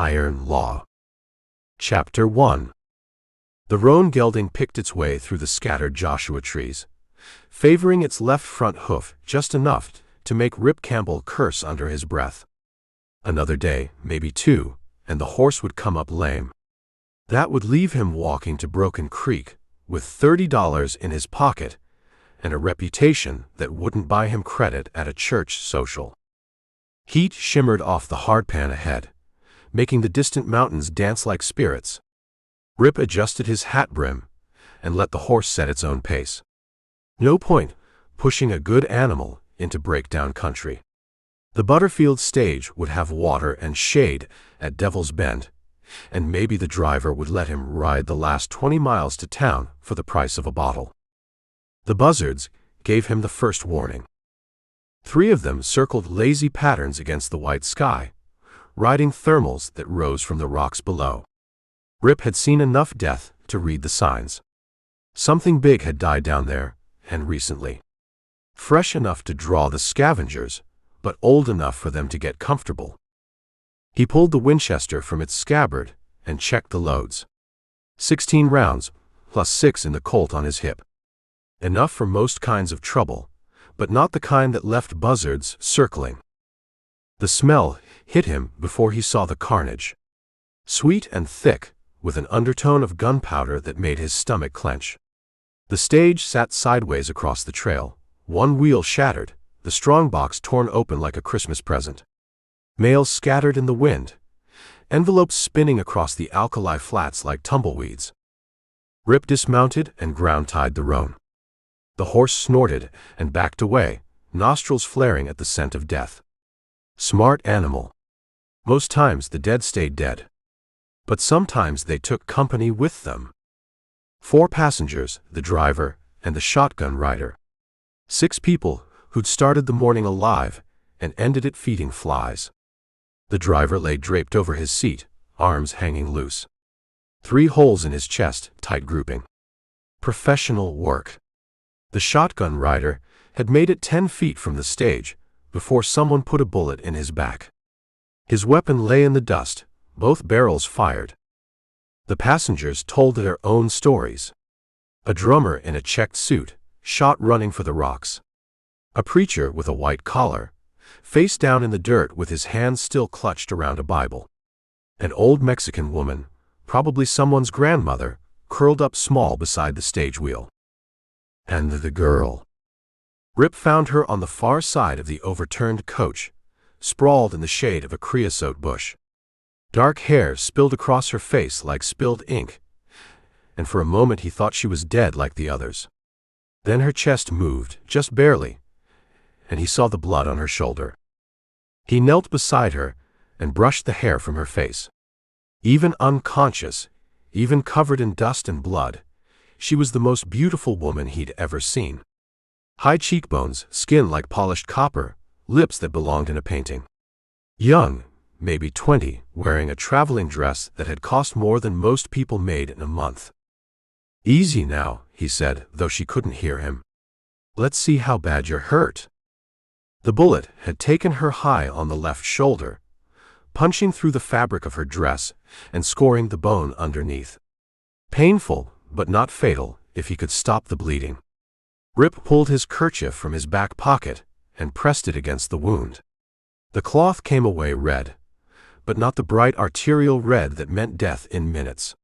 Iron Law. Chapter 1. The roan gelding picked its way through the scattered Joshua trees, favoring its left front hoof just enough to make Rip Campbell curse under his breath. Another day, maybe two, and the horse would come up lame. That would leave him walking to Broken Creek with $30 in his pocket and a reputation that wouldn't buy him credit at a church social. Heat shimmered off the hardpan ahead, making the distant mountains dance like spirits. Rip adjusted his hat brim and let the horse set its own pace. No point pushing a good animal into breakdown country. The Butterfield stage would have water and shade at Devil's Bend, and maybe the driver would let him ride the last 20 miles to town for the price of a bottle. The buzzards gave him the first warning. 3 of them circled lazy patterns against the white sky, riding thermals that rose from the rocks below. Rip had seen enough death to read the signs. Something big had died down there, and recently. Fresh enough to draw the scavengers, but old enough for them to get comfortable. He pulled the Winchester from its scabbard and checked the loads. 16 rounds, plus 6 in the Colt on his hip. Enough for most kinds of trouble, but not the kind that left buzzards circling. The smell hit him before he saw the carnage. Sweet and thick, with an undertone of gunpowder that made his stomach clench. The stage sat sideways across the trail, one wheel shattered, the strongbox torn open like a Christmas present. Mail scattered in the wind, envelopes spinning across the alkali flats like tumbleweeds. Rip dismounted and ground-tied the roan. The horse snorted and backed away, nostrils flaring at the scent of death. Smart animal. Most times the dead stayed dead. But sometimes they took company with them. 4 passengers, the driver, and the shotgun rider. 6 people who'd started the morning alive and ended it feeding flies. The driver lay draped over his seat, arms hanging loose. 3 holes in his chest, tight grouping. Professional work. The shotgun rider had made it 10 feet from the stage before someone put a bullet in his back. His weapon lay in the dust, both barrels fired. The passengers told their own stories. A drummer in a checked suit, shot running for the rocks. A preacher with a white collar, face down in the dirt with his hands still clutched around a Bible. An old Mexican woman, probably someone's grandmother, curled up small beside the stage wheel. And the girl. Rip found her on the far side of the overturned coach, sprawled in the shade of a creosote bush. Dark hair spilled across her face like spilled ink, and for a moment he thought she was dead like the others. Then her chest moved, just barely, and he saw the blood on her shoulder. He knelt beside her and brushed the hair from her face. Even unconscious, even covered in dust and blood, she was the most beautiful woman he'd ever seen. High cheekbones, skin like polished copper, lips that belonged in a painting. Young, maybe 20, wearing a traveling dress that had cost more than most people made in a month. "Easy now," he said, though she couldn't hear him. "Let's see how bad you're hurt." The bullet had taken her high on the left shoulder, punching through the fabric of her dress and scoring the bone underneath. Painful, but not fatal, if he could stop the bleeding. Rip pulled his kerchief from his back pocket and pressed it against the wound. The cloth came away red, but not the bright arterial red that meant death in minutes.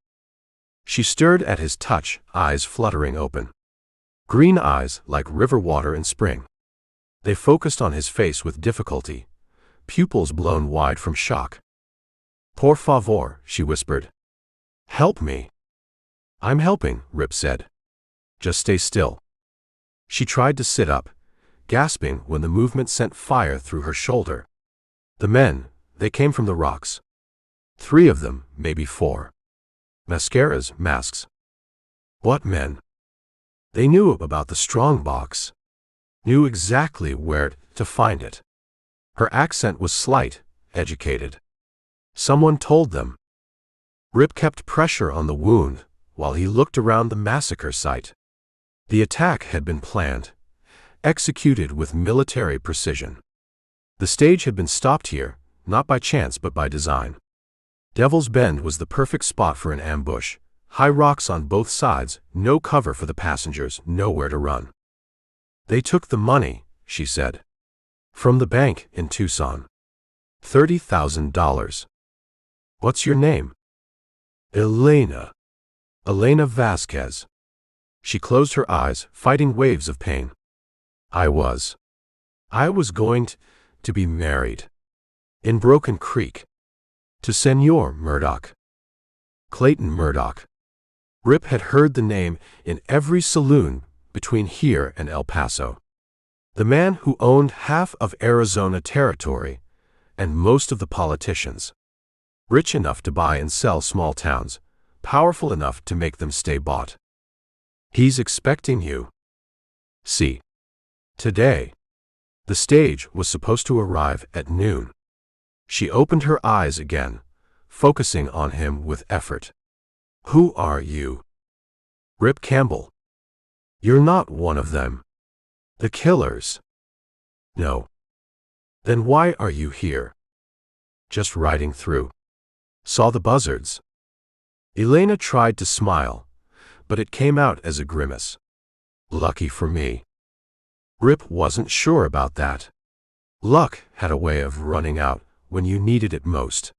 She stirred at his touch, eyes fluttering open. Green eyes like river water in spring. They focused on his face with difficulty, pupils blown wide from shock. "Por favor," she whispered. "Help me." "I'm helping," Rip said. "Just stay still." She tried to sit up, gasping when the movement sent fire through her shoulder. The men, they came from the rocks. 3 of them, maybe 4. Mascaras, masks. What men? They knew about the strongbox. Knew exactly where to find it. Her accent was slight, educated. Someone told them. Rip kept pressure on the wound while he looked around the massacre site. The attack had been planned, executed with military precision. The stage had been stopped here, not by chance but by design. Devil's Bend was the perfect spot for an ambush. High rocks on both sides, no cover for the passengers, nowhere to run. They took the money, she said. From the bank in Tucson. $30,000. What's your name? Elena. Elena Vasquez. She closed her eyes, fighting waves of pain. I was going to be married. In Broken Creek. To Senor Murdoch. Clayton Murdoch. Rip had heard the name in every saloon between here and El Paso. The man who owned half of Arizona territory and most of the politicians. Rich enough to buy and sell small towns, powerful enough to make them stay bought. He's expecting you. See. Today. The stage was supposed to arrive at noon. She opened her eyes again, focusing on him with effort. Who are you? Rip Campbell. You're not one of them. The killers. No. Then why are you here? Just riding through. Saw the buzzards. Elena tried to smile, but it came out as a grimace. Lucky for me. Rip wasn't sure about that. Luck had a way of running out when you needed it most.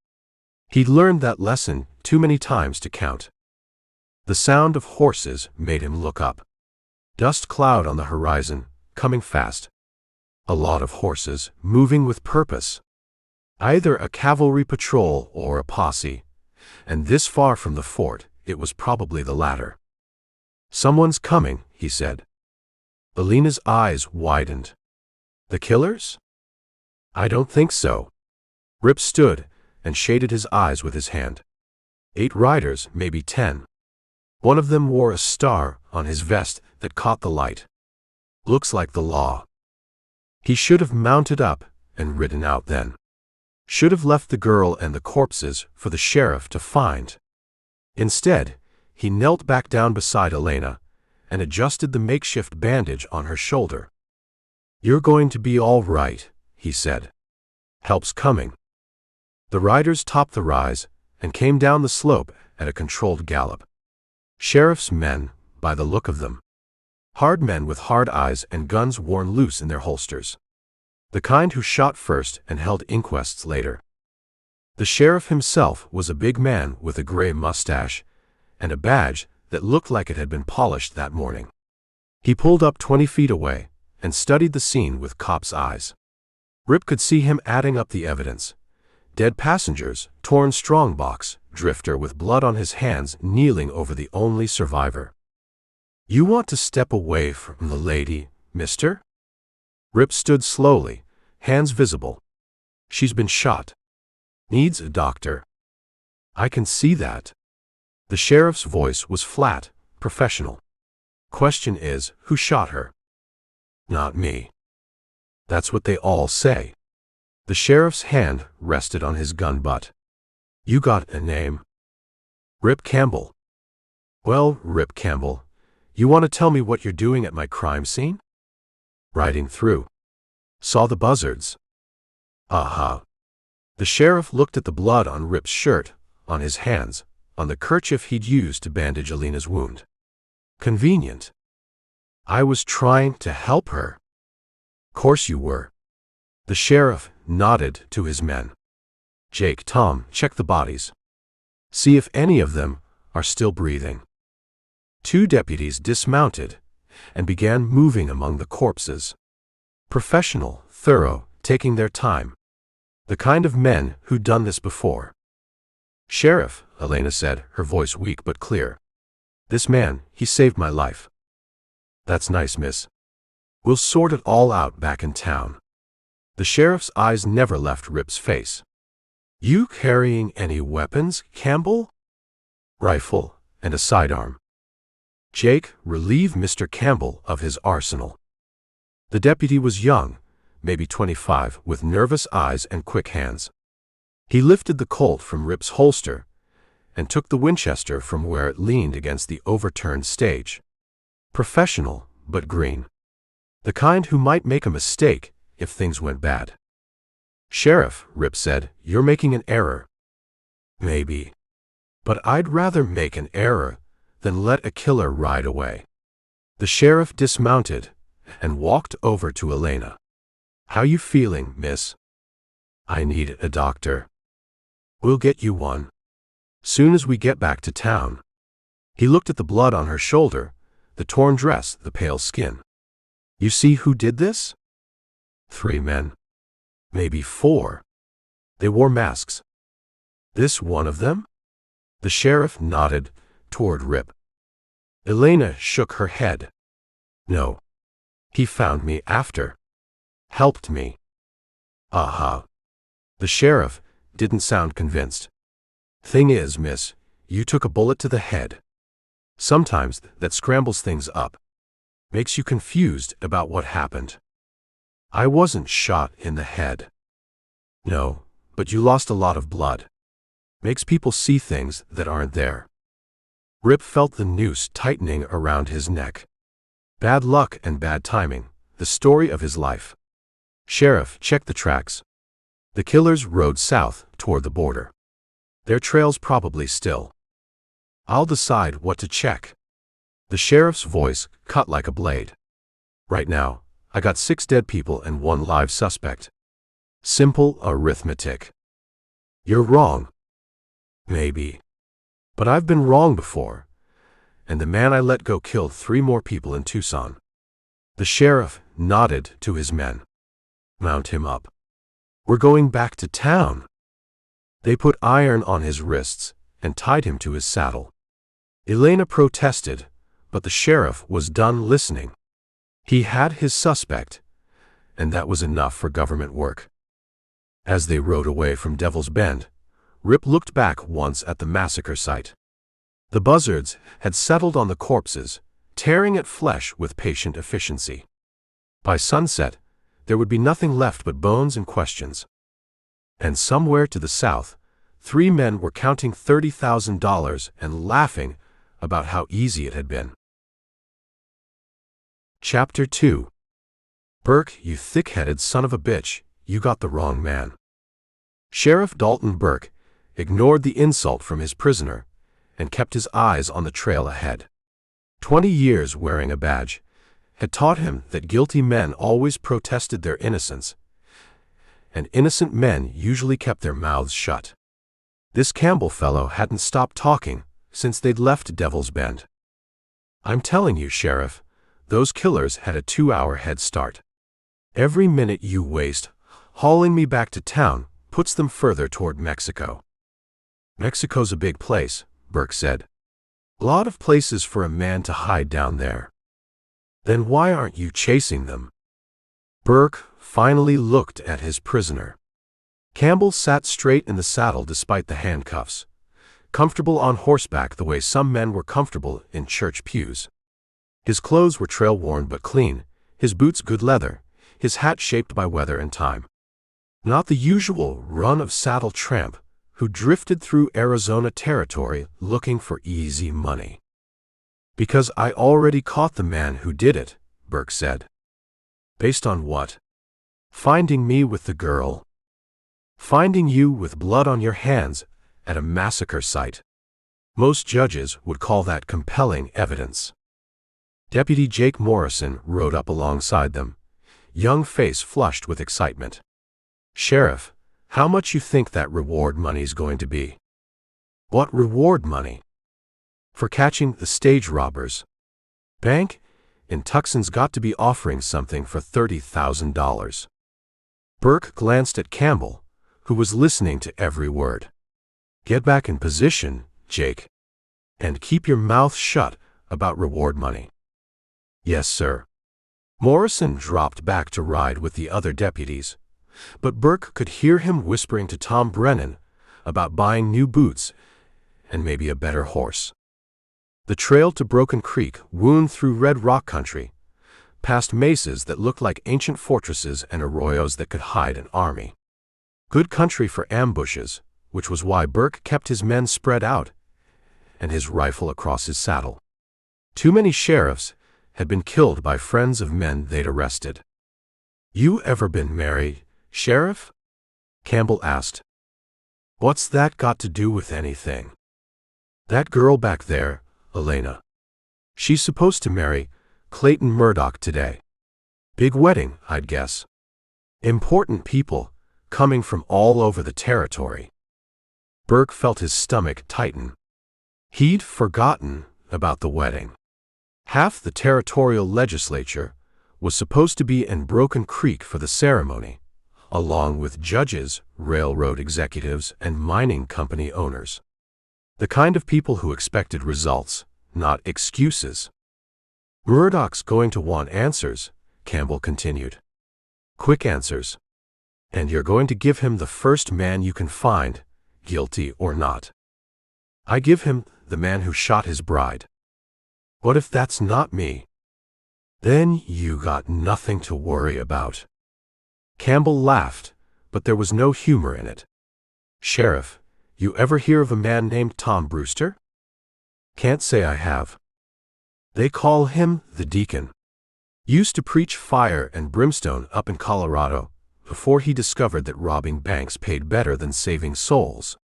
He'd learned that lesson too many times to count. The sound of horses made him look up. Dust cloud on the horizon, coming fast. A lot of horses, moving with purpose. Either a cavalry patrol or a posse, and this far from the fort, it was probably the latter. Someone's coming, he said. Elena's eyes widened. The killers? I don't think so. Rip stood and shaded his eyes with his hand. 8 riders, maybe 10. One of them wore a star on his vest that caught the light. Looks like the law. He should have mounted up and ridden out then. Should have left the girl and the corpses for the sheriff to find. Instead, he knelt back down beside Elena and adjusted the makeshift bandage on her shoulder. You're going to be all right, he said. Help's coming. The riders topped the rise and came down the slope at a controlled gallop. Sheriff's men, by the look of them. Hard men with hard eyes and guns worn loose in their holsters. The kind who shot first and held inquests later. The sheriff himself was a big man with a gray mustache and a badge that looked like it had been polished that morning. He pulled up 20 feet away and studied the scene with cop's eyes. Rip could see him adding up the evidence. Dead passengers, torn strongbox, drifter with blood on his hands kneeling over the only survivor. You want to step away from the lady, mister? Rip stood slowly, hands visible. She's been shot. Needs a doctor. I can see that. The sheriff's voice was flat, professional. Question is, who shot her? Not me. That's what they all say. The sheriff's hand rested on his gun butt. You got a name? Rip Campbell. Well, Rip Campbell, you want to tell me what you're doing at my crime scene? Riding through. Saw the buzzards. Aha. The sheriff looked at the blood on Rip's shirt, on his hands, on the kerchief he'd used to bandage Elena's wound. Convenient. I was trying to help her. Course you were. The sheriff nodded to his men. Jake, Tom, check the bodies. See if any of them are still breathing. 2 deputies dismounted and began moving among the corpses. Professional, thorough, taking their time. The kind of men who'd done this before. Sheriff, Elena said, her voice weak but clear. This man, he saved my life. That's nice, miss. We'll sort it all out back in town. The sheriff's eyes never left Rip's face. You carrying any weapons, Campbell? Rifle and a sidearm. Jake, relieve Mr. Campbell of his arsenal. The deputy was young, maybe 25, with nervous eyes and quick hands. He lifted the Colt from Rip's holster and took the Winchester from where it leaned against the overturned stage. Professional, but green. The kind who might make a mistake if things went bad. Sheriff, Rip said, you're making an error. Maybe. But I'd rather make an error than let a killer ride away. The sheriff dismounted and walked over to Elena. How you feeling, miss? I need a doctor. We'll get you one. Soon as we get back to town. He looked at the blood on her shoulder, the torn dress, the pale skin. You see who did this? 3 men. Maybe 4. They wore masks. This one of them? The sheriff nodded toward Rip. Elena shook her head. No. He found me after. Helped me. Aha. The sheriff didn't sound convinced. Thing is, miss, you took a bullet to the head. Sometimes that scrambles things up. Makes you confused about what happened. I wasn't shot in the head. No, but you lost a lot of blood. Makes people see things that aren't there. Rip felt the noose tightening around his neck. Bad luck and bad timing, the story of his life. Sheriff, check the tracks. The killers rode south toward the border. Their trail's probably still. I'll decide what to check. The sheriff's voice cut like a blade. Right now, I got 6 dead people and 1 live suspect. Simple arithmetic. You're wrong. Maybe. But I've been wrong before, and the man I let go killed 3 more people in Tucson. The sheriff nodded to his men. Mount him up. We're going back to town. They put iron on his wrists and tied him to his saddle. Elena protested, but the sheriff was done listening. He had his suspect, and that was enough for government work. As they rode away from Devil's Bend, Rip looked back once at the massacre site. The buzzards had settled on the corpses, tearing at flesh with patient efficiency. By sunset, there would be nothing left but bones and questions. And somewhere to the south, 3 men were counting $30,000 and laughing about how easy it had been. Chapter 2. Burke, you thick-headed son of a bitch, you got the wrong man. Sheriff Dalton Burke ignored the insult from his prisoner and kept his eyes on the trail ahead. 20 years wearing a badge had taught him that guilty men always protested their innocence, and innocent men usually kept their mouths shut. This Campbell fellow hadn't stopped talking since they'd left Devil's Bend. I'm telling you, Sheriff, those killers had a 2-hour head start. Every minute you waste hauling me back to town puts them further toward Mexico. Mexico's a big place, Burke said. A lot of places for a man to hide down there. Then why aren't you chasing them? Burke finally looked at his prisoner. Campbell sat straight in the saddle despite the handcuffs, comfortable on horseback the way some men were comfortable in church pews. His clothes were trail-worn but clean, his boots good leather, his hat shaped by weather and time. Not the usual run-of-saddle tramp who drifted through Arizona territory looking for easy money. Because I already caught the man who did it, Burke said. Based on what? Finding me with the girl. Finding you with blood on your hands at a massacre site. Most judges would call that compelling evidence. Deputy Jake Morrison rode up alongside them, young face flushed with excitement. Sheriff, how much you think that reward money's going to be? What reward money? For catching the stage robbers. Bank in Tucson's got to be offering something for $30,000. Burke glanced at Campbell, who was listening to every word. Get back in position, Jake. And keep your mouth shut about reward money. Yes, sir. Morrison dropped back to ride with the other deputies, but Burke could hear him whispering to Tom Brennan about buying new boots and maybe a better horse. The trail to Broken Creek wound through red rock country, past mesas that looked like ancient fortresses and arroyos that could hide an army. Good country for ambushes, which was why Burke kept his men spread out and his rifle across his saddle. Too many sheriffs had been killed by friends of men they'd arrested. You ever been married, Sheriff? Campbell asked. What's that got to do with anything? That girl back there, Elena. She's supposed to marry Clayton Murdoch today. Big wedding, I'd guess. Important people coming from all over the territory. Burke felt his stomach tighten. He'd forgotten about the wedding. Half the territorial legislature was supposed to be in Broken Creek for the ceremony, along with judges, railroad executives, and mining company owners. The kind of people who expected results, not excuses. Murdoch's going to want answers, Campbell continued. Quick answers. And you're going to give him the first man you can find, guilty or not. I give him the man who shot his bride. What if that's not me? Then you got nothing to worry about. Campbell laughed, but there was no humor in it. Sheriff, you ever hear of a man named Tom Brewster? Can't say I have. They call him the Deacon. Used to preach fire and brimstone up in Colorado before he discovered that robbing banks paid better than saving souls.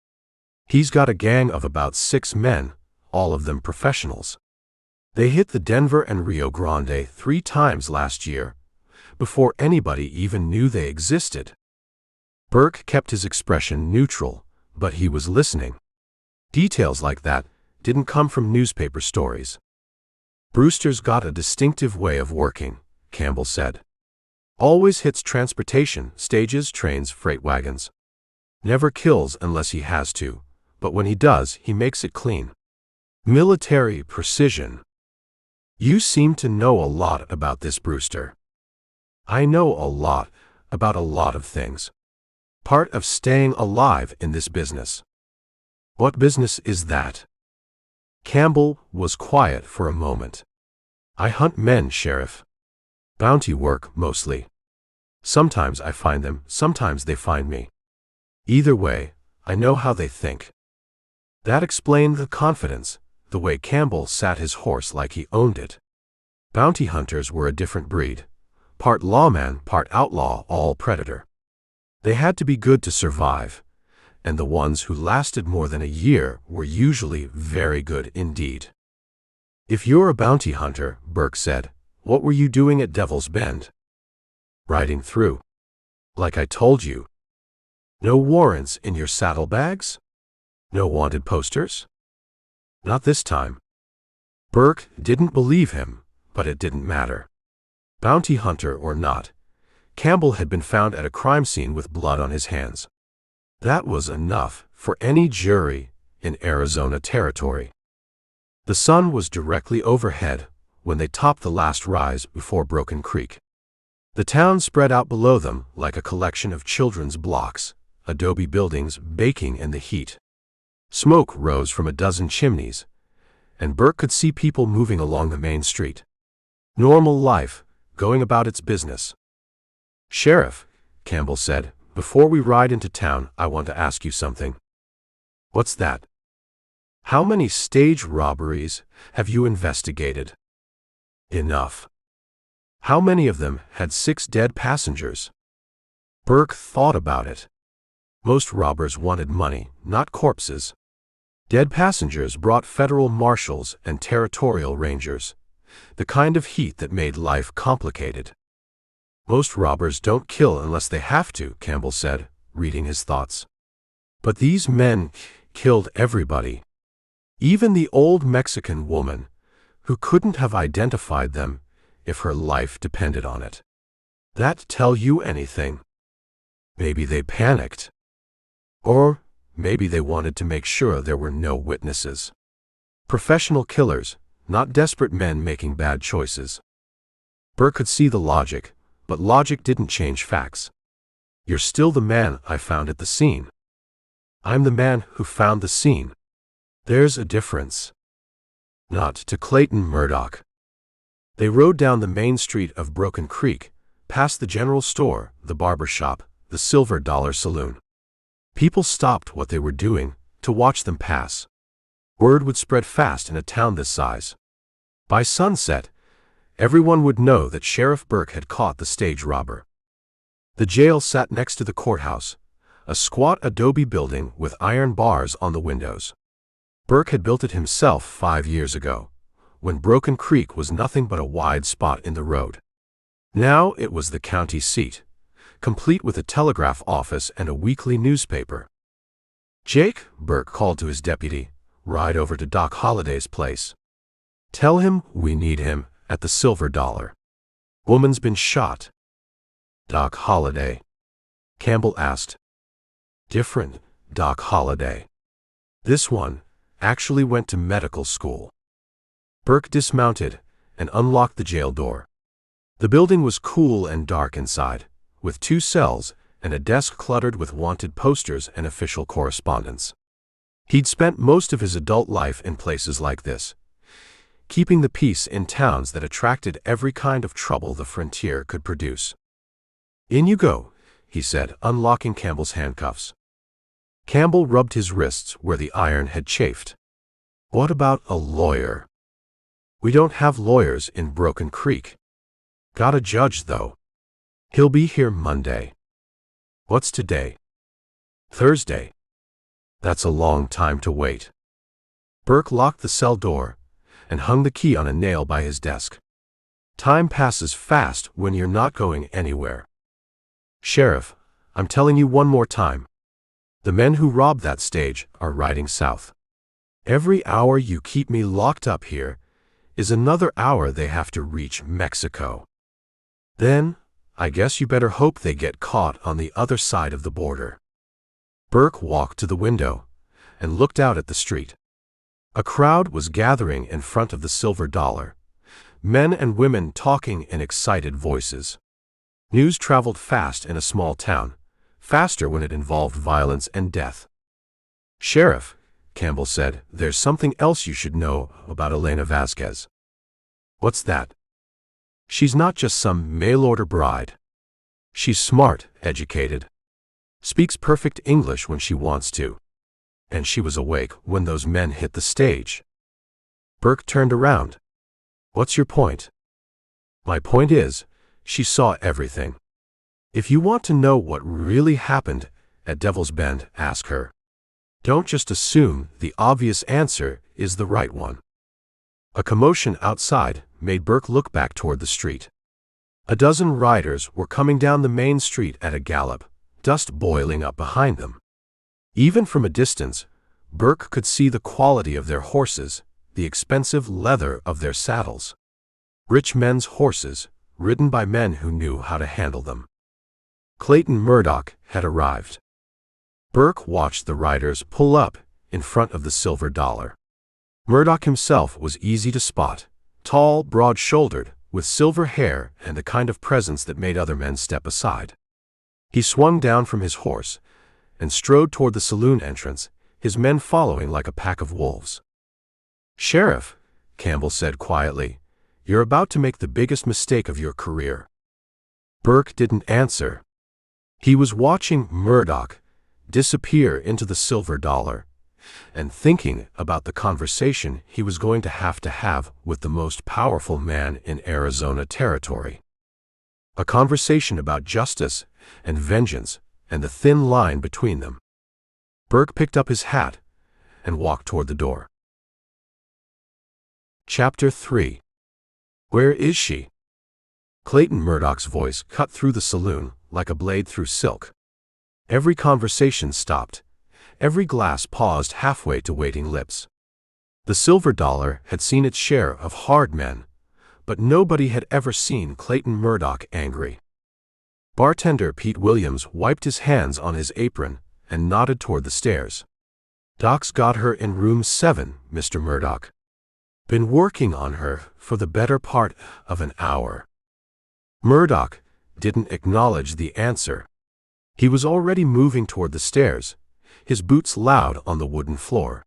He's got a gang of about 6 men, all of them professionals. They hit the Denver and Rio Grande 3 times last year, before anybody even knew they existed. Burke kept his expression neutral, but he was listening. Details like that didn't come from newspaper stories. Brewster's got a distinctive way of working, Campbell said. Always hits transportation, stages, trains, freight wagons. Never kills unless he has to, but when he does, he makes it clean. Military precision. You seem to know a lot about this Brewster. I know a lot about a lot of things. Part of staying alive in this business. What business is that? Campbell was quiet for a moment. I hunt men, Sheriff. Bounty work, mostly. Sometimes I find them, sometimes they find me. Either way, I know how they think. That explained the confidence, the way Campbell sat his horse like he owned it. Bounty hunters were a different breed. Part lawman, part outlaw, all predator. They had to be good to survive, and the ones who lasted more than a year were usually very good indeed. If you're a bounty hunter, Burke said, what were you doing at Devil's Bend? Riding through. Like I told you. No warrants in your saddlebags? No wanted posters? Not this time. Burke didn't believe him, but it didn't matter. Bounty hunter or not, Campbell had been found at a crime scene with blood on his hands. That was enough for any jury in Arizona territory. The sun was directly overhead when they topped the last rise before Broken Creek. The town spread out below them like a collection of children's blocks, adobe buildings baking in the heat. Smoke rose from a dozen chimneys, and Burke could see people moving along the main street. Normal life, going about its business. Sheriff, Campbell said, before we ride into town, I want to ask you something. What's that? How many stage robberies have you investigated? Enough. How many of them had 6 dead passengers? Burke thought about it. Most robbers wanted money, not corpses. Dead passengers brought federal marshals and territorial rangers, the kind of heat that made life complicated. Most robbers don't kill unless they have to, Campbell said, reading his thoughts. But these men killed everybody. Even the old Mexican woman, who couldn't have identified them if her life depended on it. That tell you anything? Maybe they panicked. Or maybe they wanted to make sure there were no witnesses. Professional killers, not desperate men making bad choices. Burke could see the logic, but logic didn't change facts. You're still the man I found at the scene. I'm the man who found the scene. There's a difference. Not to Clayton Murdoch. They rode down the main street of Broken Creek, past the general store, the barber shop, the Silver Dollar Saloon. People stopped what they were doing to watch them pass. Word would spread fast in a town this size. By sunset, everyone would know that Sheriff Burke had caught the stage robber. The jail sat next to the courthouse, a squat adobe building with iron bars on the windows. Burke had built it himself 5 years ago, when Broken Creek was nothing but a wide spot in the road. Now it was the county seat, complete with a telegraph office and a weekly newspaper. "Jake," Burke called to his deputy, "ride over to Doc Holliday's place. Tell him we need him at the Silver Dollar. Woman's been shot." "Doc Holliday?" Campbell asked. "Different Doc Holliday. This one actually went to medical school." Burke dismounted and unlocked the jail door. The building was cool and dark inside, with 2 cells and a desk cluttered with wanted posters and official correspondence. He'd spent most of his adult life in places like this, keeping the peace in towns that attracted every kind of trouble the frontier could produce. "In you go," he said, unlocking Campbell's handcuffs. Campbell rubbed his wrists where the iron had chafed. "What about a lawyer?" "We don't have lawyers in Broken Creek. Got a judge, though. He'll be here Monday." "What's today?" "Thursday." "That's a long time to wait." Burke locked the cell door and hung the key on a nail by his desk. Time passes fast when you're not going anywhere. "Sheriff, I'm telling you one more time. The men who robbed that stage are riding south. Every hour you keep me locked up here is another hour they have to reach Mexico. Then, I guess you better hope they get caught on the other side of the border." Burke walked to the window and looked out at the street. A crowd was gathering in front of the Silver Dollar, men and women talking in excited voices. News traveled fast in a small town, faster when it involved violence and death. "Sheriff," Campbell said, "there's something else you should know about Elena Vasquez." "What's that?" "She's not just some mail-order bride. She's smart, educated, speaks perfect English when she wants to. And she was awake when those men hit the stage." Burke turned around. "What's your point?" "My point is, she saw everything. If you want to know what really happened at Devil's Bend, ask her. Don't just assume the obvious answer is the right one." A commotion outside made Burke look back toward the street. A dozen riders were coming down the main street at a gallop, dust boiling up behind them. Even from a distance, Burke could see the quality of their horses, the expensive leather of their saddles. Rich men's horses, ridden by men who knew how to handle them. Clayton Murdoch had arrived. Burke watched the riders pull up in front of the Silver Dollar. Murdoch himself was easy to spot, tall, broad-shouldered, with silver hair and the kind of presence that made other men step aside. He swung down from his horse and strode toward the saloon entrance, his men following like a pack of wolves. "Sheriff," Campbell said quietly, "you're about to make the biggest mistake of your career." Burke didn't answer. He was watching Murdoch disappear into the Silver Dollar and thinking about the conversation he was going to have with the most powerful man in Arizona territory. A conversation about justice and vengeance and the thin line between them. Burke picked up his hat and walked toward the door. Chapter 3. "Where is she?" Clayton Murdoch's voice cut through the saloon like a blade through silk. Every conversation stopped. Every glass paused halfway to waiting lips. The Silver Dollar had seen its share of hard men, but nobody had ever seen Clayton Murdoch angry. Bartender Pete Williams wiped his hands on his apron and nodded toward the stairs. "Doc's got her in room 7, Mr. Murdoch. Been working on her for the better part of an hour." Murdoch didn't acknowledge the answer. He was already moving toward the stairs, his boots loud on the wooden floor.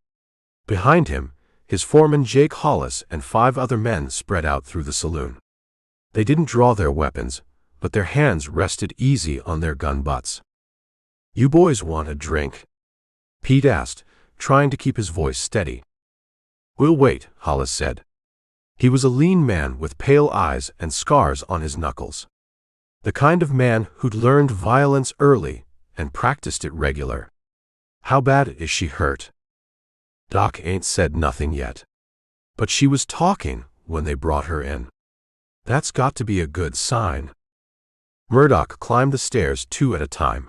Behind him, his foreman Jake Hollis and 5 other men spread out through the saloon. They didn't draw their weapons, but their hands rested easy on their gun butts. "You boys want a drink?" Pete asked, trying to keep his voice steady. "We'll wait," Hollis said. He was a lean man with pale eyes and scars on his knuckles. The kind of man who'd learned violence early and practiced it regular. How bad is she hurt? Doc ain't said nothing yet. But she was talking when they brought her in. That's got to be a good sign. Murdoch climbed the stairs 2 at a time.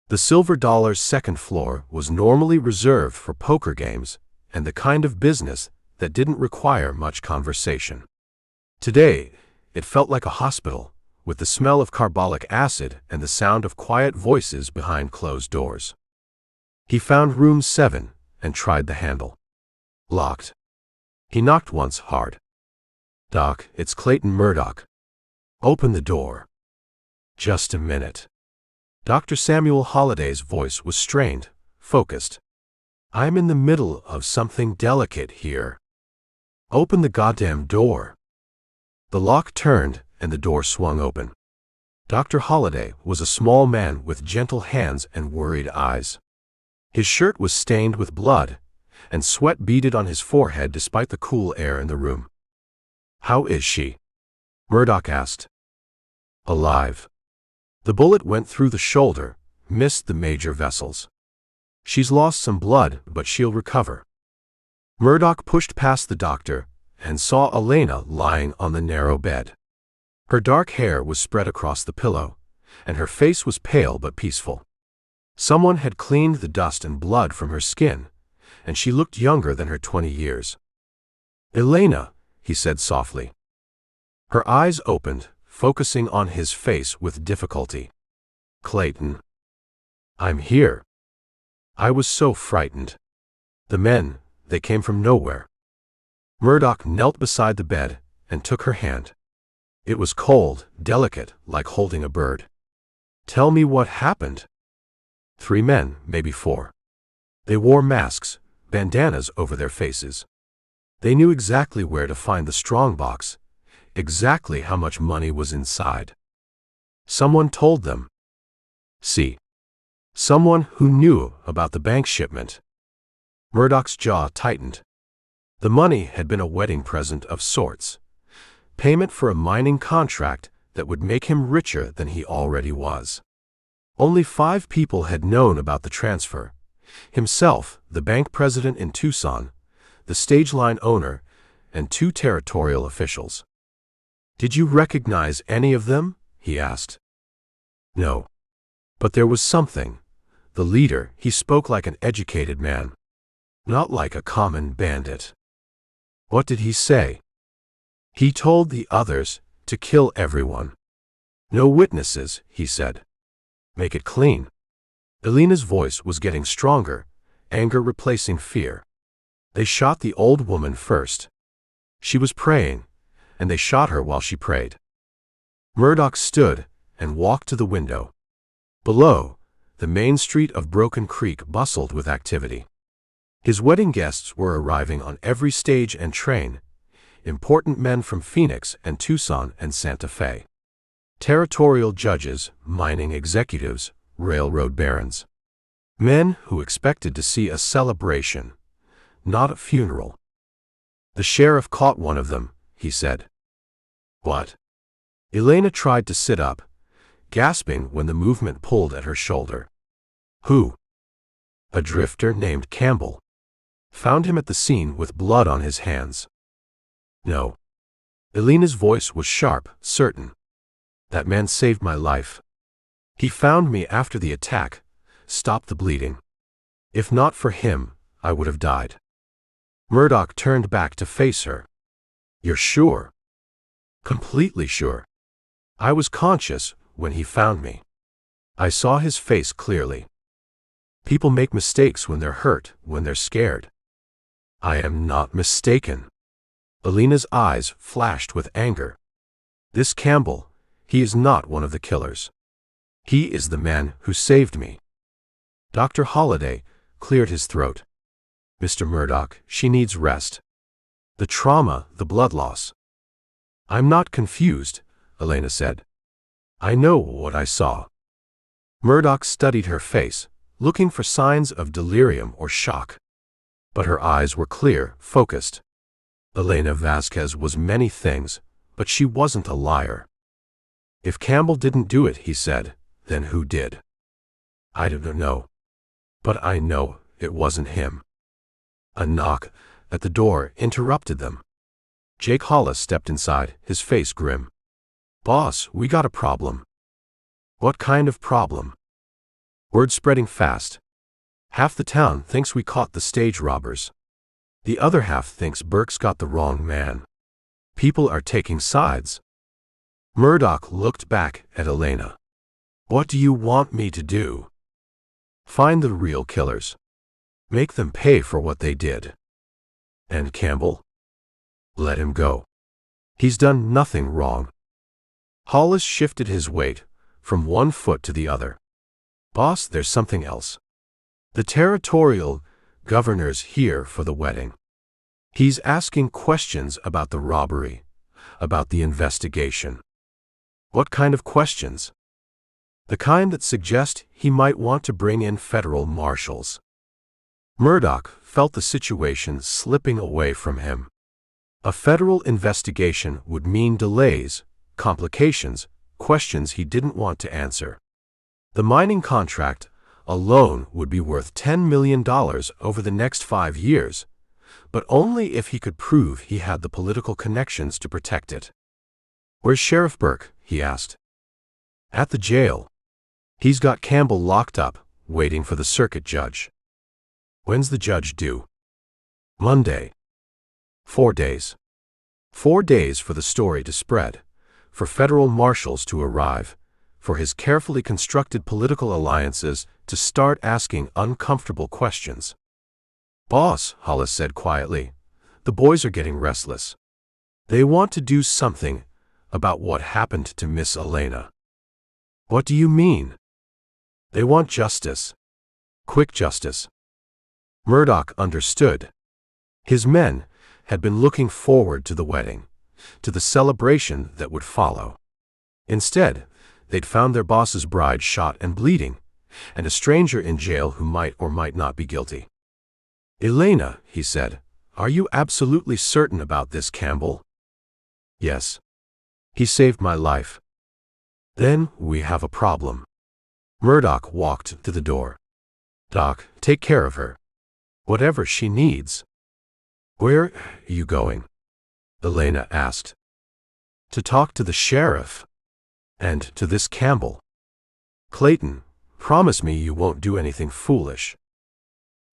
The Silver Dollar's second floor was normally reserved for poker games and the kind of business that didn't require much conversation. Today, it felt like a hospital, with the smell of carbolic acid and the sound of quiet voices behind closed doors. He found room 7 and tried the handle. Locked. He knocked once hard. Doc, it's Clayton Murdoch. Open the door. Just a minute. Dr. Samuel Holliday's voice was strained, focused. I'm in the middle of something delicate here. Open the goddamn door. The lock turned and the door swung open. Dr. Holliday was a small man with gentle hands and worried eyes. His shirt was stained with blood, and sweat beaded on his forehead despite the cool air in the room. How is she? Murdoch asked. Alive. The bullet went through the shoulder, missed the major vessels. She's lost some blood, but she'll recover. Murdoch pushed past the doctor and saw Elena lying on the narrow bed. Her dark hair was spread across the pillow, and her face was pale but peaceful. Someone had cleaned the dust and blood from her skin, and she looked younger than her 20 years. Elena, he said softly. Her eyes opened, focusing on his face with difficulty. Clayton. I'm here. I was so frightened. The men, they came from nowhere. Murdoch knelt beside the bed and took her hand. It was cold, delicate, like holding a bird. Tell me what happened. 3 men, maybe 4. They wore masks, bandanas over their faces. They knew exactly where to find the strongbox, exactly how much money was inside. Someone told them. See. Someone who knew about the bank shipment. Murdoch's jaw tightened. The money had been a wedding present of sorts, payment for a mining contract that would make him richer than he already was. Only 5 people had known about the transfer: himself, the bank president in Tucson, the stage line owner, and 2 territorial officials. Did you recognize any of them? He asked. No. But there was something. The leader, he spoke like an educated man, not like a common bandit. What did he say? He told the others to kill everyone. No witnesses, he said. Make it clean. Elena's voice was getting stronger, anger replacing fear. They shot the old woman first. She was praying, and they shot her while she prayed. Murdoch stood and walked to the window. Below, the main street of Broken Creek bustled with activity. His wedding guests were arriving on every stage and train, important men from Phoenix and Tucson and Santa Fe. Territorial judges, mining executives, railroad barons. Men who expected to see a celebration, not a funeral. The sheriff caught one of them, he said. What? Elena tried to sit up, gasping when the movement pulled at her shoulder. Who? A drifter named Campbell. Found him at the scene with blood on his hands. No. Elena's voice was sharp, certain. That man saved my life. He found me after the attack, stopped the bleeding. If not for him, I would have died. Murdoch turned back to face her. You're sure? Completely sure. I was conscious when he found me. I saw his face clearly. People make mistakes when they're hurt, when they're scared. I am not mistaken. Elena's eyes flashed with anger. This Campbell, he is not one of the killers. He is the man who saved me. Dr. Holliday cleared his throat. Mr. Murdoch, she needs rest. The trauma, the blood loss. I'm not confused, Elena said. I know what I saw. Murdoch studied her face, looking for signs of delirium or shock. But her eyes were clear, focused. Elena Vasquez was many things, but she wasn't a liar. If Campbell didn't do it, he said, then who did? I don't know. But I know it wasn't him. A knock at the door interrupted them. Jake Hollis stepped inside, his face grim. "Boss, we got a problem." "What kind of problem?" "Word spreading fast. Half the town thinks we caught the stage robbers. The other half thinks Burke's got the wrong man. People are taking sides." Murdoch looked back at Elena. "What do you want me to do?" "Find the real killers. Make them pay for what they did." "And Campbell?" "Let him go. He's done nothing wrong." Hollis shifted his weight from one foot to the other. "Boss, there's something else. The territorial governor's here for the wedding. He's asking questions about the robbery, about the investigation." "What kind of questions?" "The kind that suggest he might want to bring in federal marshals." Murdoch felt the situation slipping away from him. A federal investigation would mean delays, complications, questions he didn't want to answer. The mining contract alone would be worth $10 million over the next 5 years, but only if he could prove he had the political connections to protect it. "Where's Sheriff Burke?" he asked. "At the jail. He's got Campbell locked up, waiting for the circuit judge." "When's the judge due?" "Monday." 4 days. 4 days for the story to spread, for federal marshals to arrive, for his carefully constructed political alliances to start asking uncomfortable questions. "Boss," Hollis said quietly, "the boys are getting restless. They want to do something about what happened to Miss Elena." "What do you mean?" "They want justice. Quick justice." Murdoch understood. His men had been looking forward to the wedding, to the celebration that would follow. Instead, they'd found their boss's bride shot and bleeding, and a stranger in jail who might or might not be guilty. "Elena," he said, "are you absolutely certain about this Campbell?" "Yes. He saved my life." "Then we have a problem." Murdoch walked to the door. "Doc, take care of her. Whatever she needs." "Where are you going?" Elena asked. "To talk to the sheriff. And to this Campbell. Clayton, promise me you won't do anything foolish."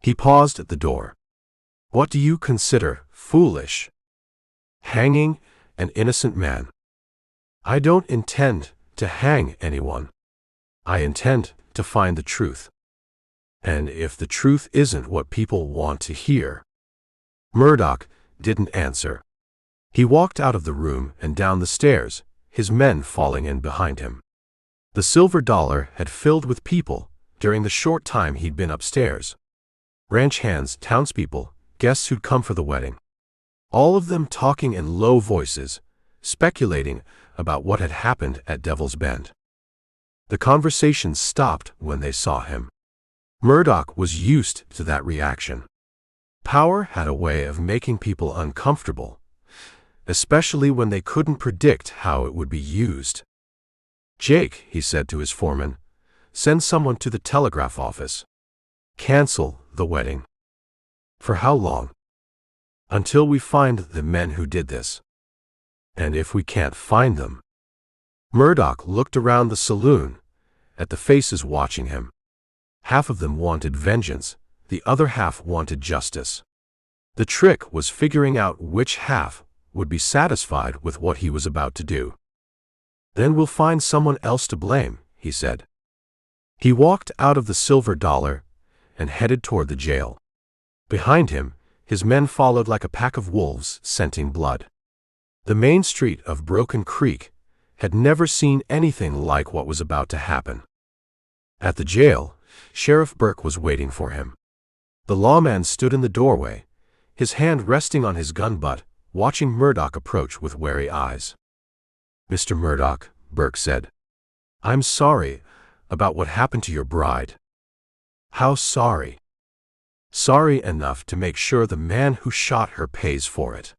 He paused at the door. "What do you consider foolish?" "Hanging an innocent man." "I don't intend to hang anyone. I intend to find the truth. And if the truth isn't what people want to hear." Murdoch didn't answer. He walked out of the room and down the stairs, his men falling in behind him. The Silver Dollar had filled with people during the short time he'd been upstairs. Ranch hands, townspeople, guests who'd come for the wedding. All of them talking in low voices, speculating about what had happened at Devil's Bend. The conversation stopped when they saw him. Murdoch was used to that reaction. Power had a way of making people uncomfortable, especially when they couldn't predict how it would be used. "Jake," he said to his foreman, "send someone to the telegraph office. Cancel the wedding." "For how long?" "Until we find the men who did this." "And if we can't find them?" Murdoch looked around the saloon, at the faces watching him. Half of them wanted vengeance, the other half wanted justice. The trick was figuring out which half would be satisfied with what he was about to do. "Then we'll find someone else to blame," he said. He walked out of the Silver Dollar and headed toward the jail. Behind him, his men followed like a pack of wolves scenting blood. The main street of Broken Creek had never seen anything like what was about to happen. At the jail, Sheriff Burke was waiting for him. The lawman stood in the doorway, his hand resting on his gun butt, watching Murdoch approach with wary eyes. "Mr. Murdoch," Burke said, "I'm sorry about what happened to your bride." "How sorry?" "Sorry enough to make sure the man who shot her pays for it."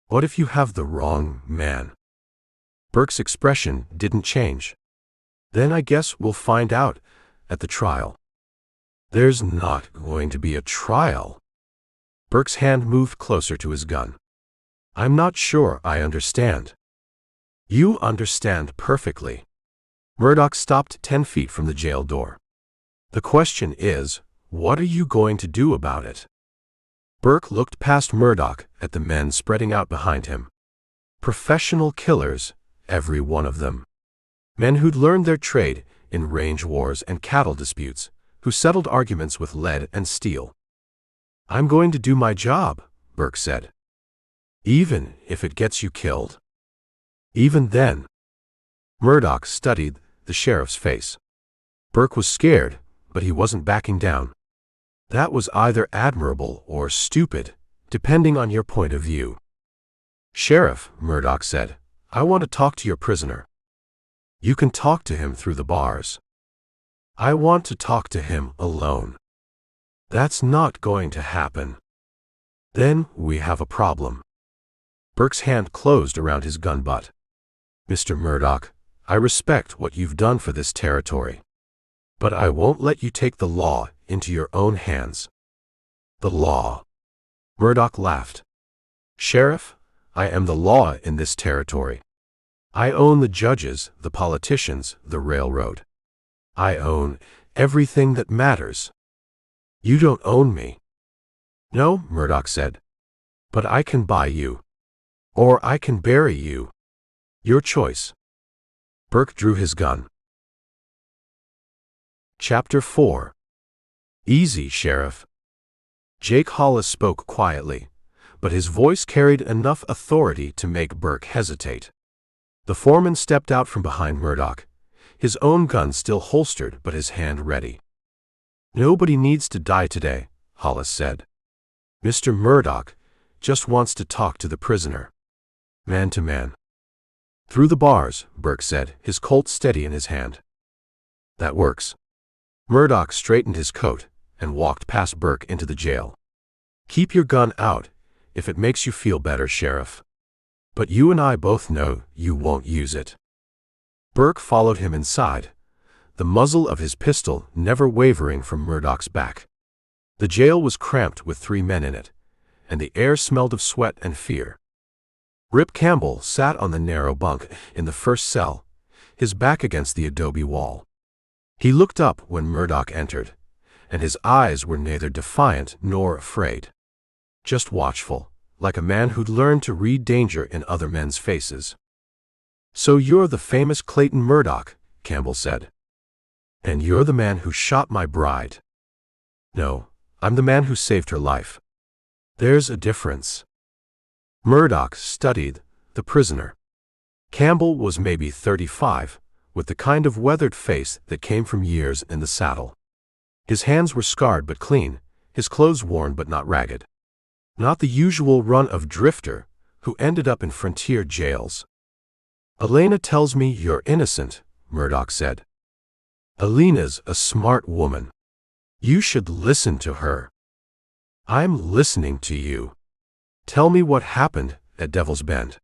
"What if you have the wrong man?" Burke's expression didn't change. "Then I guess we'll find out at the trial. There's not going to be a trial. Burke's hand moved closer to his gun. I'm not sure I understand. You understand perfectly. Murdoch stopped 10 feet from the jail door. The question is, what are you going to do about it? Burke looked past Murdoch at the men spreading out behind him. Professional killers, every one of them. Men who'd learned their trade in range wars and cattle disputes, who settled arguments with lead and steel. I'm going to do my job, Burke said. Even if it gets you killed. Even then. Murdoch studied the sheriff's face. Burke was scared, but he wasn't backing down. That was either admirable or stupid, depending on your point of view. Sheriff, Murdoch said, I want to talk to your prisoner. You can talk to him through the bars. I want to talk to him alone. That's not going to happen. Then we have a problem. Burke's hand closed around his gun butt. Mr. Murdoch, I respect what you've done for this territory. But I won't let you take the law into your own hands. The law. Murdoch laughed. Sheriff, I am the law in this territory. I own the judges, the politicians, the railroad. I own everything that matters. You don't own me. No, Murdoch said. But I can buy you. Or I can bury you. Your choice. Burke drew his gun. Chapter 4. Easy, Sheriff. Jake Hollis spoke quietly, but his voice carried enough authority to make Burke hesitate. The foreman stepped out from behind Murdoch, his own gun still holstered but his hand ready. Nobody needs to die today, Hollis said. Mr. Murdoch just wants to talk to the prisoner. Man to man. Through the bars, Burke said, his Colt steady in his hand. That works. Murdoch straightened his coat and walked past Burke into the jail. Keep your gun out, if it makes you feel better, Sheriff. But you and I both know you won't use it. Burke followed him inside, the muzzle of his pistol never wavering from Murdoch's back. The jail was cramped with 3 men in it, and the air smelled of sweat and fear. Rip Campbell sat on the narrow bunk in the first cell, his back against the adobe wall. He looked up when Murdoch entered, and his eyes were neither defiant nor afraid. Just watchful, like a man who'd learned to read danger in other men's faces. So you're the famous Clayton Murdoch, Campbell said. And you're the man who shot my bride. No, I'm the man who saved her life. There's a difference. Murdoch studied the prisoner. Campbell was maybe 35, with the kind of weathered face that came from years in the saddle. His hands were scarred but clean, his clothes worn but not ragged. Not the usual run of drifter who ended up in frontier jails. Elena tells me you're innocent, Murdoch said. Elena's a smart woman. You should listen to her. I'm listening to you. Tell me what happened at Devil's Bend.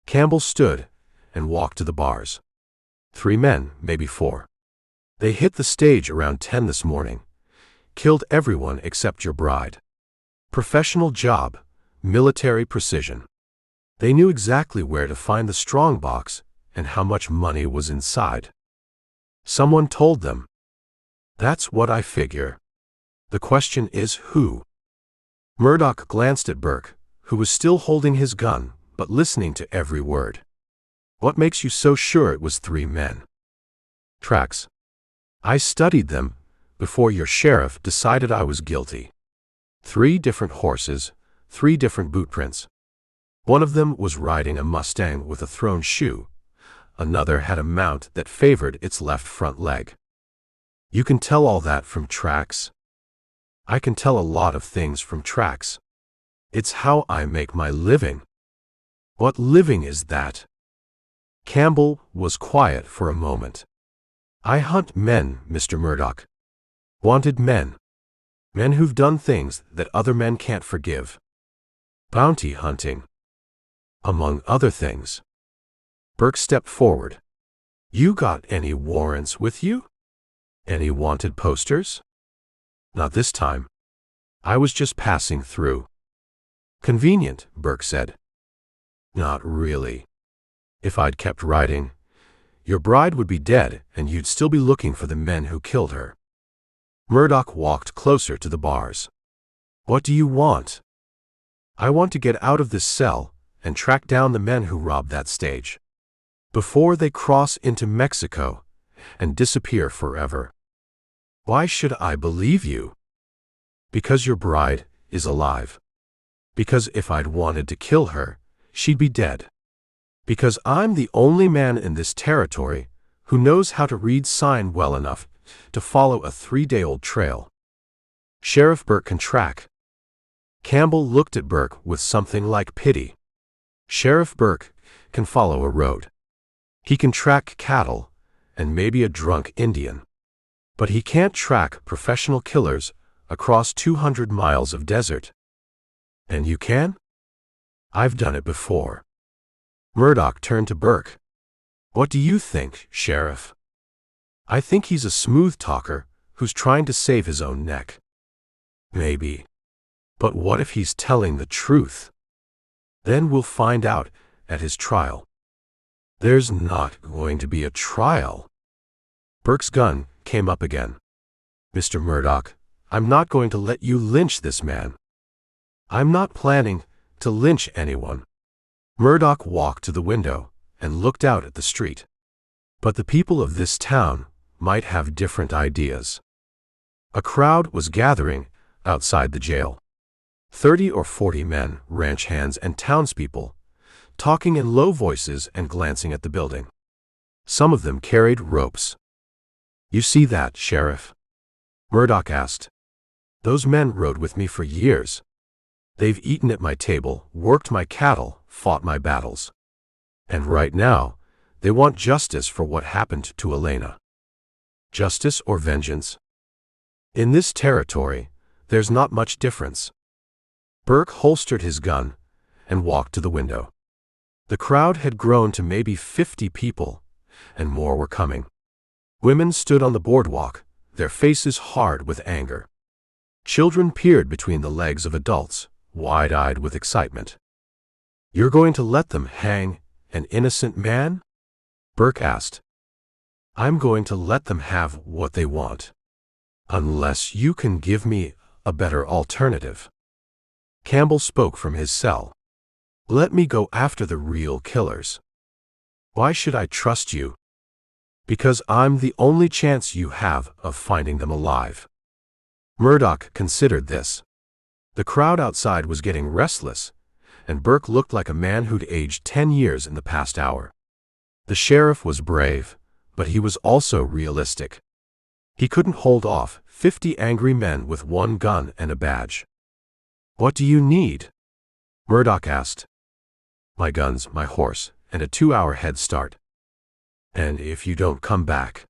Campbell stood and walked to the bars. 3 men, maybe 4. They hit the stage around 10 this morning. Killed everyone except your bride. Professional job, military precision. They knew exactly where to find the strong box and how much money was inside. Someone told them. That's what I figure. The question is who? Murdoch glanced at Burke, who was still holding his gun, but listening to every word. What makes you so sure it was 3 men? Tracks. I studied them before your sheriff decided I was guilty. 3 different horses, 3 different boot prints. One of them was riding a Mustang with a thrown shoe. Another had a mount that favored its left front leg. You can tell all that from tracks? I can tell a lot of things from tracks. It's how I make my living. What living is that? Campbell was quiet for a moment. I hunt men, Mr. Murdoch. Wanted men. Men who've done things that other men can't forgive. Bounty hunting. Among other things. Burke stepped forward. You got any warrants with you? Any wanted posters? Not this time. I was just passing through. Convenient, Burke said. Not really. If I'd kept writing, your bride would be dead and you'd still be looking for the men who killed her. Murdoch walked closer to the bars. What do you want? I want to get out of this cell and track down the men who robbed that stage, before they cross into Mexico and disappear forever. Why should I believe you? Because your bride is alive. Because if I'd wanted to kill her, she'd be dead. Because I'm the only man in this territory who knows how to read sign well enough to follow a 3-day-old trail. Sheriff Burke can track. Campbell looked at Burke with something like pity. Sheriff Burke can follow a road. He can track cattle and maybe a drunk Indian. But he can't track professional killers across 200 miles of desert. And you can? I've done it before. Murdoch turned to Burke. What do you think, Sheriff? I think he's a smooth talker who's trying to save his own neck. Maybe. But what if he's telling the truth? Then we'll find out at his trial. There's not going to be a trial. Burke's gun came up again. Mr. Murdoch, I'm not going to let you lynch this man. I'm not planning to lynch anyone. Murdoch walked to the window and looked out at the street. But the people of this town might have different ideas. A crowd was gathering outside the jail. 30 or 40 men, ranch hands, and townspeople, talking in low voices and glancing at the building. Some of them carried ropes. You see that, Sheriff? Murdoch asked. Those men rode with me for years. They've eaten at my table, worked my cattle, fought my battles. And right now, they want justice for what happened to Elena. Justice or vengeance? In this territory, there's not much difference. Burke holstered his gun and walked to the window. The crowd had grown to maybe 50 people, and more were coming. Women stood on the boardwalk, their faces hard with anger. Children peered between the legs of adults, wide-eyed with excitement. You're going to let them hang an innocent man? Burke asked. I'm going to let them have what they want. Unless you can give me a better alternative. Campbell spoke from his cell. Let me go after the real killers. Why should I trust you? Because I'm the only chance you have of finding them alive. Murdoch considered this. The crowd outside was getting restless, and Burke looked like a man who'd aged 10 years in the past hour. The sheriff was brave, but he was also realistic. He couldn't hold off 50 angry men with one gun and a badge. What do you need? Murdoch asked. My guns, my horse, and a 2-hour head start. And if you don't come back,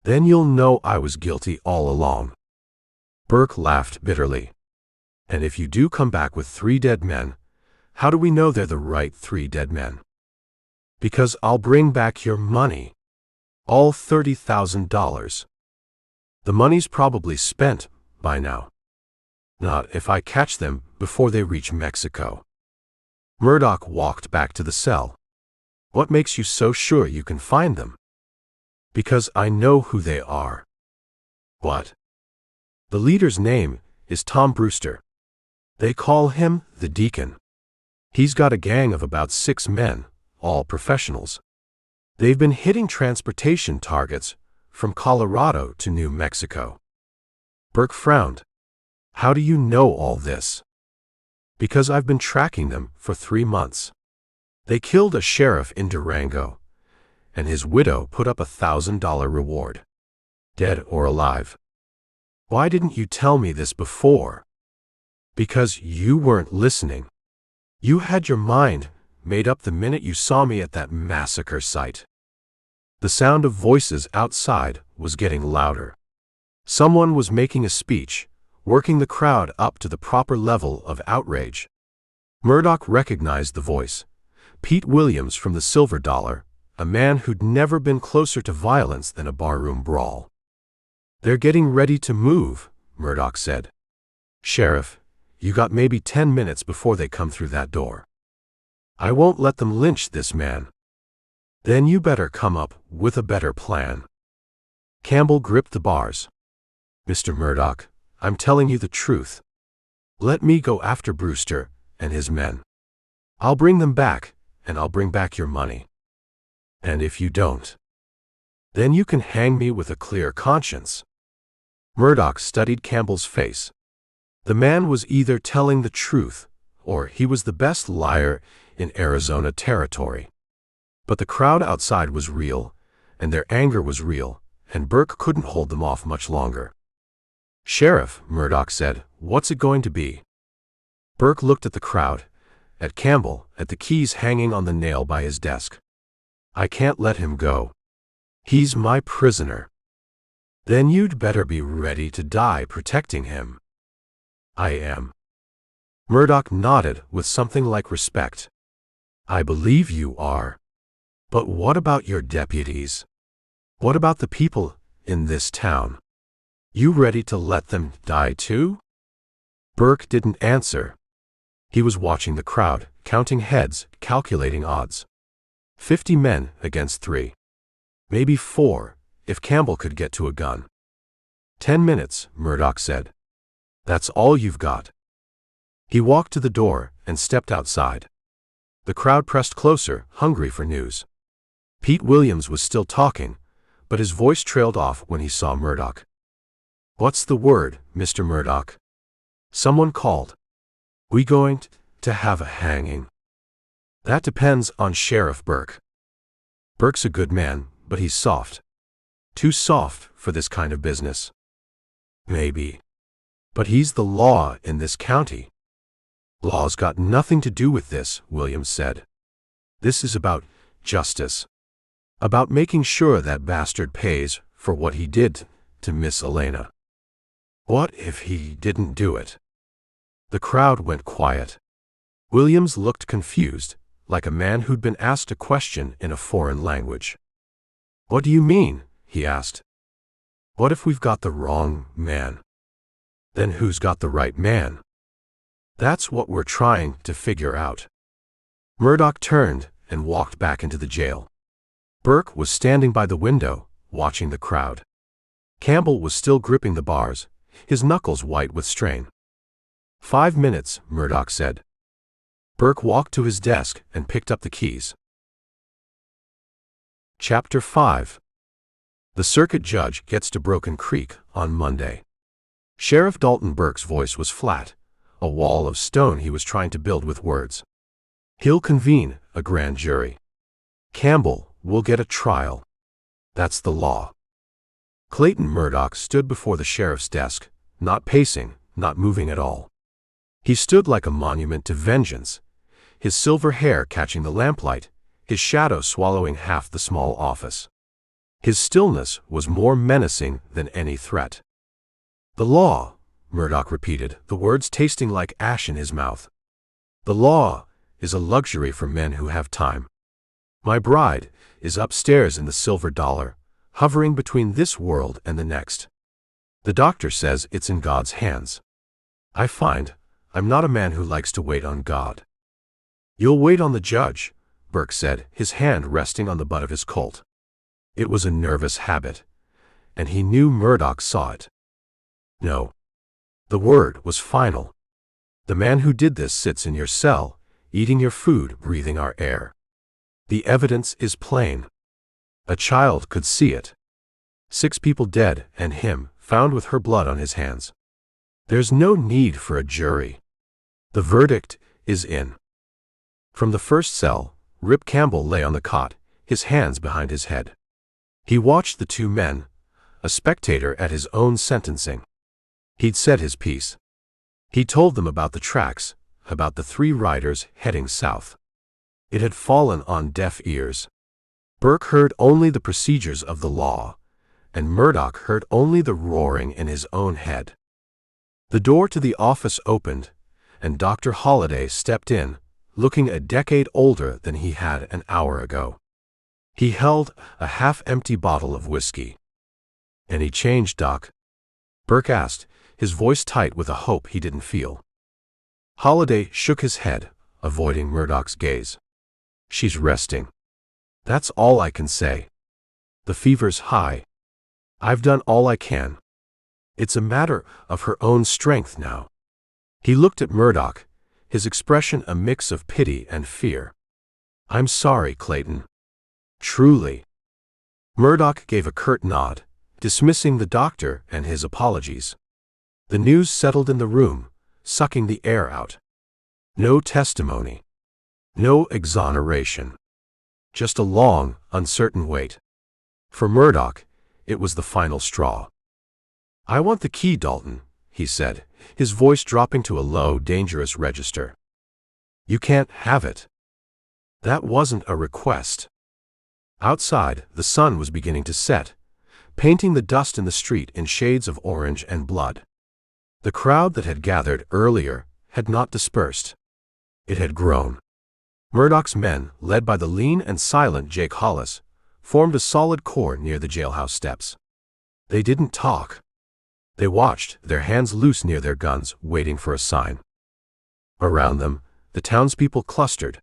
then you'll know I was guilty all along. Burke laughed bitterly. And if you do come back with 3 dead men, how do we know they're the right 3 dead men? Because I'll bring back your money. All $30,000. The money's probably spent by now. Not if I catch them before they reach Mexico. Murdoch walked back to the cell. What makes you so sure you can find them? Because I know who they are. What? The leader's name is Tom Brewster. They call him the Deacon. He's got a gang of about 6 men, all professionals. They've been hitting transportation targets from Colorado to New Mexico. Burke frowned. How do you know all this? Because I've been tracking them for 3 months. They killed a sheriff in Durango, and his widow put up a $1,000 reward. Dead or alive. Why didn't you tell me this before? Because you weren't listening. You had your mind made up the minute you saw me at that massacre site. The sound of voices outside was getting louder. Someone was making a speech, working the crowd up to the proper level of outrage. Murdoch recognized the voice. Pete Williams from the Silver Dollar, a man who'd never been closer to violence than a barroom brawl. They're getting ready to move, Murdoch said. Sheriff, you got maybe 10 minutes before they come through that door. I won't let them lynch this man. Then you better come up with a better plan. Campbell gripped the bars. Mr. Murdoch, I'm telling you the truth. Let me go after Brewster and his men. I'll bring them back, and I'll bring back your money. And if you don't, then you can hang me with a clear conscience. Murdoch studied Campbell's face. The man was either telling the truth, or he was the best liar in Arizona territory. But the crowd outside was real, and their anger was real, and Burke couldn't hold them off much longer. Sheriff, Murdoch said, what's it going to be? Burke looked at the crowd, at Campbell, at the keys hanging on the nail by his desk. I can't let him go. He's my prisoner. Then you'd better be ready to die protecting him. I am. Murdoch nodded with something like respect. I believe you are. But what about your deputies? What about the people in this town? You ready to let them die too? Burke didn't answer. He was watching the crowd, counting heads, calculating odds. 50 men against 3. Maybe 4, if Campbell could get to a gun. 10 minutes, Murdoch said. That's all you've got. He walked to the door and stepped outside. The crowd pressed closer, hungry for news. Pete Williams was still talking, but his voice trailed off when he saw Murdoch. What's the word, Mr. Murdoch? Someone called. We going to have a hanging? That depends on Sheriff Burke. Burke's a good man, but he's soft. Too soft for this kind of business. Maybe. But he's the law in this county. Law's got nothing to do with this, Williams said. This is about justice. About making sure that bastard pays for what he did to Miss Elena. What if he didn't do it? The crowd went quiet. Williams looked confused, like a man who'd been asked a question in a foreign language. What do you mean? He asked. What if we've got the wrong man? Then who's got the right man? That's what we're trying to figure out. Murdoch turned and walked back into the jail. Burke was standing by the window, watching the crowd. Campbell was still gripping the bars, his knuckles white with strain. 5 minutes, Murdoch said. Burke walked to his desk and picked up the keys. Chapter 5. The circuit judge gets to Broken Creek on Monday. Sheriff Dalton Burke's voice was flat, a wall of stone he was trying to build with words. He'll convene a grand jury. Campbell will get a trial. That's the law. Clayton Murdoch stood before the sheriff's desk, not pacing, not moving at all. He stood like a monument to vengeance, his silver hair catching the lamplight, his shadow swallowing half the small office. His stillness was more menacing than any threat. The law, Murdoch repeated, the words tasting like ash in his mouth. The law is a luxury for men who have time. My bride is upstairs in the Silver Dollar, hovering between this world and the next. The doctor says it's in God's hands. I find I'm not a man who likes to wait on God. You'll wait on the judge, Burke said, his hand resting on the butt of his Colt. It was a nervous habit, and he knew Murdoch saw it. No. The word was final. The man who did this sits in your cell, eating your food, breathing our air. The evidence is plain. A child could see it. 6 people dead, and him, found with her blood on his hands. There's no need for a jury. The verdict is in. From the first cell, Rip Campbell lay on the cot, his hands behind his head. He watched the 2 men, a spectator at his own sentencing. He'd said his piece. He told them about the tracks, about the 3 riders heading south. It had fallen on deaf ears. Burke heard only the procedures of the law, and Murdoch heard only the roaring in his own head. The door to the office opened, and Dr. Holliday stepped in, looking a decade older than he had an hour ago. He held a half-empty bottle of whiskey. Any change, Doc? Burke asked, his voice tight with a hope he didn't feel. Holliday shook his head, avoiding Murdoch's gaze. She's resting. That's all I can say. The fever's high. I've done all I can. It's a matter of her own strength now. He looked at Murdoch, his expression a mix of pity and fear. I'm sorry, Clayton. Truly. Murdoch gave a curt nod, dismissing the doctor and his apologies. The news settled in the room, sucking the air out. No testimony. No exoneration. Just a long, uncertain wait. For Murdoch, it was the final straw. I want the key, Dalton, he said, his voice dropping to a low, dangerous register. You can't have it. That wasn't a request. Outside, the sun was beginning to set, painting the dust in the street in shades of orange and blood. The crowd that had gathered earlier had not dispersed. It had grown. Murdoch's men, led by the lean and silent Jake Hollis, formed a solid core near the jailhouse steps. They didn't talk. They watched, their hands loose near their guns, waiting for a sign. Around them, the townspeople clustered.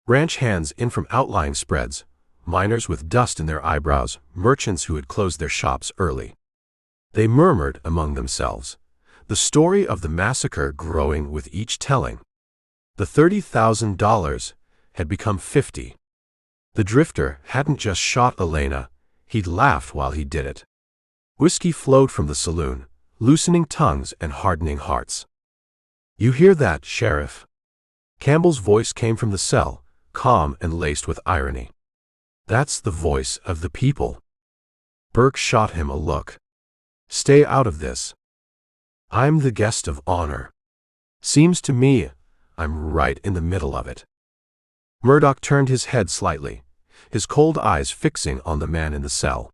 Ranch hands in from outlying spreads, miners with dust in their eyebrows, merchants who had closed their shops early. They murmured among themselves, the story of the massacre growing with each telling. The $30,000 had become 50. The drifter hadn't just shot Elena, he'd laughed while he did it. Whiskey flowed from the saloon, loosening tongues and hardening hearts. You hear that, Sheriff? Campbell's voice came from the cell, calm and laced with irony. That's the voice of the people. Burke shot him a look. Stay out of this. I'm the guest of honor. Seems to me I'm right in the middle of it. Murdoch turned his head slightly, his cold eyes fixing on the man in the cell.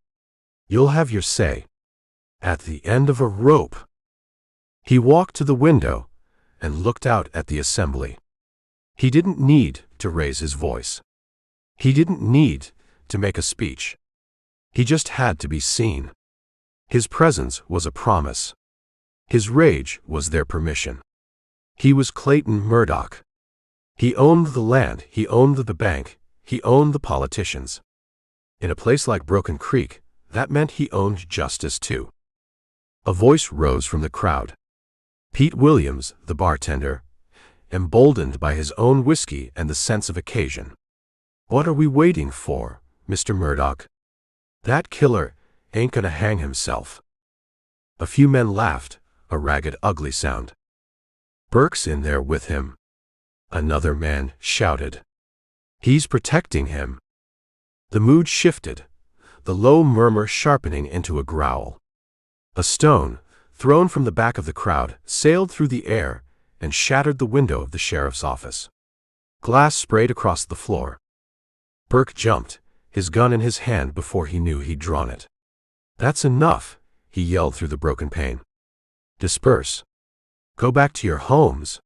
You'll have your say. At the end of a rope. He walked to the window and looked out at the assembly. He didn't need to raise his voice. He didn't need to make a speech. He just had to be seen. His presence was a promise. His rage was their permission. He was Clayton Murdoch. He owned the land, he owned the bank, he owned the politicians. In a place like Broken Creek, that meant he owned justice too. A voice rose from the crowd. Pete Williams, the bartender, emboldened by his own whiskey and the sense of occasion. What are we waiting for, Mr. Murdoch? That killer ain't gonna hang himself. A few men laughed, a ragged, ugly sound. Burke's in there with him. Another man shouted. He's protecting him. The mood shifted, the low murmur sharpening into a growl. A stone, thrown from the back of the crowd, sailed through the air and shattered the window of the sheriff's office. Glass sprayed across the floor. Burke jumped, his gun in his hand before he knew he'd drawn it. That's enough, he yelled through the broken pane. Disperse. Go back to your homes.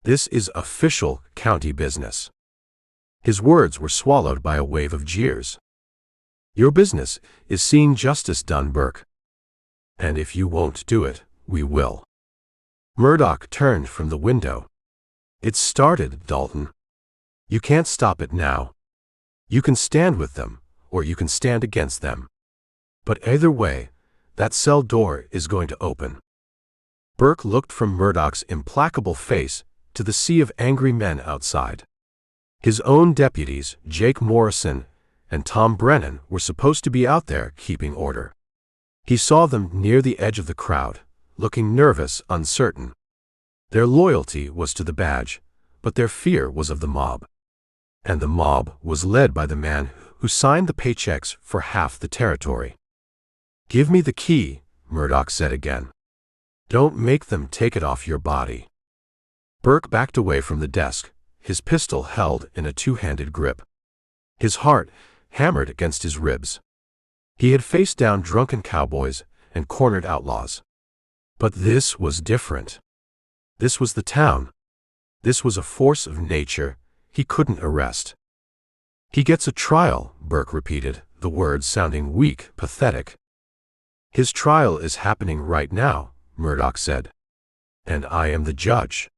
This is official county business. His words were swallowed by a wave of jeers. Your business is seeing justice done, Burke. And if you won't do it, we will. Murdoch turned from the window. It started, Dalton. You can't stop it now. You can stand with them, or you can stand against them. But either way, that cell door is going to open. Burke looked from Murdoch's implacable face to the sea of angry men outside. His own deputies, Jake Morrison and Tom Brennan, were supposed to be out there keeping order. He saw them near the edge of the crowd, looking nervous, uncertain. Their loyalty was to the badge, but their fear was of the mob. And the mob was led by the man who signed the paychecks for half the territory. Give me the key, Murdoch said again. Don't make them take it off your body. Burke backed away from the desk, his pistol held in a two-handed grip. His heart hammered against his ribs. He had faced down drunken cowboys and cornered outlaws. But this was different. This was the town. This was a force of nature he couldn't arrest. He gets a trial, Burke repeated, the words sounding weak, pathetic. His trial is happening right now, Murdoch said. And I am the judge.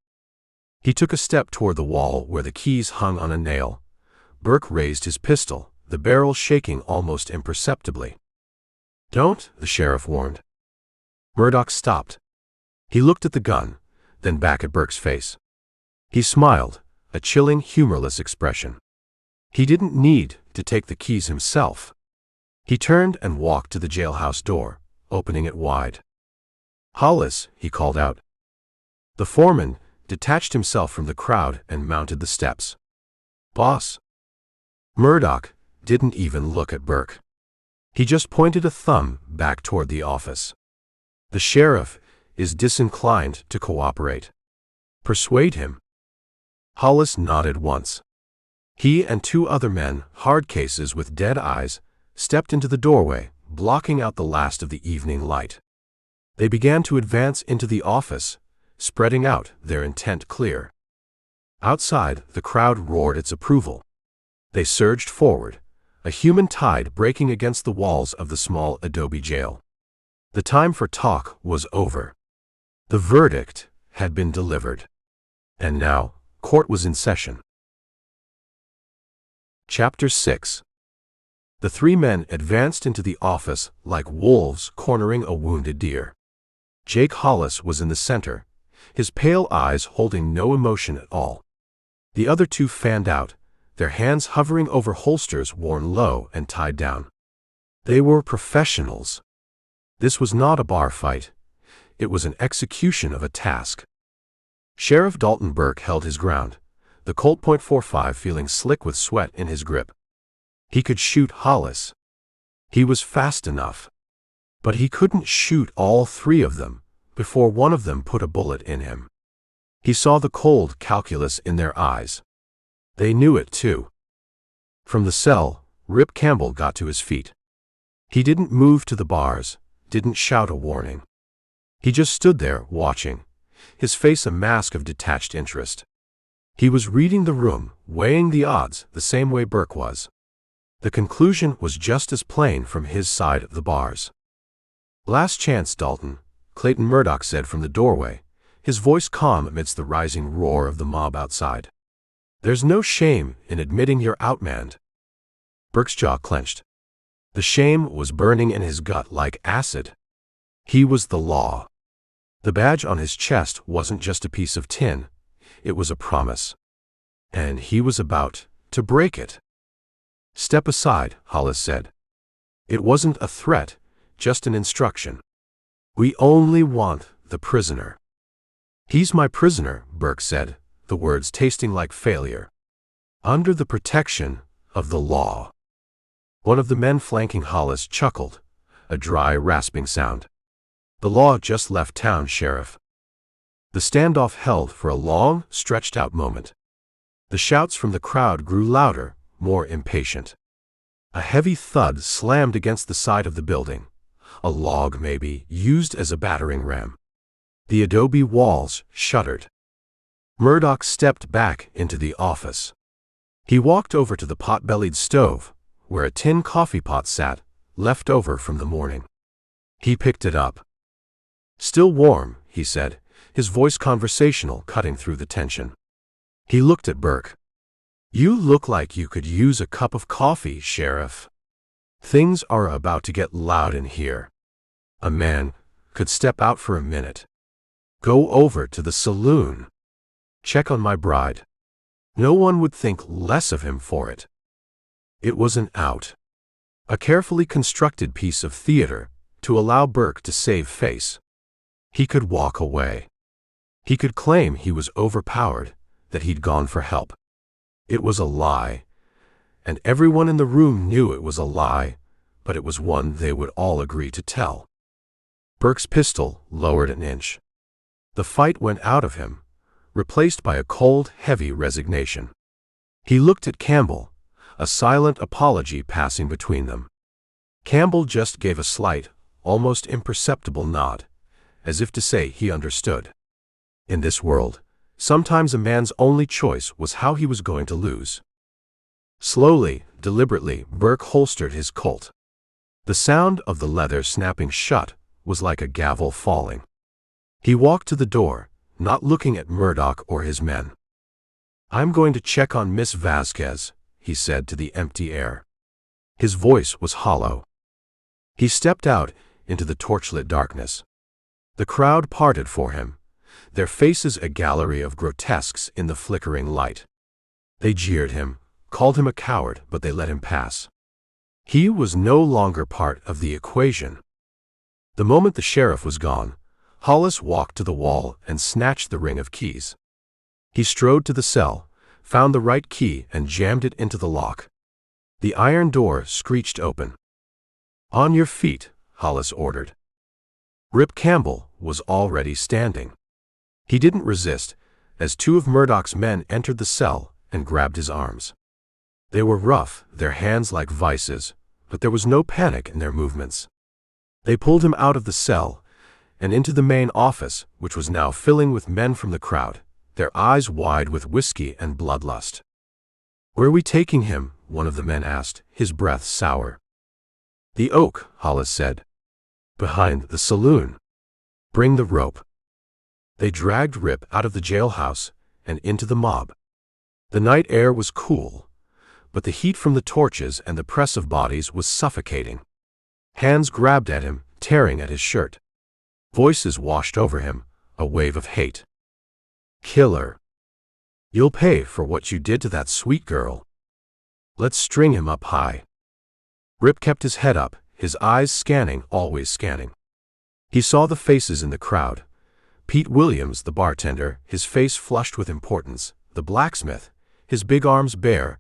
He took a step toward the wall where the keys hung on a nail. Burke raised his pistol, the barrel shaking almost imperceptibly. Don't, the sheriff warned. Murdoch stopped. He looked at the gun, then back at Burke's face. He smiled, a chilling, humorless expression. He didn't need to take the keys himself. He turned and walked to the jailhouse door, opening it wide. Hollis, he called out. The foreman detached himself from the crowd and mounted the steps. Boss. Murdoch didn't even look at Burke. He just pointed a thumb back toward the office. The sheriff is disinclined to cooperate. Persuade him. Hollis nodded once. He and two other men, hard cases with dead eyes, stepped into the doorway, blocking out the last of the evening light. They began to advance into the office, spreading out, their intent clear. Outside, the crowd roared its approval. They surged forward, a human tide breaking against the walls of the small adobe jail. The time for talk was over. The verdict had been delivered. And now, court was in session. Chapter 6. The three men advanced into the office like wolves cornering a wounded deer. Jake Hollis was in the center, his pale eyes holding no emotion at all. The other two fanned out, their hands hovering over holsters worn low and tied down. They were professionals. This was not a bar fight. It was an execution of a task. Sheriff Dalton Burke held his ground, the Colt .45 feeling slick with sweat in his grip. He could shoot Hollis. He was fast enough. But he couldn't shoot all three of them before one of them put a bullet in him. He saw the cold calculus in their eyes. They knew it too. From the cell, Rip Campbell got to his feet. He didn't move to the bars, didn't shout a warning. He just stood there, watching, his face a mask of detached interest. He was reading the room, weighing the odds the same way Burke was. The conclusion was just as plain from his side of the bars. Last chance, Dalton, Clayton Murdoch said from the doorway, his voice calm amidst the rising roar of the mob outside. There's no shame in admitting you're outmanned. Burke's jaw clenched. The shame was burning in his gut like acid. He was the law. The badge on his chest wasn't just a piece of tin, it was a promise. And he was about to break it. Step aside, Hollis said. It wasn't a threat, just an instruction. We only want the prisoner. He's my prisoner, Burke said, the words tasting like failure. Under the protection of the law. One of the men flanking Hollis chuckled, a dry, rasping sound. The law just left town, Sheriff. The standoff held for a long, stretched-out moment. The shouts from the crowd grew louder, more impatient. A heavy thud slammed against the side of the building, a log maybe, used as a battering ram. The adobe walls shuddered. Murdoch stepped back into the office. He walked over to the pot-bellied stove, where a tin coffee pot sat, left over from the morning. He picked it up. Still warm, he said, his voice conversational, cutting through the tension. He looked at Burke. You look like you could use a cup of coffee, Sheriff. Things are about to get loud in here. A man could step out for a minute. Go over to the saloon. Check on my bride. No one would think less of him for it. It was an out. A carefully constructed piece of theater to allow Burke to save face. He could walk away. He could claim he was overpowered, that he'd gone for help. It was a lie, and everyone in the room knew it was a lie, but it was one they would all agree to tell. Burke's pistol lowered an inch. The fight went out of him, replaced by a cold, heavy resignation. He looked at Campbell, a silent apology passing between them. Campbell just gave a slight, almost imperceptible nod, as if to say he understood. In this world, sometimes a man's only choice was how he was going to lose. Slowly, deliberately, Burke holstered his Colt. The sound of the leather snapping shut was like a gavel falling. He walked to the door, not looking at Murdoch or his men. "I'm going to check on Miss Vasquez," he said to the empty air. His voice was hollow. He stepped out into the torchlit darkness. The crowd parted for him, their faces a gallery of grotesques in the flickering light. They jeered him, called him a coward, but they let him pass. He was no longer part of the equation. The moment the sheriff was gone, Hollis walked to the wall and snatched the ring of keys. He strode to the cell, found the right key and jammed it into the lock. The iron door screeched open. "On your feet," Hollis ordered. Rip Campbell was already standing. He didn't resist as two of Murdoch's men entered the cell and grabbed his arms. They were rough, their hands like vices, but there was no panic in their movements. They pulled him out of the cell and into the main office, which was now filling with men from the crowd, their eyes wide with whiskey and bloodlust. "Where are we taking him?" one of the men asked, his breath sour. "The Oak," Hollis said. "Behind the saloon. Bring the rope." They dragged Rip out of the jailhouse and into the mob. The night air was cool, but the heat from the torches and the press of bodies was suffocating. Hands grabbed at him, tearing at his shirt. Voices washed over him, a wave of hate. "Killer. You'll pay for what you did to that sweet girl. Let's string him up high." Rip kept his head up, his eyes scanning, always scanning. He saw the faces in the crowd. Pete Williams, the bartender, his face flushed with importance, the blacksmith, his big arms bare,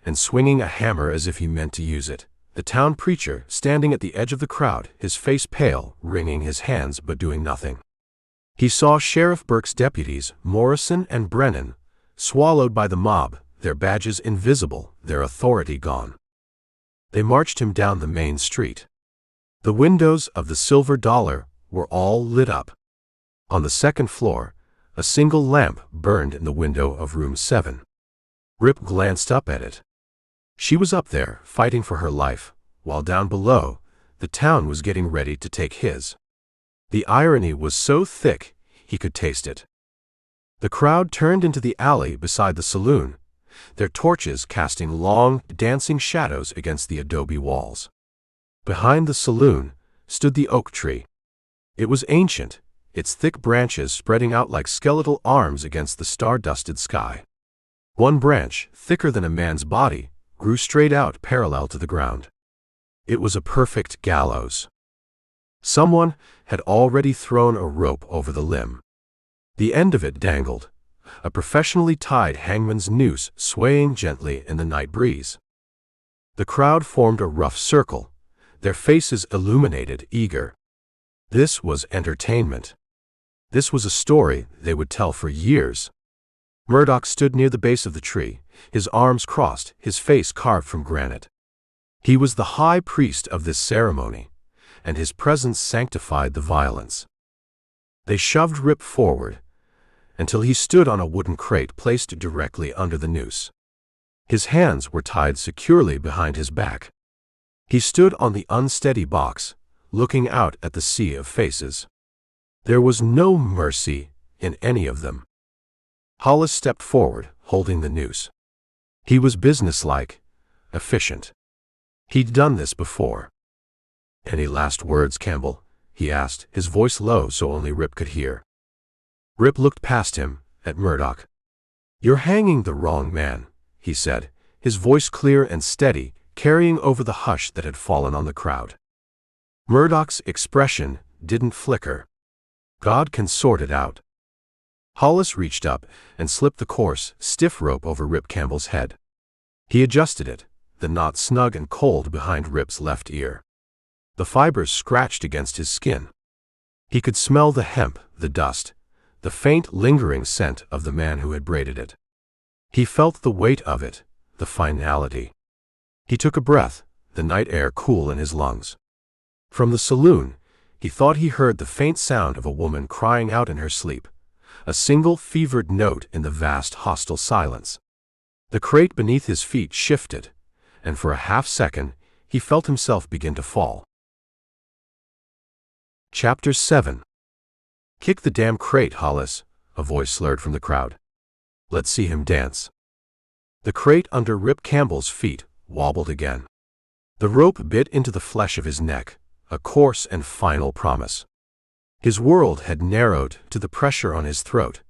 and swinging a hammer as if he meant to use it. The town preacher, standing at the edge of the crowd, his face pale, wringing his hands but doing nothing. He saw Sheriff Burke's deputies, Morrison and Brennan, swallowed by the mob, their badges invisible, their authority gone. They marched him down the main street. The windows of the Silver Dollar were all lit up. On the second floor, a single lamp burned in the window of room 7. Rip glanced up at it. She was up there, fighting for her life, while down below, the town was getting ready to take his. The irony was so thick, he could taste it. The crowd turned into the alley beside the saloon, their torches casting long, dancing shadows against the adobe walls. Behind the saloon stood the oak tree. It was ancient, its thick branches spreading out like skeletal arms against the star-dusted sky. One branch, thicker than a man's body, grew straight out parallel to the ground. It was a perfect gallows. Someone had already thrown a rope over the limb. The end of it dangled, a professionally tied hangman's noose swaying gently in the night breeze. The crowd formed a rough circle, their faces illuminated, eager. This was entertainment. This was a story they would tell for years. Murdoch stood near the base of the tree, his arms crossed, his face carved from granite. He was the high priest of this ceremony, and his presence sanctified the violence. They shoved Rip forward until he stood on a wooden crate placed directly under the noose. His hands were tied securely behind his back. He stood on the unsteady box, looking out at the sea of faces. There was no mercy in any of them. Hollis stepped forward, holding the noose. He was businesslike, efficient. He'd done this before. "Any last words, Campbell?" he asked, his voice low so only Rip could hear. Rip looked past him, at Murdoch. "You're hanging the wrong man," he said, his voice clear and steady, carrying over the hush that had fallen on the crowd. Murdoch's expression didn't flicker. "God can sort it out." Hollis reached up and slipped the coarse, stiff rope over Rip Campbell's head. He adjusted it, the knot snug and cold behind Rip's left ear. The fibers scratched against his skin. He could smell the hemp, the dust, the faint, lingering scent of the man who had braided it. He felt the weight of it, the finality. He took a breath, the night air cool in his lungs. From the saloon, he thought he heard the faint sound of a woman crying out in her sleep, a single fevered note in the vast hostile silence. The crate beneath his feet shifted, and for a half-second he felt himself begin to fall. Chapter 7. "Kick the damn crate, Hollis," a voice slurred from the crowd. "Let's see him dance." The crate under Rip Campbell's feet wobbled again. The rope bit into the flesh of his neck, a coarse and final promise. His world had narrowed to the pressure on his throat,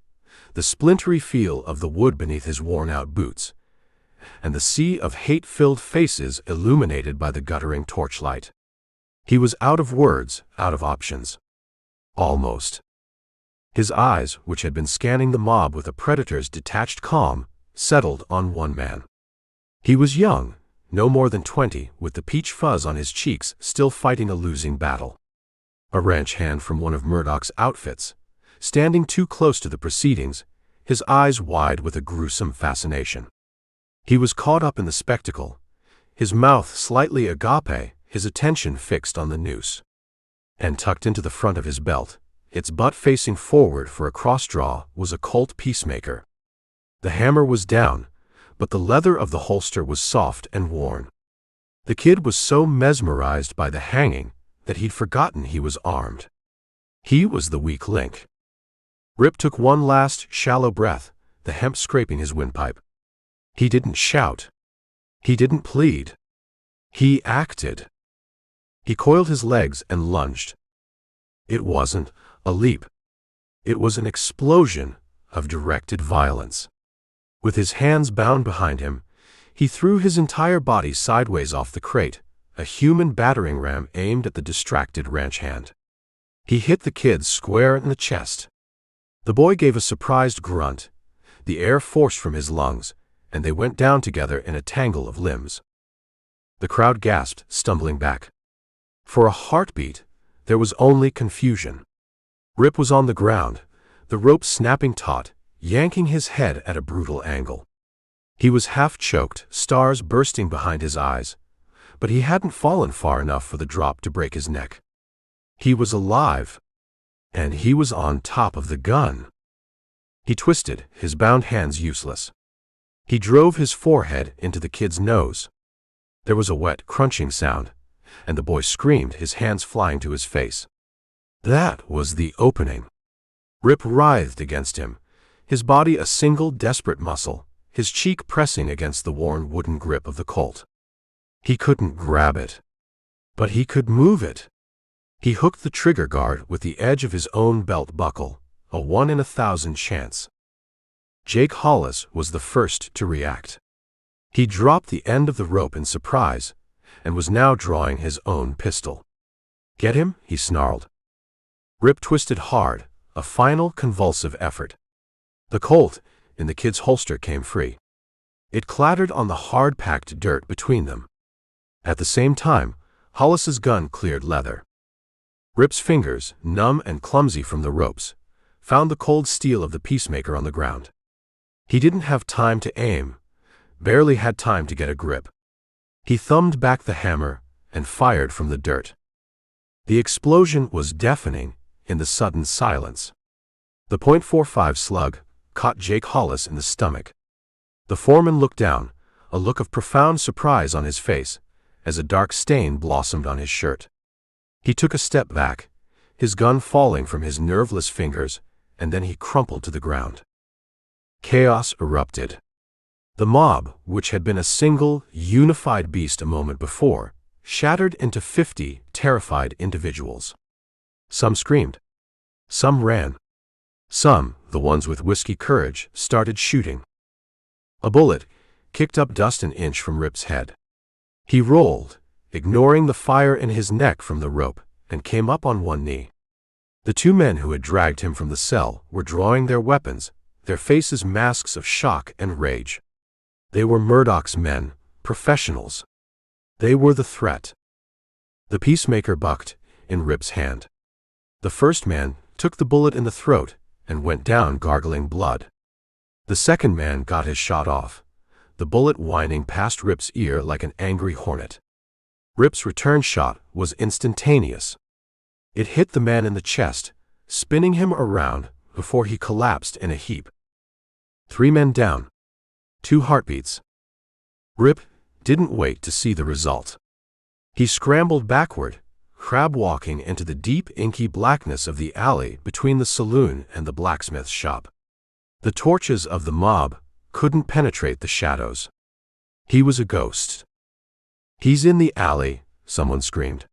the splintery feel of the wood beneath his worn-out boots, and the sea of hate-filled faces illuminated by the guttering torchlight. He was out of words, out of options. Almost. His eyes, which had been scanning the mob with a predator's detached calm, settled on one man. He was young, no more than 20, with the peach fuzz on his cheeks, still fighting a losing battle. A ranch hand from one of Murdoch's outfits, standing too close to the proceedings, his eyes wide with a gruesome fascination. He was caught up in the spectacle, his mouth slightly agape, his attention fixed on the noose. And tucked into the front of his belt, its butt facing forward for a cross-draw, was a Colt Peacemaker. The hammer was down, but the leather of the holster was soft and worn. The kid was so mesmerized by the hanging that he'd forgotten he was armed. He was the weak link. Rip took one last, shallow breath, the hemp scraping his windpipe. He didn't shout. He didn't plead. He acted. He coiled his legs and lunged. It wasn't a leap. It was an explosion of directed violence. With his hands bound behind him, he threw his entire body sideways off the crate, a human battering ram aimed at the distracted ranch hand. He hit the kid square in the chest. The boy gave a surprised grunt, the air forced from his lungs, and they went down together in a tangle of limbs. The crowd gasped, stumbling back. For a heartbeat, there was only confusion. Rip was on the ground, the rope snapping taut, yanking his head at a brutal angle. He was half-choked, stars bursting behind his eyes, but he hadn't fallen far enough for the drop to break his neck. He was alive, and he was on top of the gun. He twisted, his bound hands useless. He drove his forehead into the kid's nose. There was a wet, crunching sound, and the boy screamed, his hands flying to his face. That was the opening. Rip writhed against him, his body a single desperate muscle, his cheek pressing against the worn wooden grip of the Colt. He couldn't grab it, but he could move it. He hooked the trigger guard with the edge of his own belt buckle, a 1 in 1,000 chance. Jake Hollis was the first to react. He dropped the end of the rope in surprise, and was now drawing his own pistol. "Get him?" he snarled. Rip twisted hard, a final convulsive effort. The Colt in the kid's holster came free. It clattered on the hard-packed dirt between them. At the same time, Hollis's gun cleared leather. Rip's fingers, numb and clumsy from the ropes, found the cold steel of the Peacemaker on the ground. He didn't have time to aim, barely had time to get a grip. He thumbed back the hammer and fired from the dirt. The explosion was deafening in the sudden silence. The .45 slug caught Jake Hollis in the stomach. The foreman looked down, a look of profound surprise on his face, as a dark stain blossomed on his shirt. He took a step back, his gun falling from his nerveless fingers, and then he crumpled to the ground. Chaos erupted. The mob, which had been a single, unified beast a moment before, shattered into 50 terrified individuals. Some screamed. Some ran. Some, the ones with whiskey courage, started shooting. A bullet kicked up dust an inch from Rip's head. He rolled, ignoring the fire in his neck from the rope, and came up on one knee. The two men who had dragged him from the cell were drawing their weapons, their faces masks of shock and rage. They were Murdoch's men, professionals. They were the threat. The Peacemaker bucked in Rip's hand. The first man took the bullet in the throat and went down gargling blood. The second man got his shot off, the bullet whining past Rip's ear like an angry hornet. Rip's return shot was instantaneous. It hit the man in the chest, spinning him around before he collapsed in a heap. 3 men down. 2 heartbeats. Rip didn't wait to see the result. He scrambled backward, crab-walking into the deep, inky blackness of the alley between the saloon and the blacksmith's shop. The torches of the mob couldn't penetrate the shadows. He was a ghost. "He's in the alley," someone screamed.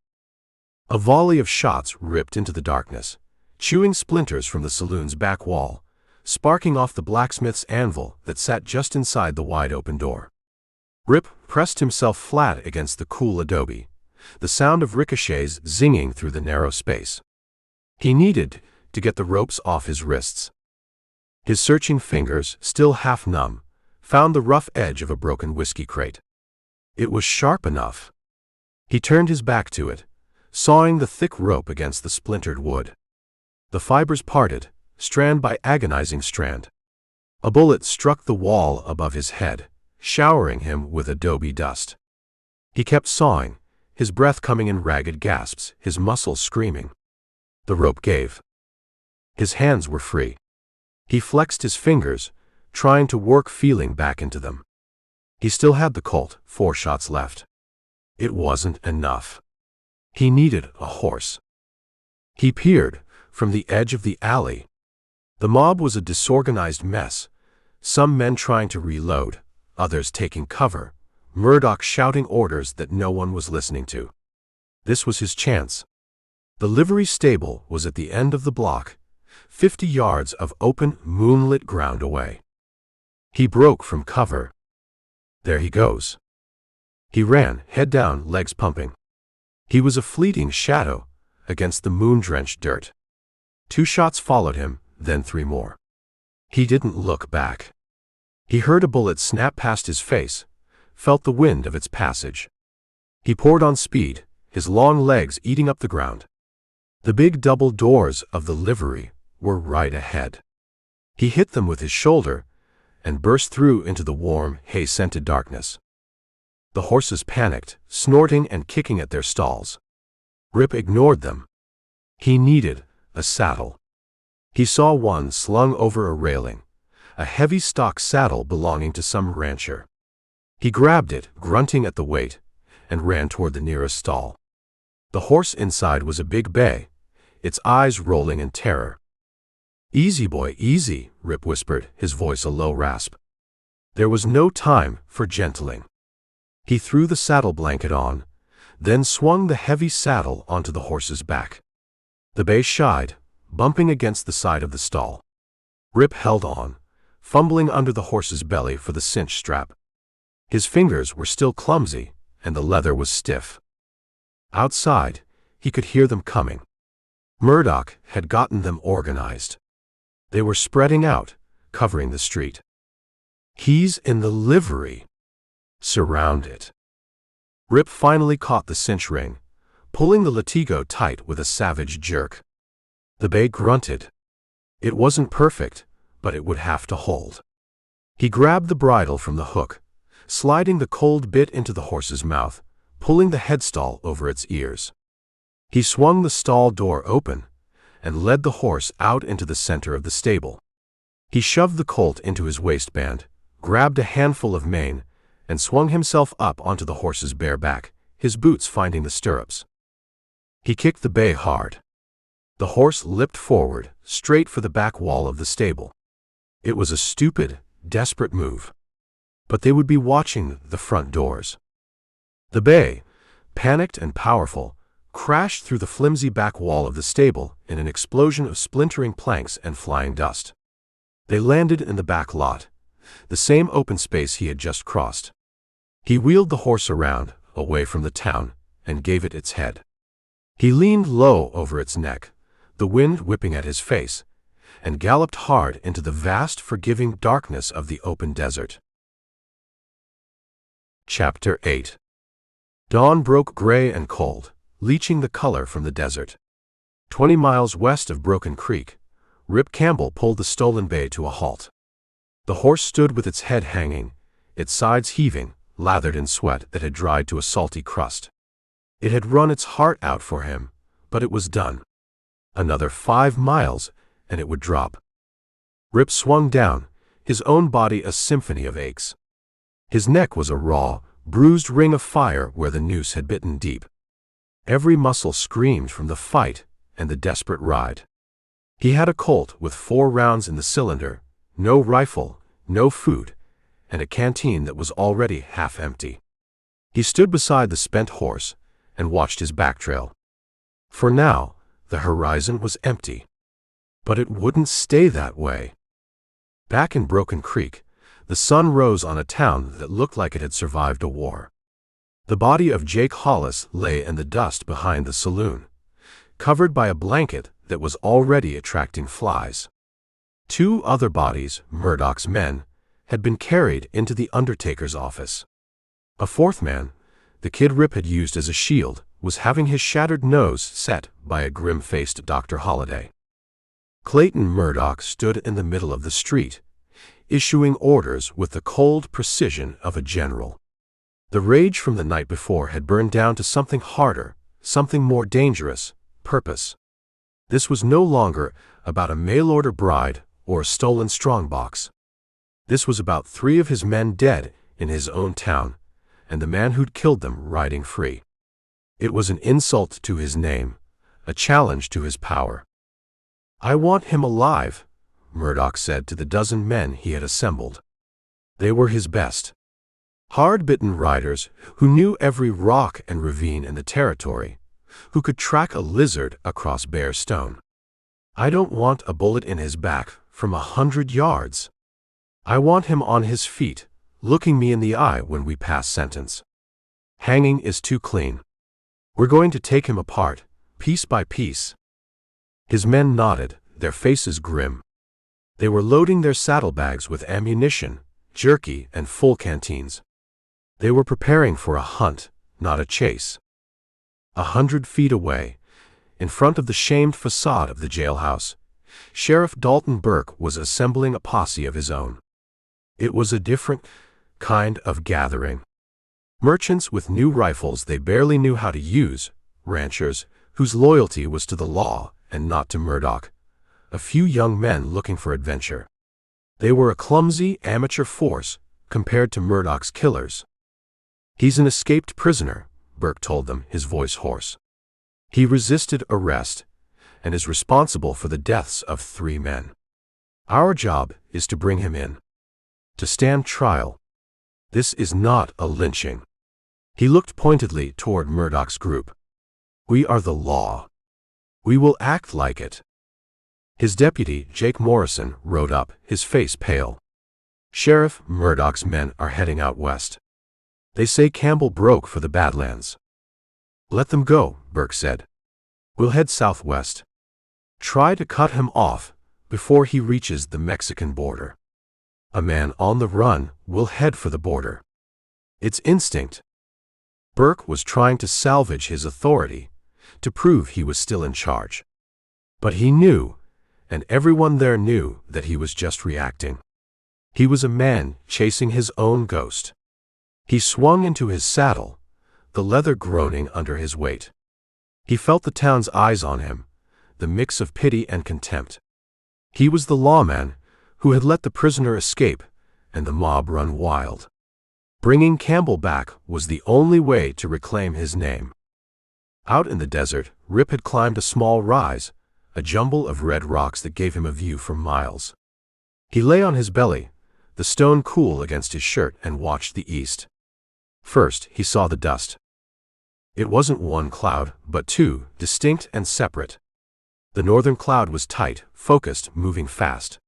A volley of shots ripped into the darkness, chewing splinters from the saloon's back wall, sparking off the blacksmith's anvil that sat just inside the wide-open door. Rip pressed himself flat against the cool adobe, the sound of ricochets zinging through the narrow space. He needed to get the ropes off his wrists. His searching fingers, still half numb, found the rough edge of a broken whiskey crate. It was sharp enough. He turned his back to it, sawing the thick rope against the splintered wood. The fibers parted, strand by agonizing strand. A bullet struck the wall above his head, showering him with adobe dust. He kept sawing, his breath coming in ragged gasps, his muscles screaming. The rope gave. His hands were free. He flexed his fingers, trying to work feeling back into them. He still had the Colt, 4 shots left. It wasn't enough. He needed a horse. He peered from the edge of the alley. The mob was a disorganized mess, some men trying to reload, others taking cover, Murdoch shouting orders that no one was listening to. This was his chance. The livery stable was at the end of the block, 50 yards of open, moonlit ground away. He broke from cover. There he goes. He ran, head down, legs pumping. He was a fleeting shadow against the moon-drenched dirt. 2 shots followed him, then 3 more. He didn't look back. He heard a bullet snap past his face, felt the wind of its passage. He poured on speed, his long legs eating up the ground. The big double doors of the livery were right ahead. He hit them with his shoulder and burst through into the warm, hay-scented darkness. The horses panicked, snorting and kicking at their stalls. Rip ignored them. He needed a saddle. He saw one slung over a railing, a heavy stock saddle belonging to some rancher. He grabbed it, grunting at the weight, and ran toward the nearest stall. The horse inside was a big bay, its eyes rolling in terror. "Easy, boy, easy," Rip whispered, his voice a low rasp. There was no time for gentling. He threw the saddle blanket on, then swung the heavy saddle onto the horse's back. The bay shied, bumping against the side of the stall. Rip held on, fumbling under the horse's belly for the cinch strap. His fingers were still clumsy, and the leather was stiff. Outside, he could hear them coming. Murdoch had gotten them organized. They were spreading out, covering the street. "He's in the livery. Surround it." Rip finally caught the cinch ring, pulling the latigo tight with a savage jerk. The bay grunted. It wasn't perfect, but it would have to hold. He grabbed the bridle from the hook, sliding the cold bit into the horse's mouth, pulling the headstall over its ears. He swung the stall door open and led the horse out into the center of the stable. He shoved the colt into his waistband, grabbed a handful of mane, and swung himself up onto the horse's bare back, his boots finding the stirrups. He kicked the bay hard. The horse leaped forward, straight for the back wall of the stable. It was a stupid, desperate move. But they would be watching the front doors. The bay, panicked and powerful, crashed through the flimsy back wall of the stable in an explosion of splintering planks and flying dust. They landed in the back lot, the same open space he had just crossed. He wheeled the horse around, away from the town, and gave it its head. He leaned low over its neck, the wind whipping at his face, and galloped hard into the vast, forgiving darkness of the open desert. Chapter 8. Dawn broke gray and cold, leaching the color from the desert. 20 miles west of Broken Creek, Rip Campbell pulled the stolen bay to a halt. The horse stood with its head hanging, its sides heaving, lathered in sweat that had dried to a salty crust. It had run its heart out for him, but it was done. Another 5 miles, and it would drop. Rip swung down, his own body a symphony of aches. His neck was a raw, bruised ring of fire where the noose had bitten deep. Every muscle screamed from the fight and the desperate ride. He had a Colt with 4 rounds in the cylinder, no rifle, no food, and a canteen that was already half empty. He stood beside the spent horse and watched his back trail. For now, the horizon was empty. But it wouldn't stay that way. Back in Broken Creek, the sun rose on a town that looked like it had survived a war. The body of Jake Hollis lay in the dust behind the saloon, covered by a blanket that was already attracting flies. 2 other bodies, Murdoch's men, had been carried into the undertaker's office. A 4th man, the kid Rip had used as a shield, was having his shattered nose set by a grim-faced Dr. Holliday. Clayton Murdoch stood in the middle of the street, issuing orders with the cold precision of a general. The rage from the night before had burned down to something harder, something more dangerous: purpose. This was no longer about a mail-order bride or a stolen strongbox. This was about 3 of his men dead in his own town, and the man who'd killed them riding free. It was an insult to his name, a challenge to his power. "I want him alive," Murdoch said to the dozen men he had assembled. They were his best. Hard-bitten riders who knew every rock and ravine in the territory, who could track a lizard across bare stone. "I don't want a bullet in his back from 100 yards. I want him on his feet, looking me in the eye when we pass sentence. Hanging is too clean. We're going to take him apart, piece by piece." His men nodded, their faces grim. They were loading their saddlebags with ammunition, jerky, and full canteens. They were preparing for a hunt, not a chase. 100 feet away, in front of the shamed facade of the jailhouse, Sheriff Dalton Burke was assembling a posse of his own. It was a different kind of gathering. Merchants with new rifles they barely knew how to use, ranchers whose loyalty was to the law and not to Murdoch, a few young men looking for adventure. They were a clumsy, amateur force compared to Murdoch's killers. "He's an escaped prisoner," Burke told them, his voice hoarse. "He resisted arrest and is responsible for the deaths of 3 men. Our job is to bring him in, to stand trial. This is not a lynching." He looked pointedly toward Murdoch's group. "We are the law. We will act like it." His deputy, Jake Morrison, rode up, his face pale. "Sheriff, Murdoch's men are heading out west. They say Campbell broke for the Badlands." "Let them go," Burke said. "We'll head southwest. Try to cut him off before he reaches the Mexican border. A man on the run will head for the border. It's instinct." Burke was trying to salvage his authority, to prove he was still in charge. But he knew, and everyone there knew, that he was just reacting. He was a man chasing his own ghost. He swung into his saddle, the leather groaning under his weight. He felt the town's eyes on him, the mix of pity and contempt. He was the lawman who had let the prisoner escape and the mob run wild. Bringing Campbell back was the only way to reclaim his name. Out in the desert, Rip had climbed a small rise, a jumble of red rocks that gave him a view for miles. He lay on his belly, the stone cool against his shirt, and watched the east. First, he saw the dust. It wasn't one cloud, but 2, distinct and separate. The northern cloud was tight, focused, moving fast.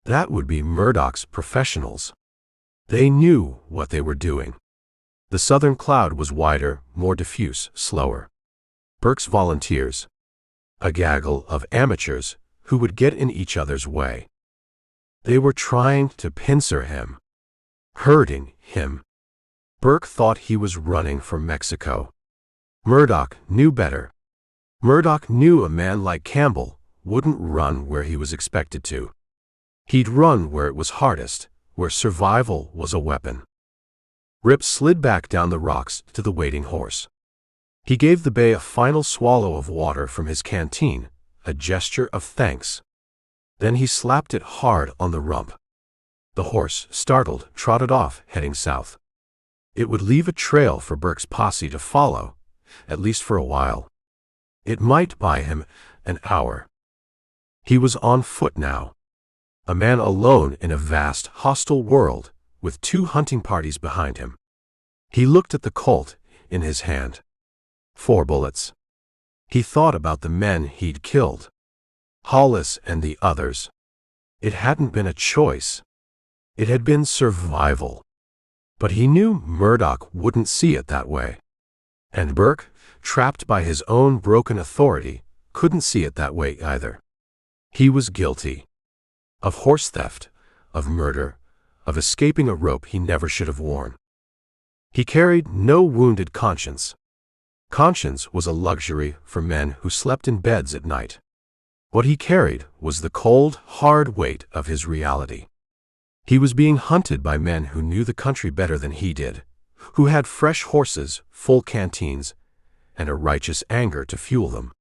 That would be Murdoch's professionals. They knew what they were doing. The southern cloud was wider, more diffuse, slower. Burke's volunteers. A gaggle of amateurs who would get in each other's way. They were trying to pincer him, hurting him. Burke thought he was running for Mexico. Murdoch knew better. Murdoch knew a man like Campbell wouldn't run where he was expected to. He'd run where it was hardest, where survival was a weapon. Rip slid back down the rocks to the waiting horse. He gave the bay a final swallow of water from his canteen, a gesture of thanks. Then he slapped it hard on the rump. The horse, startled, trotted off, heading south. It would leave a trail for Burke's posse to follow, at least for a while. It might buy him an hour. He was on foot now. A man alone in a vast, hostile world, with 2 hunting parties behind him. He looked at the Colt in his hand. 4 bullets. He thought about the men he'd killed. Lawless and the others. It hadn't been a choice. It had been survival. But he knew Murdoch wouldn't see it that way. And Burke, trapped by his own broken authority, couldn't see it that way either. He was guilty. Of horse theft, of murder, of escaping a rope he never should have worn. He carried no wounded conscience. Conscience was a luxury for men who slept in beds at night. What he carried was the cold, hard weight of his reality. He was being hunted by men who knew the country better than he did, who had fresh horses, full canteens, and a righteous anger to fuel them.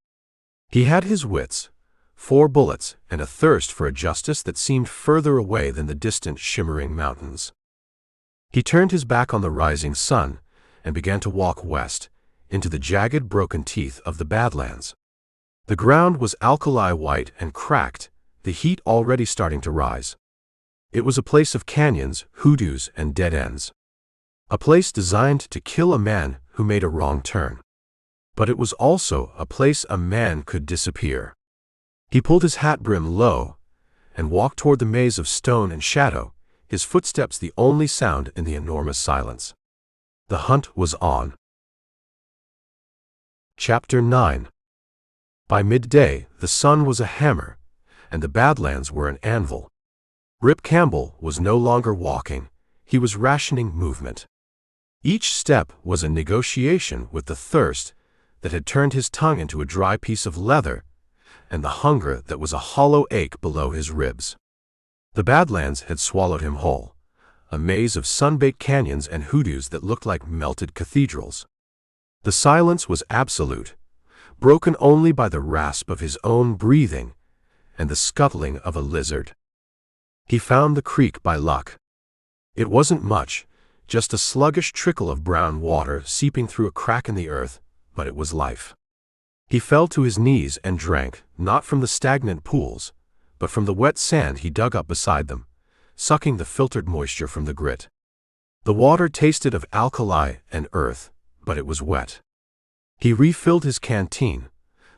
He had his wits, 4 bullets, and a thirst for a justice that seemed further away than the distant shimmering mountains. He turned his back on the rising sun and began to walk west, into the jagged, broken teeth of the badlands. The ground was alkali white and cracked, the heat already starting to rise. It was a place of canyons, hoodoos, and dead ends. A place designed to kill a man who made a wrong turn. But it was also a place a man could disappear. He pulled his hat brim low and walked toward the maze of stone and shadow, his footsteps the only sound in the enormous silence. The hunt was on. Chapter 9. By midday, the sun was a hammer, and the badlands were an anvil. Rip Campbell was no longer walking, he was rationing movement. Each step was a negotiation with the thirst that had turned his tongue into a dry piece of leather, and the hunger that was a hollow ache below his ribs. The badlands had swallowed him whole, a maze of sun-baked canyons and hoodoos that looked like melted cathedrals. The silence was absolute, broken only by the rasp of his own breathing and the scuttling of a lizard. He found the creek by luck. It wasn't much, just a sluggish trickle of brown water seeping through a crack in the earth, but it was life. He fell to his knees and drank, not from the stagnant pools, but from the wet sand he dug up beside them, sucking the filtered moisture from the grit. The water tasted of alkali and earth, but it was wet. He refilled his canteen,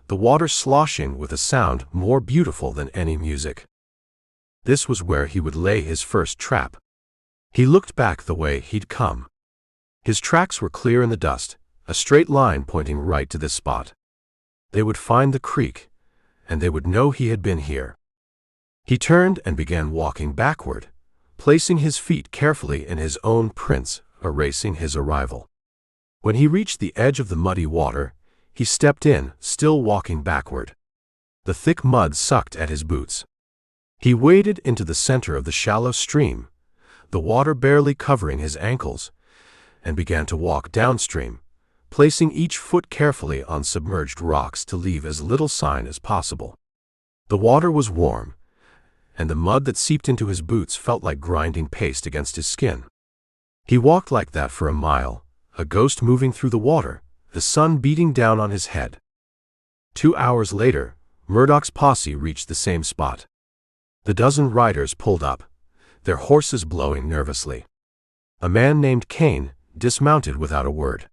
the water sloshing with a sound more beautiful than any music. This was where he would lay his first trap. He looked back the way he'd come. His tracks were clear in the dust, a straight line pointing right to this spot. They would find the creek, and they would know he had been here. He turned and began walking backward, placing his feet carefully in his own prints, erasing his arrival. When he reached the edge of the muddy water, he stepped in, still walking backward. The thick mud sucked at his boots. He waded into the center of the shallow stream, the water barely covering his ankles, and began to walk downstream, placing each foot carefully on submerged rocks to leave as little sign as possible. The water was warm, and the mud that seeped into his boots felt like grinding paste against his skin. He walked like that for a mile, a ghost moving through the water, the sun beating down on his head. 2 hours later, Murdoch's posse reached the same spot. The dozen riders pulled up, their horses blowing nervously. A man named Kane dismounted without a word.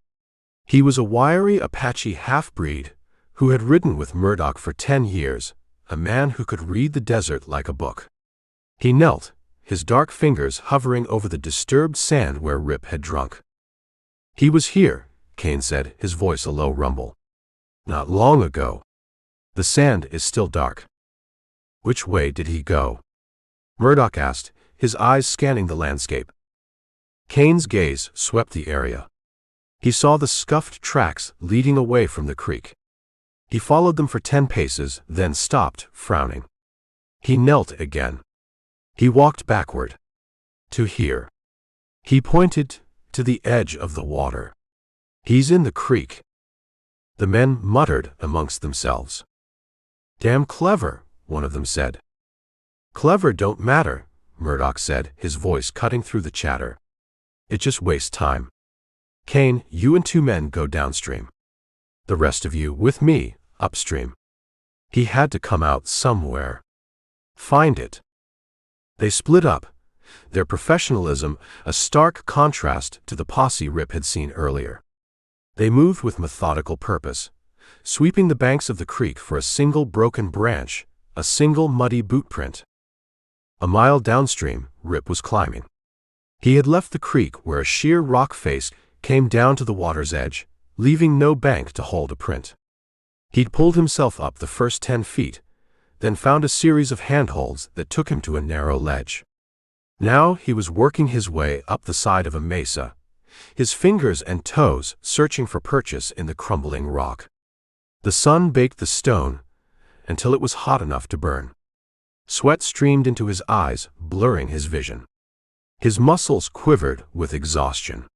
He was a wiry Apache half-breed who had ridden with Murdoch for 10 years, a man who could read the desert like a book. He knelt, his dark fingers hovering over the disturbed sand where Rip had drunk. "He was here," Kane said, his voice a low rumble. "Not long ago. The sand is still dark." "Which way did he go?" Murdoch asked, his eyes scanning the landscape. Kane's gaze swept the area. He saw the scuffed tracks leading away from the creek. He followed them for 10 paces, then stopped, frowning. He knelt again. He walked backward. To here. He pointed to the edge of the water. "He's in the creek." The men muttered amongst themselves. "Damn clever," one of them said. "Clever don't matter," Murdoch said, his voice cutting through the chatter. "It just wastes time. Kane, you and 2 men go downstream. The rest of you with me, upstream. He had to come out somewhere. Find it. They split up, their professionalism a stark contrast to the posse Rip had seen earlier. They moved with methodical purpose, sweeping the banks of the creek for a single broken branch, a single muddy boot print. A mile downstream, Rip was climbing. He had left the creek where a sheer rock face came down to the water's edge, leaving no bank to hold a print. He'd pulled himself up the first 10 feet, then found a series of handholds that took him to a narrow ledge. Now he was working his way up the side of a mesa, his fingers and toes searching for purchase in the crumbling rock. The sun baked the stone until it was hot enough to burn. Sweat streamed into his eyes, blurring his vision. His muscles quivered with exhaustion.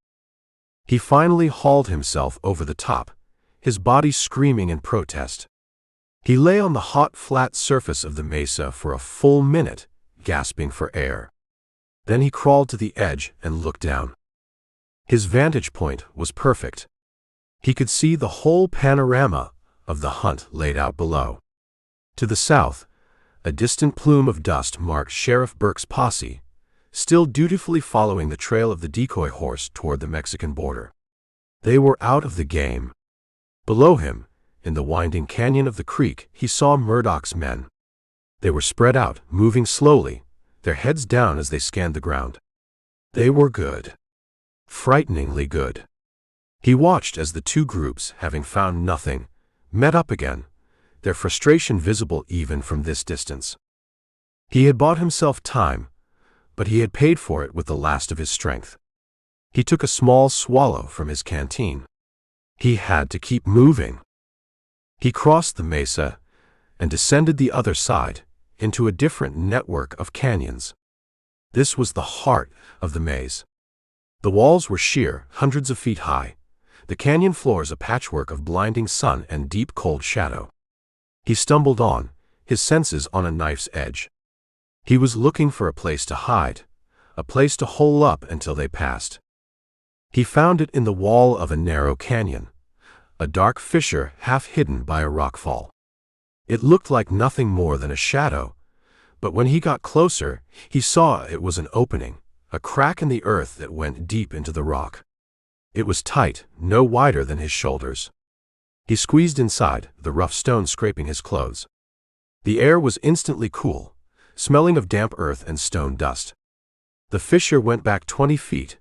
He finally hauled himself over the top, his body screaming in protest. He lay on the hot, flat surface of the mesa for a full minute, gasping for air. Then he crawled to the edge and looked down. His vantage point was perfect. He could see the whole panorama of the hunt laid out below. To the south, a distant plume of dust marked Sheriff Burke's posse, still dutifully following the trail of the decoy horse toward the Mexican border. They were out of the game. Below him, in the winding canyon of the creek, he saw Murdoch's men. They were spread out, moving slowly, their heads down as they scanned the ground. They were good. Frighteningly good. He watched as the two groups, having found nothing, met up again, their frustration visible even from this distance. He had bought himself time, but he had paid for it with the last of his strength. He took a small swallow from his canteen. He had to keep moving. He crossed the mesa and descended the other side into a different network of canyons. This was the heart of the maze. The walls were sheer, hundreds of feet high, the canyon floors a patchwork of blinding sun and deep cold shadow. He stumbled on, his senses on a knife's edge. He was looking for a place to hide, a place to hole up until they passed. He found it in the wall of a narrow canyon, a dark fissure half hidden by a rockfall. It looked like nothing more than a shadow, but when he got closer, he saw it was an opening, a crack in the earth that went deep into the rock. It was tight, no wider than his shoulders. He squeezed inside, the rough stone scraping his clothes. The air was instantly cool, smelling of damp earth and stone dust. The fissure went back 20 feet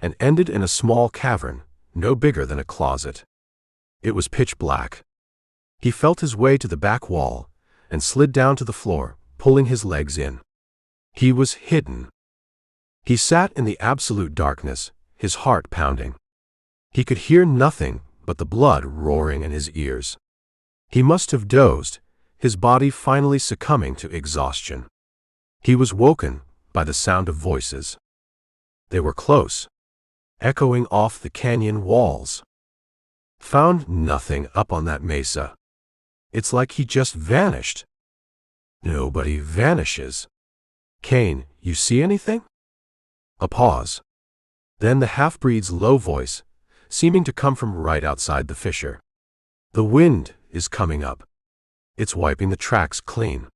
and ended in a small cavern, no bigger than a closet. It was pitch black. He felt his way to the back wall and slid down to the floor, pulling his legs in. He was hidden. He sat in the absolute darkness, his heart pounding. He could hear nothing but the blood roaring in his ears. He must have dozed, his body finally succumbing to exhaustion. He was woken by the sound of voices. They were close, echoing off the canyon walls. Found nothing up on that mesa. It's like he just vanished. Nobody vanishes. Kane, you see anything? A pause. Then the half-breed's low voice, seeming to come from right outside the fissure. The wind is coming up. It's wiping the tracks clean.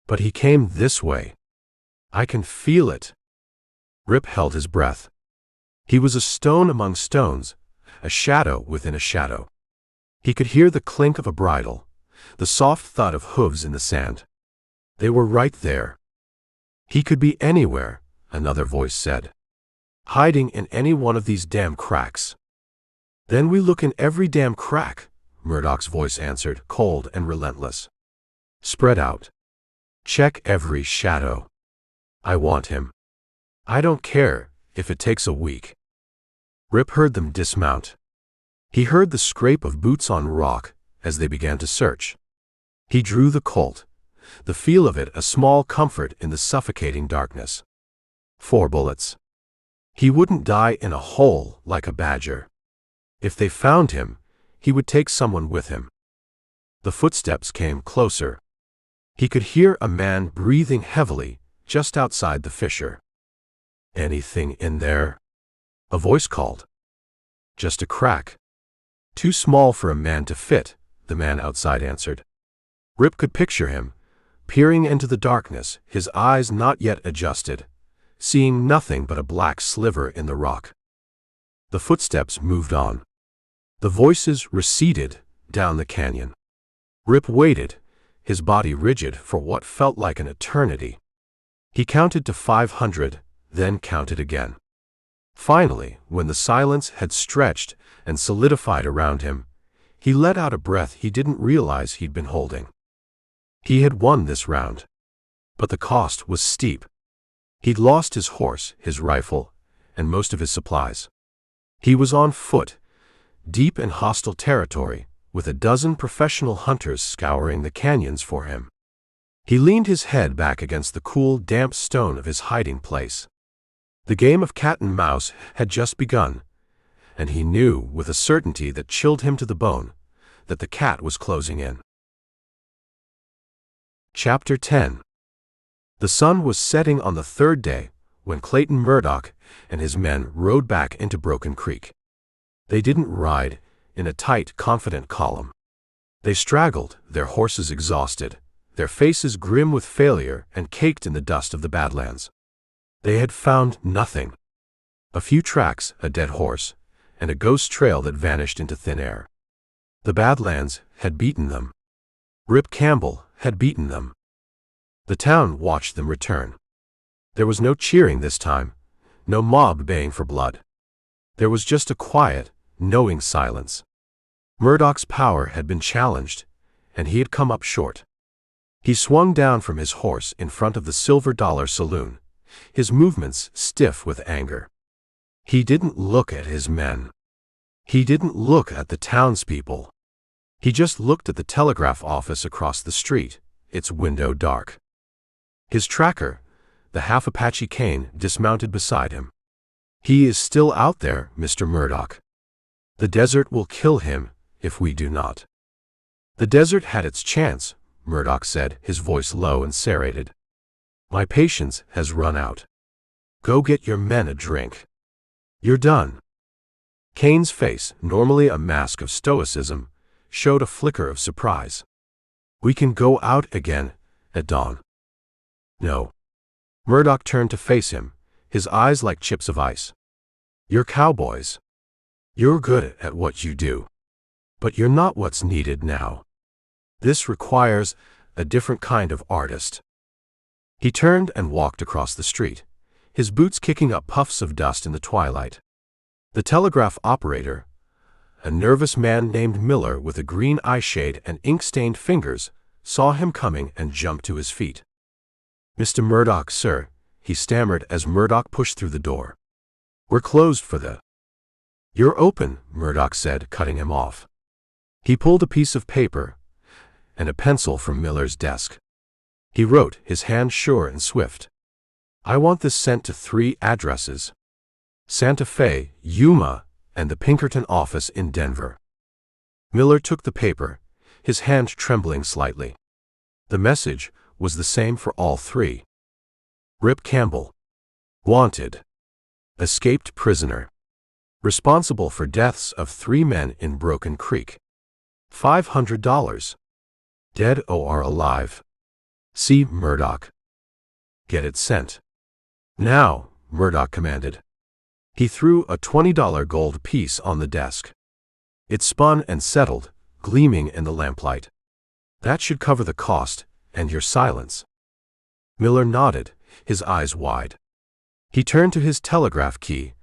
But he came this way. I can feel it. Rip held his breath. He was a stone among stones, a shadow within a shadow. He could hear the clink of a bridle, the soft thud of hooves in the sand. They were right there. He could be anywhere, another voice said. Hiding in any one of these damn cracks. Then we look in every damn crack, Murdoch's voice answered, cold and relentless. Spread out. Check every shadow. I want him. I don't care if it takes a week. Rip heard them dismount. He heard the scrape of boots on rock as they began to search. He drew the Colt, the feel of it a small comfort in the suffocating darkness. 4 bullets. He wouldn't die in a hole like a badger. If they found him, he would take someone with him. The footsteps came closer. He could hear a man breathing heavily just outside the fissure. Anything in there? A voice called. Just a crack. Too small for a man to fit, the man outside answered. Rip could picture him, peering into the darkness, his eyes not yet adjusted, seeing nothing but a black sliver in the rock. The footsteps moved on. The voices receded down the canyon. Rip waited, his body rigid for what felt like an eternity. He counted to 500, then counted again. Finally, when the silence had stretched and solidified around him, he let out a breath he didn't realize he'd been holding. He had won this round. But the cost was steep. He'd lost his horse, his rifle, and most of his supplies. He was on foot, deep in hostile territory, with a dozen professional hunters scouring the canyons for him. He leaned his head back against the cool, damp stone of his hiding place. The game of cat and mouse had just begun, and he knew with a certainty that chilled him to the bone that the cat was closing in. Chapter 10. The sun was setting on the third day when Clayton Murdoch and his men rode back into Broken Creek. They didn't ride in a tight, confident column. They straggled, their horses exhausted, their faces grim with failure and caked in the dust of the badlands. They had found nothing. A few tracks, a dead horse, and a ghost trail that vanished into thin air. The badlands had beaten them. Rip Campbell had beaten them. The town watched them return. There was no cheering this time, no mob baying for blood. There was just a quiet, knowing silence. Murdoch's power had been challenged, and he had come up short. He swung down from his horse in front of the Silver Dollar Saloon, his movements stiff with anger. He didn't look at his men. He didn't look at the townspeople. He just looked at the telegraph office across the street, its window dark. His tracker, the half-Apache cane, dismounted beside him. "He is still out there, Mr. Murdoch. The desert will kill him if we do not." "The desert had its chance," Murdoch said, his voice low and serrated. "My patience has run out. Go get your men a drink. You're done." Kane's face, normally a mask of stoicism, showed a flicker of surprise. "We can go out again at dawn." "No." Murdoch turned to face him, his eyes like chips of ice. "You're cowboys. You're good at what you do. But you're not what's needed now. This requires a different kind of artist." He turned and walked across the street, his boots kicking up puffs of dust in the twilight. The telegraph operator, a nervous man named Miller with a green eyeshade and ink-stained fingers, saw him coming and jumped to his feet. "Mr. Murdoch, sir," he stammered as Murdoch pushed through the door. "We're closed for the—" "You're open," Murdoch said, cutting him off. He pulled a piece of paper and a pencil from Miller's desk. He wrote, his hand sure and swift. "I want this sent to 3 addresses: Santa Fe, Yuma, and the Pinkerton office in Denver." Miller took the paper, his hand trembling slightly. The message was the same for all 3. Rip Campbell. Wanted. Escaped prisoner. Responsible for deaths of 3 men in Broken Creek. $500. Dead or alive. See Murdoch. Get it sent. "Now," Murdoch commanded. He threw a $20 gold piece on the desk. It spun and settled, gleaming in the lamplight. "That should cover the cost, and your silence." Miller nodded, his eyes wide. He turned to his telegraph key,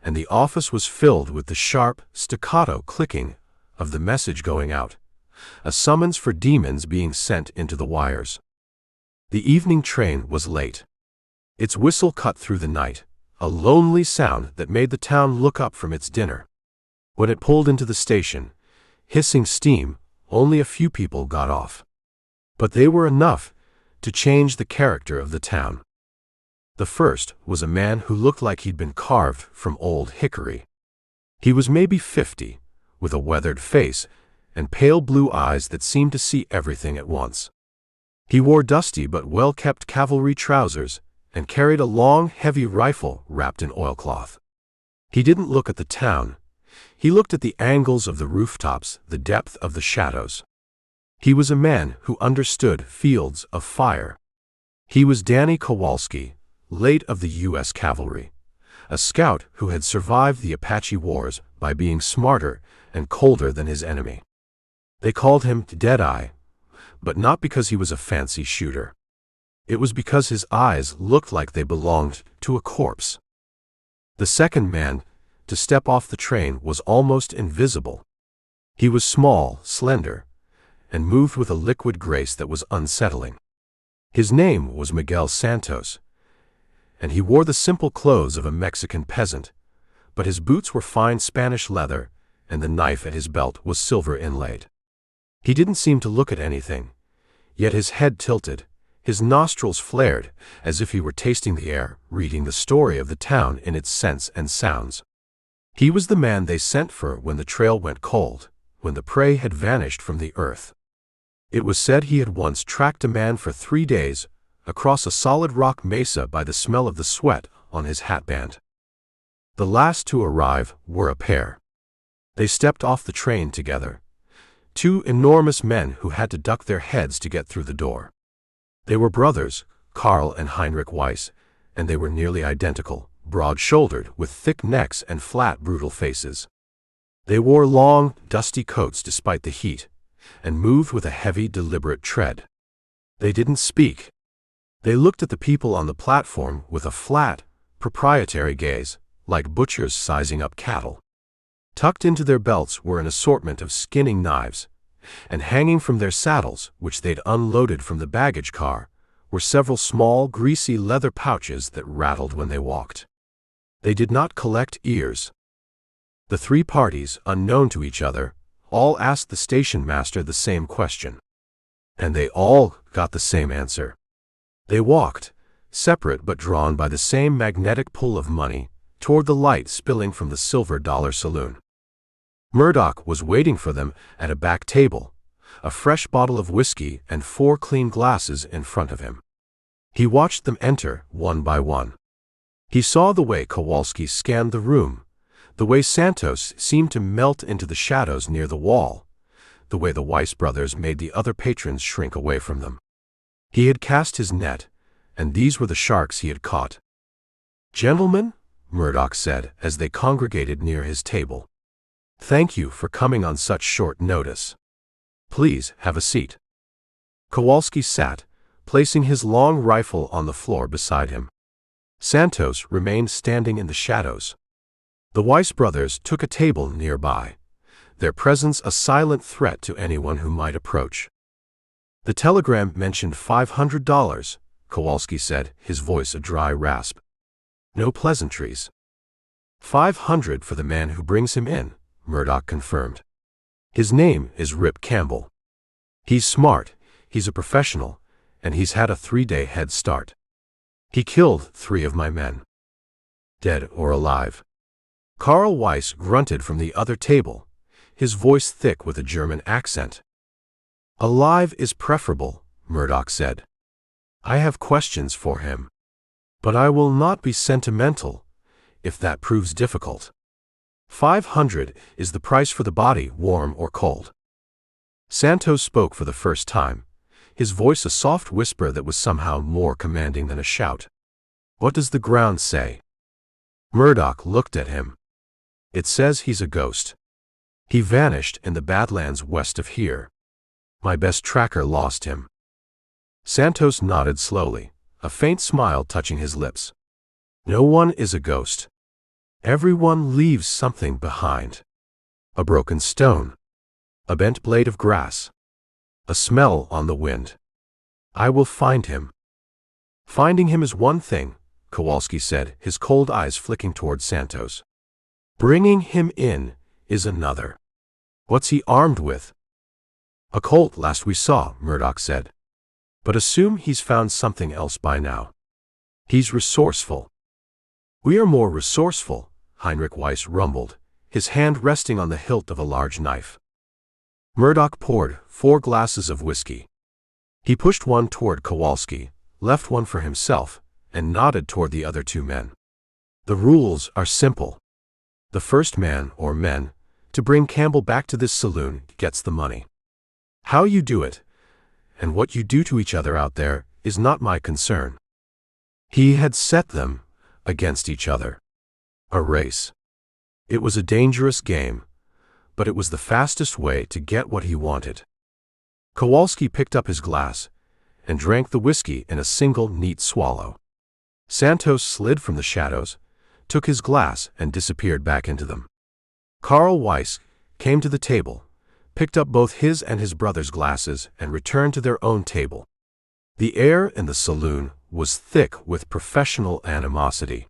and the office was filled with the sharp, staccato clicking of the message going out, a summons for demons being sent into the wires. The evening train was late. Its whistle cut through the night, a lonely sound that made the town look up from its dinner. When it pulled into the station, hissing steam, only a few people got off. But they were enough to change the character of the town. The first was a man who looked like he'd been carved from old hickory. He was maybe 50, with a weathered face and pale blue eyes that seemed to see everything at once. He wore dusty but well-kept cavalry trousers and carried a long, heavy rifle wrapped in oilcloth. He didn't look at the town. He looked at the angles of the rooftops, the depth of the shadows. He was a man who understood fields of fire. He was Danny Kowalski, late of the U.S. Cavalry, a scout who had survived the Apache Wars by being smarter and colder than his enemy. They called him Deadeye, but not because he was a fancy shooter. It was because his eyes looked like they belonged to a corpse. The second man to step off the train was almost invisible. He was small, slender, and moved with a liquid grace that was unsettling. His name was Miguel Santos, and he wore the simple clothes of a Mexican peasant, but his boots were fine Spanish leather, and the knife at his belt was silver inlaid. He didn't seem to look at anything, yet his head tilted, his nostrils flared, as if he were tasting the air, reading the story of the town in its scents and sounds. He was the man they sent for when the trail went cold, when the prey had vanished from the earth. It was said he had once tracked a man for 3 days across a solid rock mesa by the smell of the sweat on his hatband. The last to arrive were a pair. They stepped off the train together, 2 enormous men who had to duck their heads to get through the door. They were brothers, Karl and Heinrich Weiss, and they were nearly identical, broad-shouldered, with thick necks and flat, brutal faces. They wore long, dusty coats despite the heat, and moved with a heavy, deliberate tread. They didn't speak. They looked at the people on the platform with a flat, proprietary gaze, like butchers sizing up cattle. Tucked into their belts were an assortment of skinning knives, and hanging from their saddles, which they'd unloaded from the baggage car, were several small, greasy leather pouches that rattled when they walked. They did not collect ears. The 3 parties, unknown to each other, all asked the station master the same question. And they all got the same answer. They walked, separate but drawn by the same magnetic pull of money, toward the light spilling from the Silver Dollar Saloon. Murdoch was waiting for them at a back table, a fresh bottle of whiskey and 4 clean glasses in front of him. He watched them enter, one by one. He saw the way Kowalski scanned the room, the way Santos seemed to melt into the shadows near the wall, the way the Weiss brothers made the other patrons shrink away from them. He had cast his net, and these were the sharks he had caught. "Gentlemen," Murdoch said as they congregated near his table, "thank you for coming on such short notice. Please have a seat." Kowalski sat, placing his long rifle on the floor beside him. Santos remained standing in the shadows. The Weiss brothers took a table nearby, their presence a silent threat to anyone who might approach. "The telegram mentioned $500, Kowalski said, his voice a dry rasp. "No pleasantries." "500 for the man who brings him in," Murdoch confirmed. "His name is Rip Campbell. He's smart, he's a professional, and he's had a 3-day head start. He killed 3 of my men. Dead or alive." Karl Weiss grunted from the other table, his voice thick with a German accent. "Alive is preferable," Murdoch said. "I have questions for him. But I will not be sentimental, if that proves difficult. 500 is the price for the body, warm or cold." Santos spoke for the first time, his voice a soft whisper that was somehow more commanding than a shout. "What does the ground say?" Murdoch looked at him. "It says he's a ghost. He vanished in the badlands west of here. My best tracker lost him." Santos nodded slowly, a faint smile touching his lips. "No one is a ghost. Everyone leaves something behind. A broken stone. A bent blade of grass. A smell on the wind. I will find him." "Finding him is one thing," Kowalski said, his cold eyes flicking toward Santos. "Bringing him in is another. What's he armed with?" "A Colt last we saw," Murdoch said. "But assume he's found something else by now. He's resourceful." "We are more resourceful," Heinrich Weiss rumbled, his hand resting on the hilt of a large knife. Murdoch poured 4 glasses of whiskey. He pushed one toward Kowalski, left one for himself, and nodded toward the other 2 men. "The rules are simple. The first man, or men, to bring Campbell back to this saloon gets the money. How you do it, and what you do to each other out there, is not my concern. He had set them against each other. A race. It was a dangerous game, but it was the fastest way to get what he wanted. Kowalski picked up his glass and drank the whiskey in a single neat swallow. Santos slid from the shadows, took his glass and disappeared back into them. Carl Weiss came to the table, picked up both his and his brother's glasses and returned to their own table. The air in the saloon was thick with professional animosity.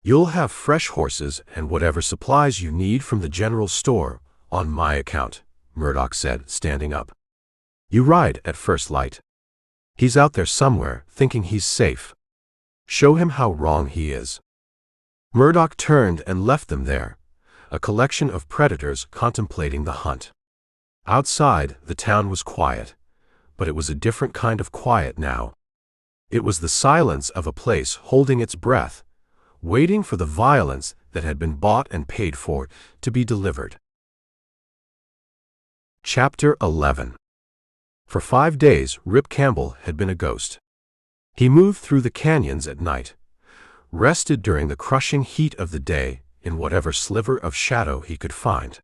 "You'll have fresh horses and whatever supplies you need from the general store, on my account," Murdoch said, standing up. "You ride at first light. He's out there somewhere, thinking he's safe. Show him how wrong he is." Murdoch turned and left them there, a collection of predators contemplating the hunt. Outside, the town was quiet, but it was a different kind of quiet now. It was the silence of a place holding its breath, waiting for the violence that had been bought and paid for to be delivered. Chapter 11. For 5 days, Rip Campbell had been a ghost. He moved through the canyons at night, rested during the crushing heat of the day in whatever sliver of shadow he could find.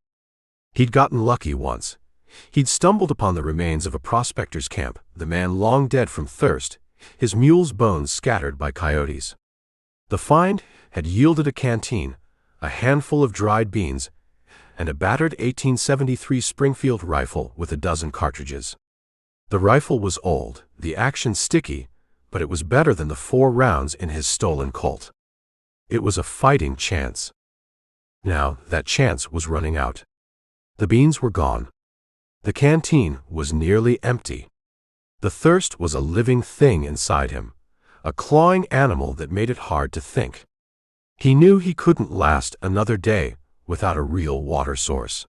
He'd gotten lucky once. He'd stumbled upon the remains of a prospector's camp, the man long dead from thirst, his mule's bones scattered by coyotes. The find had yielded a canteen, a handful of dried beans, and a battered 1873 Springfield rifle with a dozen cartridges. The rifle was old, the action sticky, but it was better than the 4 rounds in his stolen Colt. It was a fighting chance. Now that chance was running out. The beans were gone. The canteen was nearly empty. The thirst was a living thing inside him, a clawing animal that made it hard to think. He knew he couldn't last another day without a real water source.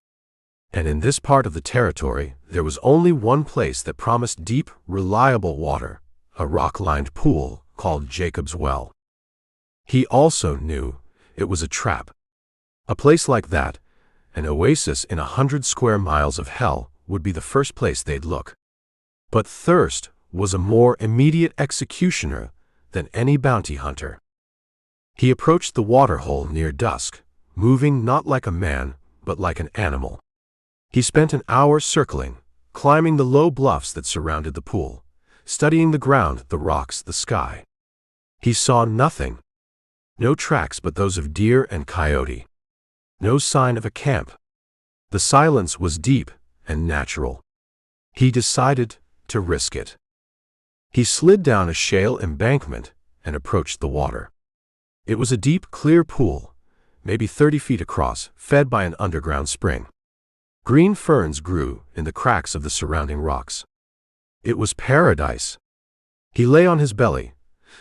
And in this part of the territory, there was only one place that promised deep, reliable water, a rock-lined pool called Jacob's Well. He also knew it was a trap. A place like that, an oasis in 100 square miles of hell, would be the first place they'd look. But thirst was a more immediate executioner than any bounty hunter. He approached the waterhole near dusk, moving not like a man, but like an animal. He spent an hour circling, climbing the low bluffs that surrounded the pool, studying the ground, the rocks, the sky. He saw nothing. No tracks but those of deer and coyote. No sign of a camp. The silence was deep and natural. He decided to risk it. He slid down a shale embankment and approached the water. It was a deep, clear pool, maybe 30 feet across, fed by an underground spring. Green ferns grew in the cracks of the surrounding rocks. It was paradise. He lay on his belly,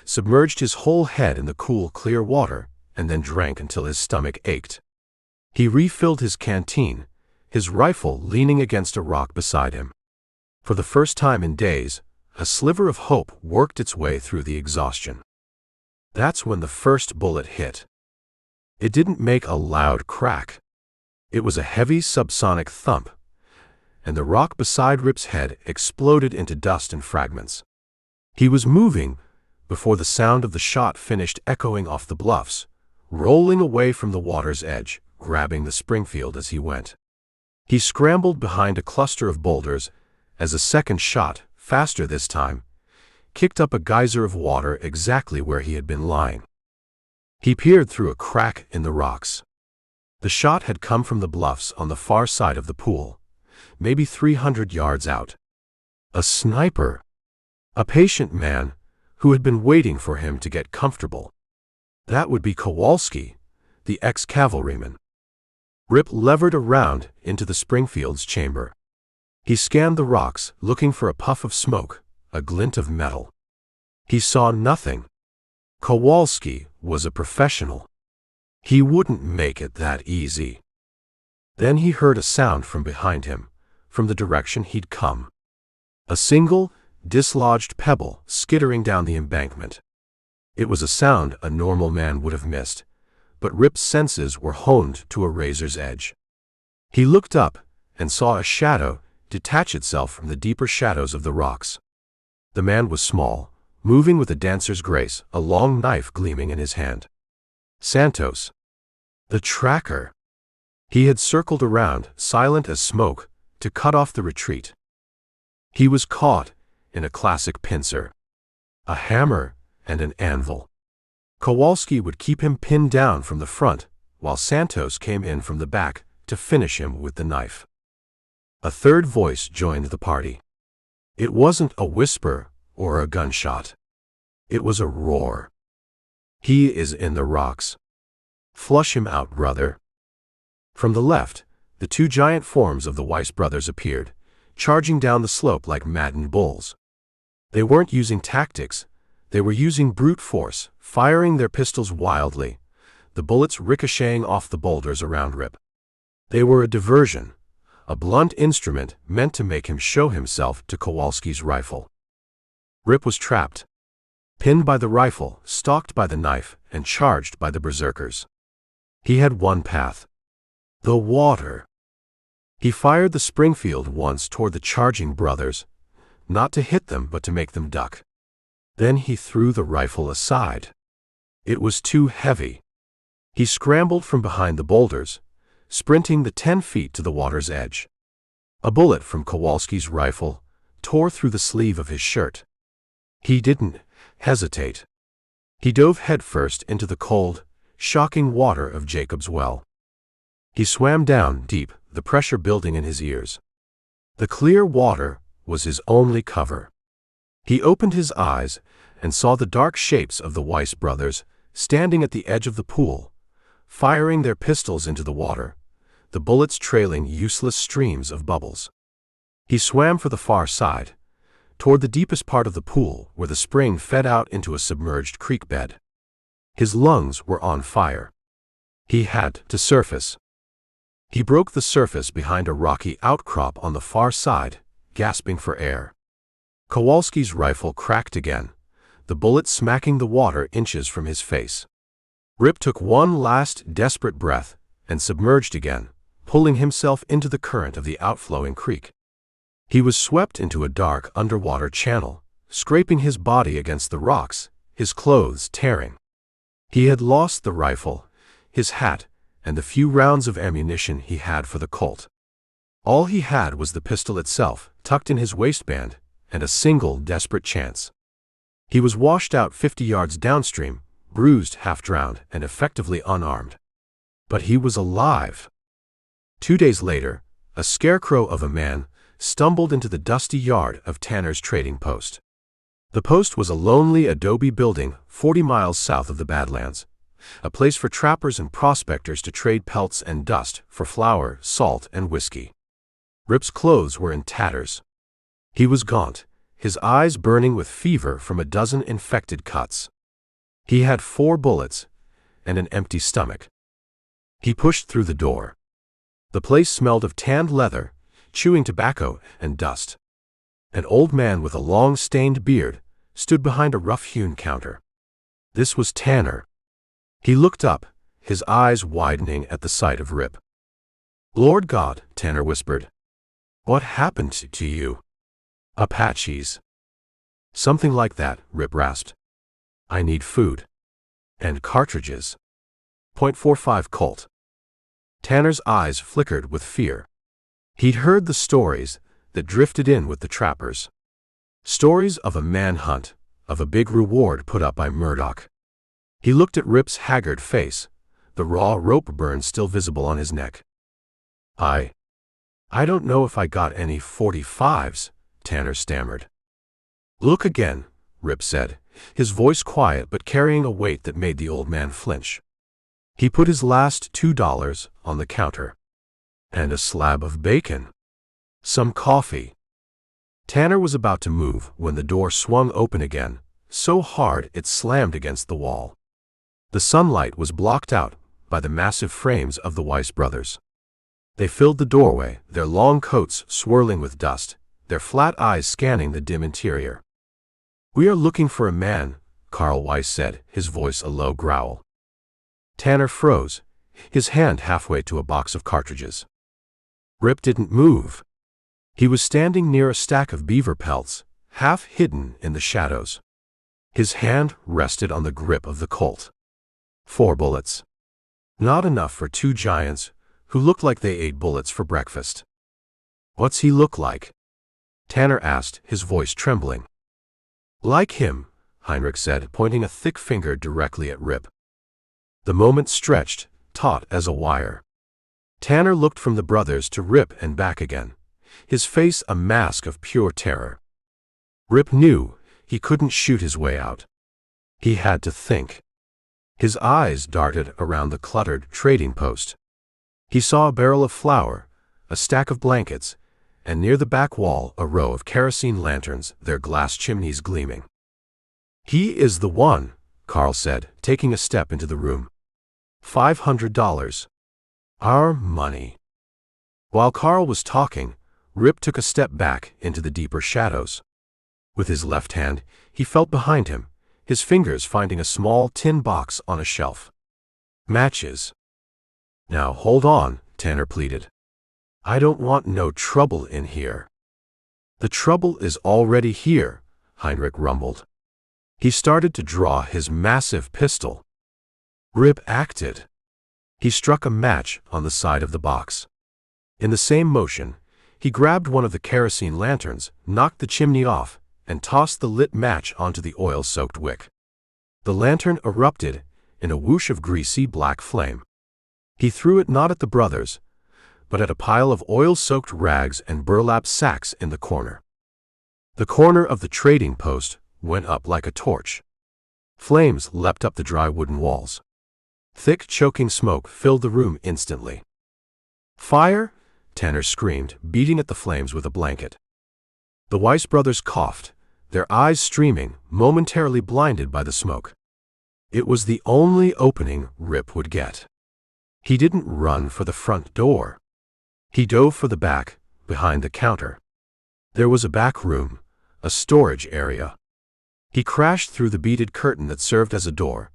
submerged his whole head in the cool, clear water, and then drank until his stomach ached. He refilled his canteen, his rifle leaning against a rock beside him. For the first time in days, a sliver of hope worked its way through the exhaustion. That's when the first bullet hit. It didn't make a loud crack. It was a heavy subsonic thump, and the rock beside Rip's head exploded into dust and fragments. He was moving before the sound of the shot finished echoing off the bluffs, rolling away from the water's edge, grabbing the Springfield as he went. He scrambled behind a cluster of boulders as a second shot, faster this time, kicked up a geyser of water exactly where he had been lying. He peered through a crack in the rocks. The shot had come from the bluffs on the far side of the pool, maybe 300 yards out. A sniper. A patient man who had been waiting for him to get comfortable. That would be Kowalski, the ex-cavalryman. Rip levered around into the Springfield's chamber. He scanned the rocks, looking for a puff of smoke, a glint of metal. He saw nothing. Kowalski was a professional. He wouldn't make it that easy. Then he heard a sound from behind him, from the direction he'd come. A single, dislodged pebble skittering down the embankment. It was a sound a normal man would have missed, but Rip's senses were honed to a razor's edge. He looked up and saw a shadow detach itself from the deeper shadows of the rocks. The man was small, moving with a dancer's grace, a long knife gleaming in his hand. Santos. The tracker. He had circled around, silent as smoke, to cut off the retreat. He was caught in a classic pincer. A hammer and an anvil. Kowalski would keep him pinned down from the front, while Santos came in from the back to finish him with the knife. A third voice joined the party. It wasn't a whisper or a gunshot. It was a roar. He is in the rocks. Flush him out, brother. From the left, the two giant forms of the Weiss brothers appeared, charging down the slope like maddened bulls. They weren't using tactics, they were using brute force, firing their pistols wildly, the bullets ricocheting off the boulders around Rip. They were a diversion, a blunt instrument meant to make him show himself to Kowalski's rifle. Rip was trapped, pinned by the rifle, stalked by the knife, and charged by the berserkers. He had one path. The water. He fired the Springfield once toward the charging brothers, not to hit them but to make them duck. Then he threw the rifle aside. It was too heavy. He scrambled from behind the boulders, sprinting the 10 feet to the water's edge. A bullet from Kowalski's rifle tore through the sleeve of his shirt. He didn't hesitate. He dove headfirst into the cold, shocking water of Jacob's Well. He swam down deep, the pressure building in his ears. The clear water was his only cover. He opened his eyes and saw the dark shapes of the Weiss brothers standing at the edge of the pool, firing their pistols into the water, the bullets trailing useless streams of bubbles. He swam for the far side, toward the deepest part of the pool where the spring fed out into a submerged creek bed. His lungs were on fire. He had to surface. He broke the surface behind a rocky outcrop on the far side, gasping for air. Kowalski's rifle cracked again, the bullet smacking the water inches from his face. Rip took one last desperate breath and submerged again, pulling himself into the current of the outflowing creek. He was swept into a dark underwater channel, scraping his body against the rocks, his clothes tearing. He had lost the rifle, his hat, and the few rounds of ammunition he had for the Colt. All he had was the pistol itself, tucked in his waistband, and a single desperate chance. He was washed out 50 yards downstream, bruised, half-drowned, and effectively unarmed. But he was alive. 2 days later, a scarecrow of a man stumbled into the dusty yard of Tanner's trading post. The post was a lonely adobe building 40 miles south of the Badlands, a place for trappers and prospectors to trade pelts and dust for flour, salt, and whiskey. Rip's clothes were in tatters. He was gaunt, his eyes burning with fever from a dozen infected cuts. He had 4 bullets and an empty stomach. He pushed through the door. The place smelled of tanned leather, chewing tobacco, and dust. An old man with a long stained beard stood behind a rough-hewn counter. This was Tanner. He looked up, his eyes widening at the sight of Rip. "Lord God," Tanner whispered. "What happened to you?" "Apaches." "Something like that," Rip rasped. "I need food. And cartridges. .45 Colt." Tanner's eyes flickered with fear. He'd heard the stories that drifted in with the trappers. Stories of a manhunt, of a big reward put up by Murdoch. He looked at Rip's haggard face, the raw rope burn still visible on his neck. I don't know if I got any .45s, Tanner stammered. "Look again," Rip said, his voice quiet but carrying a weight that made the old man flinch. He put his last $2 on the counter. "And a slab of bacon. Some coffee." Tanner was about to move when the door swung open again, so hard it slammed against the wall. The sunlight was blocked out by the massive frames of the Weiss brothers. They filled the doorway, their long coats swirling with dust, their flat eyes scanning the dim interior. "We are looking for a man," Carl Weiss said, his voice a low growl. Tanner froze, his hand halfway to a box of cartridges. Rip didn't move. He was standing near a stack of beaver pelts, half hidden in the shadows. His hand rested on the grip of the Colt. 4 bullets. Not enough for 2 giants who looked like they ate bullets for breakfast. "What's he look like?" Tanner asked, his voice trembling. "Like him," Heinrich said, pointing a thick finger directly at Rip. The moment stretched, taut as a wire. Tanner looked from the brothers to Rip and back again, his face a mask of pure terror. Rip knew he couldn't shoot his way out. He had to think. His eyes darted around the cluttered trading post. He saw a barrel of flour, a stack of blankets, and near the back wall a row of kerosene lanterns, their glass chimneys gleaming. "He is the one," Carl said, taking a step into the room. $500. Our money." While Carl was talking, Rip took a step back into the deeper shadows. With his left hand, he felt behind him, his fingers finding a small tin box on a shelf. Matches. "Now hold on," Tanner pleaded. "I don't want no trouble in here." "The trouble is already here," Heinrich rumbled. He started to draw his massive pistol. Rip acted. He struck a match on the side of the box. In the same motion, he grabbed one of the kerosene lanterns, knocked the chimney off, and tossed the lit match onto the oil-soaked wick. The lantern erupted in a whoosh of greasy black flame. He threw it not at the brothers, but at a pile of oil-soaked rags and burlap sacks in the corner. The corner of the trading post went up like a torch. Flames leapt up the dry wooden walls. Thick, choking smoke filled the room instantly. "Fire!" Tanner screamed, beating at the flames with a blanket. The Weiss brothers coughed, their eyes streaming, momentarily blinded by the smoke. It was the only opening Rip would get. He didn't run for the front door. He dove for the back, behind the counter. There was a back room, a storage area. He crashed through the beaded curtain that served as a door,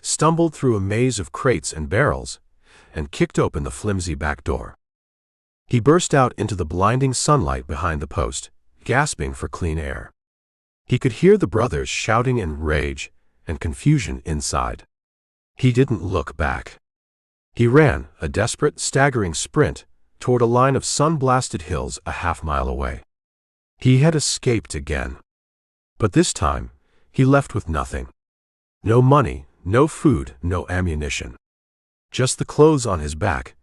stumbled through a maze of crates and barrels, and kicked open the flimsy back door. He burst out into the blinding sunlight behind the post, gasping for clean air. He could hear the brothers shouting in rage and confusion inside. He didn't look back. He ran, a desperate, staggering sprint, toward a line of sun-blasted hills a half-mile away. He had escaped again. But this time, he left with nothing. No money, no food, no ammunition. Just the clothes on his back,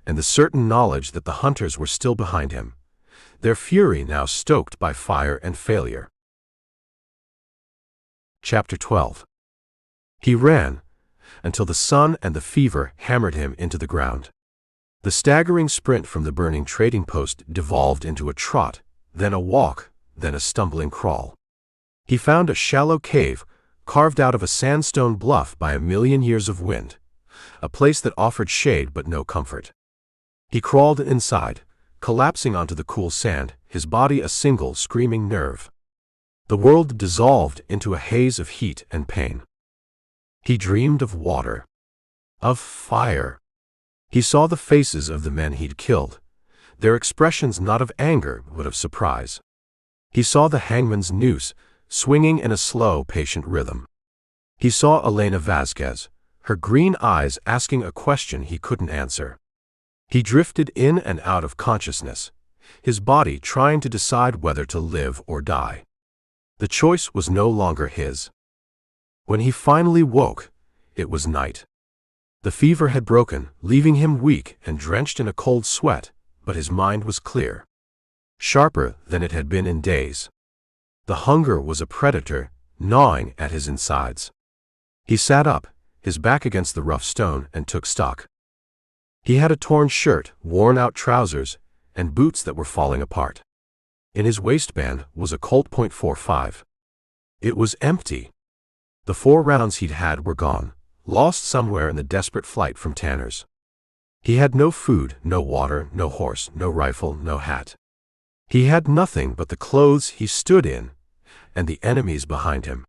and the certain knowledge that the hunters were still behind him, their fury now stoked by fire and failure. Chapter 12. He ran until the sun and the fever hammered him into the ground. The staggering sprint from the burning trading post devolved into a trot, then a walk, then a stumbling crawl. He found a shallow cave carved out of a sandstone bluff by a million years of wind, a place that offered shade but no comfort. He crawled inside, collapsing onto the cool sand, his body a single screaming nerve. The world dissolved into a haze of heat and pain. He dreamed of water, of fire. He saw the faces of the men he'd killed, their expressions not of anger but of surprise. He saw the hangman's noose swinging in a slow, patient rhythm. He saw Elena Vasquez, her green eyes asking a question he couldn't answer. He drifted in and out of consciousness, his body trying to decide whether to live or die. The choice was no longer his. When he finally woke, it was night. The fever had broken, leaving him weak and drenched in a cold sweat, but his mind was clear. Sharper than it had been in days. The hunger was a predator, gnawing at his insides. He sat up, his back against the rough stone, and took stock. He had a torn shirt, worn-out trousers, and boots that were falling apart. In his waistband was a Colt .45. It was empty. The 4 rounds he'd had were gone, lost somewhere in the desperate flight from Tanner's. He had no food, no water, no horse, no rifle, no hat. He had nothing but the clothes he stood in, and the enemies behind him.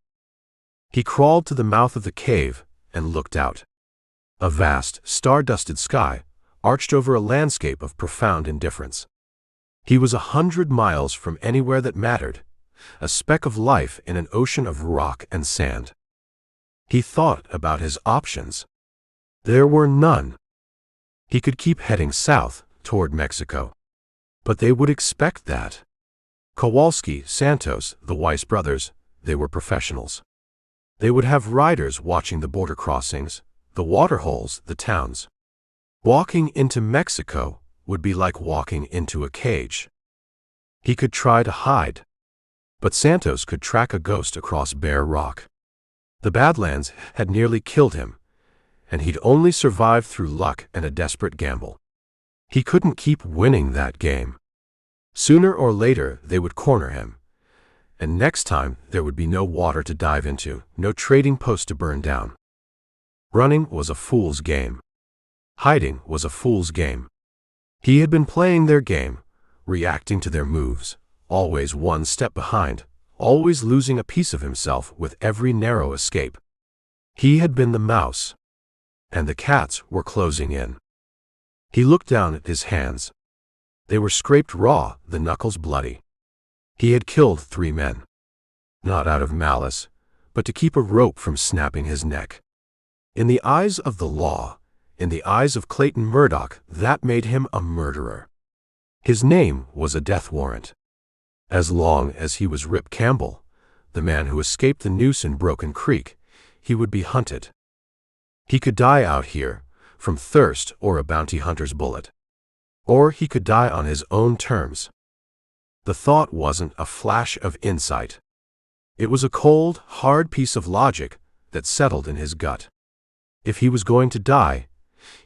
He crawled to the mouth of the cave and looked out. A vast, star-dusted sky arched over a landscape of profound indifference. He was 100 miles from anywhere that mattered, a speck of life in an ocean of rock and sand. He thought about his options. There were none. He could keep heading south toward Mexico. But they would expect that. Kowalski, Santos, the Weiss brothers, they were professionals. They would have riders watching the border crossings, the waterholes, the towns. Walking into Mexico would be like walking into a cage. He could try to hide. But Santos could track a ghost across bare rock. The Badlands had nearly killed him, and he'd only survived through luck and a desperate gamble. He couldn't keep winning that game. Sooner or later they would corner him, and next time there would be no water to dive into, no trading post to burn down. Running was a fool's game. Hiding was a fool's game. He had been playing their game, reacting to their moves, always one step behind, always losing a piece of himself with every narrow escape. He had been the mouse, and the cats were closing in. He looked down at his hands. They were scraped raw, the knuckles bloody. He had killed 3 men. Not out of malice, but to keep a rope from snapping his neck. In the eyes of the law, in the eyes of Clayton Murdoch, that made him a murderer. His name was a death warrant. As long as he was Rip Campbell, the man who escaped the noose in Broken Creek, he would be hunted. He could die out here, from thirst or a bounty hunter's bullet. Or he could die on his own terms. The thought wasn't a flash of insight. It was a cold, hard piece of logic that settled in his gut. If he was going to die,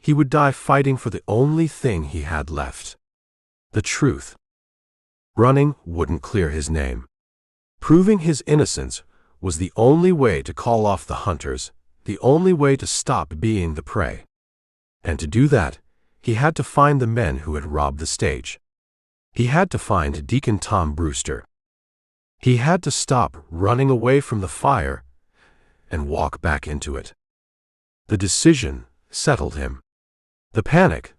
he would die fighting for the only thing he had left. The truth. Running wouldn't clear his name. Proving his innocence was the only way to call off the hunters, the only way to stop being the prey. And to do that, he had to find the men who had robbed the stage. He had to find Deacon Tom Brewster. He had to stop running away from the fire and walk back into it. The decision settled him. The panic,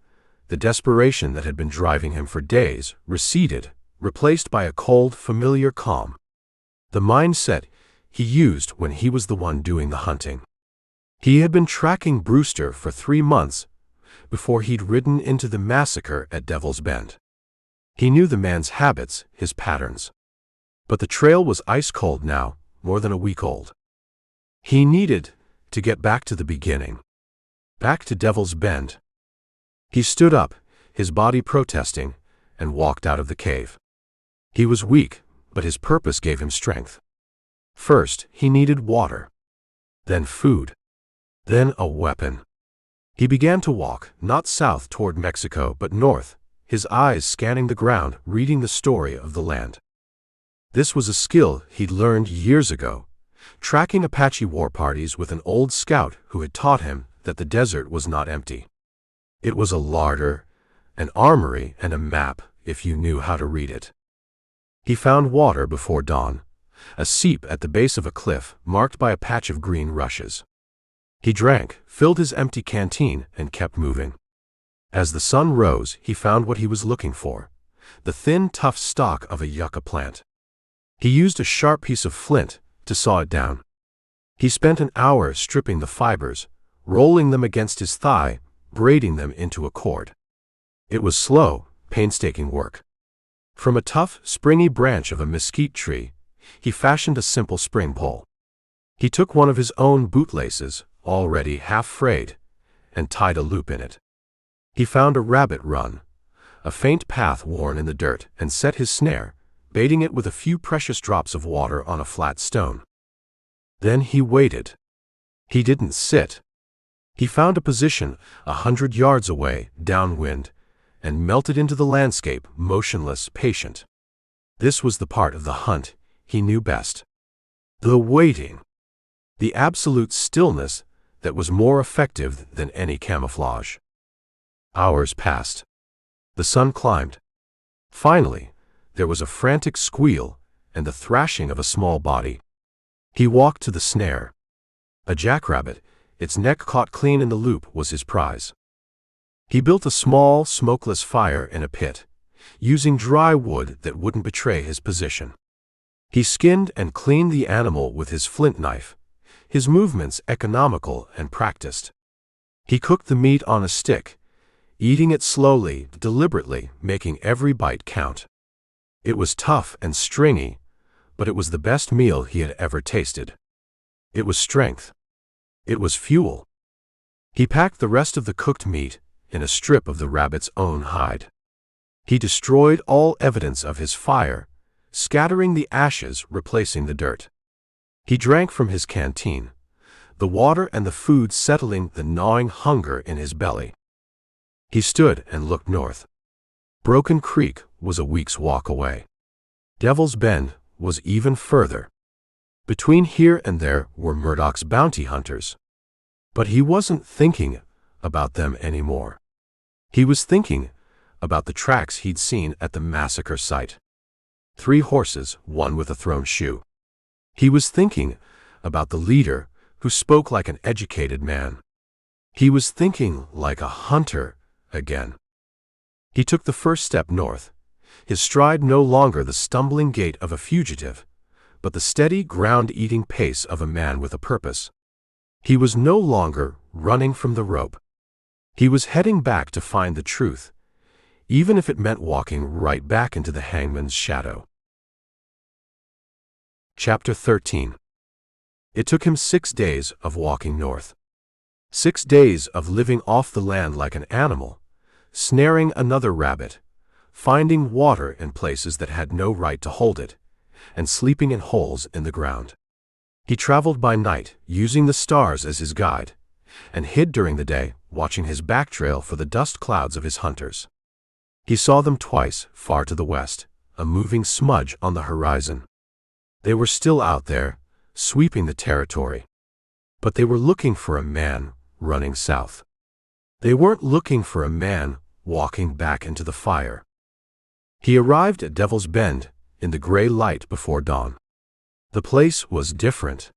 the desperation that had been driving him for days, receded, replaced by a cold, familiar calm. The mindset he used when he was the one doing the hunting. He had been tracking Brewster for 3 months before he'd ridden into the massacre at Devil's Bend. He knew the man's habits, his patterns. But the trail was ice cold now, more than a week old. He needed to get back to the beginning. Back to Devil's Bend. He stood up, his body protesting, and walked out of the cave. He was weak, but his purpose gave him strength. First, he needed water. Then food. Then a weapon. He began to walk, not south toward Mexico, but north, his eyes scanning the ground, reading the story of the land. This was a skill he'd learned years ago, tracking Apache war parties with an old scout who had taught him that the desert was not empty. It was a larder, an armory, and a map, if you knew how to read it. He found water before dawn, a seep at the base of a cliff marked by a patch of green rushes. He drank, filled his empty canteen, and kept moving. As the sun rose, he found what he was looking for, the thin, tough stalk of a yucca plant. He used a sharp piece of flint to saw it down. He spent an hour stripping the fibers, rolling them against his thigh, braiding them into a cord. It was slow, painstaking work. From a tough, springy branch of a mesquite tree, he fashioned a simple spring pole. He took one of his own bootlaces, already half frayed, and tied a loop in it. He found a rabbit run, a faint path worn in the dirt, and set his snare, baiting it with a few precious drops of water on a flat stone. Then he waited. He didn't sit. He found a position 100 yards away, downwind, and melted into the landscape, motionless, patient. This was the part of the hunt he knew best. The waiting. The absolute stillness that was more effective than any camouflage. Hours passed. The sun climbed. Finally, there was a frantic squeal and the thrashing of a small body. He walked to the snare. A jackrabbit, its neck caught clean in the loop, was his prize. He built a small, smokeless fire in a pit, using dry wood that wouldn't betray his position. He skinned and cleaned the animal with his flint knife, his movements economical and practiced. He cooked the meat on a stick, eating it slowly, deliberately, making every bite count. It was tough and stringy, but it was the best meal he had ever tasted. It was strength. It was fuel. He packed the rest of the cooked meat in a strip of the rabbit's own hide. He destroyed all evidence of his fire, scattering the ashes, replacing the dirt. He drank from his canteen, the water and the food settling the gnawing hunger in his belly. He stood and looked north. Broken Creek was a week's walk away. Devil's Bend was even further. Between here and there were Murdoch's bounty hunters. But he wasn't thinking about them anymore. He was thinking about the tracks he'd seen at the massacre site. 3 horses, one with a thrown shoe. He was thinking about the leader who spoke like an educated man. He was thinking like a hunter again. He took the first step north, his stride no longer the stumbling gait of a fugitive, but the steady, ground-eating pace of a man with a purpose. He was no longer running from the rope. He was heading back to find the truth, even if it meant walking right back into the hangman's shadow. Chapter 13. It took him 6 days of walking north. 6 days of living off the land like an animal, snaring another rabbit, finding water in places that had no right to hold it, and sleeping in holes in the ground. He traveled by night, using the stars as his guide, and hid during the day, watching his back trail for the dust clouds of his hunters. He saw them twice, far to the west, a moving smudge on the horizon. They were still out there, sweeping the territory. But they were looking for a man running south. They weren't looking for a man walking back into the fire. He arrived at Devil's Bend in the gray light before dawn. The place was different.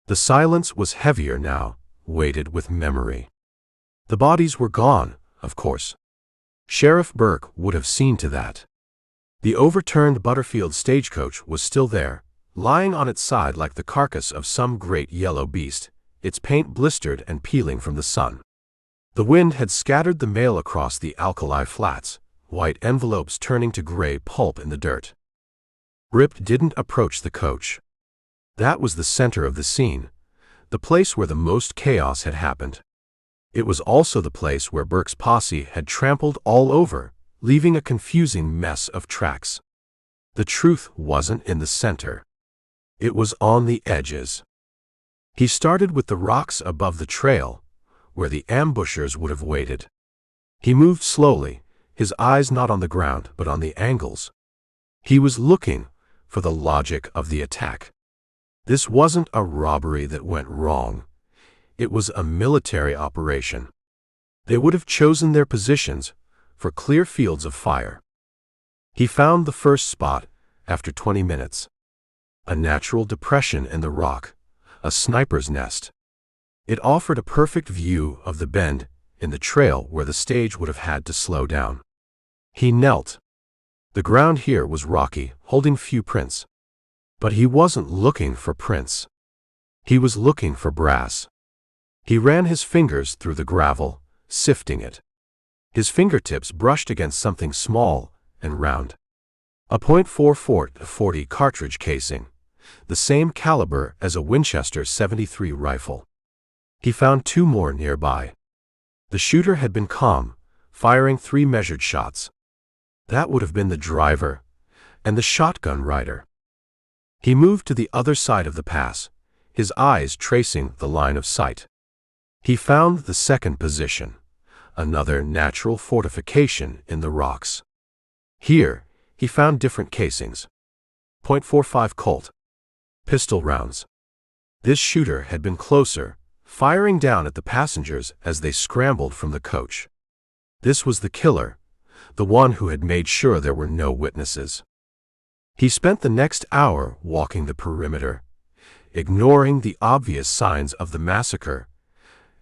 The silence was heavier now, weighted with memory. The bodies were gone, of course. Sheriff Burke would have seen to that. The overturned Butterfield stagecoach was still there, lying on its side like the carcass of some great yellow beast, its paint blistered and peeling from the sun. The wind had scattered the mail across the alkali flats, white envelopes turning to gray pulp in the dirt. Rip didn't approach the coach. That was the center of the scene, the place where the most chaos had happened. It was also the place where Burke's posse had trampled all over, leaving a confusing mess of tracks. The truth wasn't in the center. It was on the edges. He started with the rocks above the trail, where the ambushers would have waited. He moved slowly, his eyes not on the ground but on the angles. He was looking for the logic of the attack. This wasn't a robbery that went wrong. It was a military operation. They would have chosen their positions for clear fields of fire. He found the first spot after 20 minutes. A natural depression in the rock, a sniper's nest. It offered a perfect view of the bend in the trail where the stage would have had to slow down. He knelt. The ground here was rocky, holding few prints. But he wasn't looking for prints. He was looking for brass. He ran his fingers through the gravel, sifting it. His fingertips brushed against something small and round. A .44 cartridge casing, the same caliber as a Winchester .73 rifle. He found 2 more nearby. The shooter had been calm, firing 3 measured shots. That would have been the driver and the shotgun rider. He moved to the other side of the pass, his eyes tracing the line of sight. He found the second position, another natural fortification in the rocks. Here, he found different casings. .45 Colt. Pistol rounds. This shooter had been closer, firing down at the passengers as they scrambled from the coach. This was the killer, the one who had made sure there were no witnesses. He spent the next hour walking the perimeter, ignoring the obvious signs of the massacre,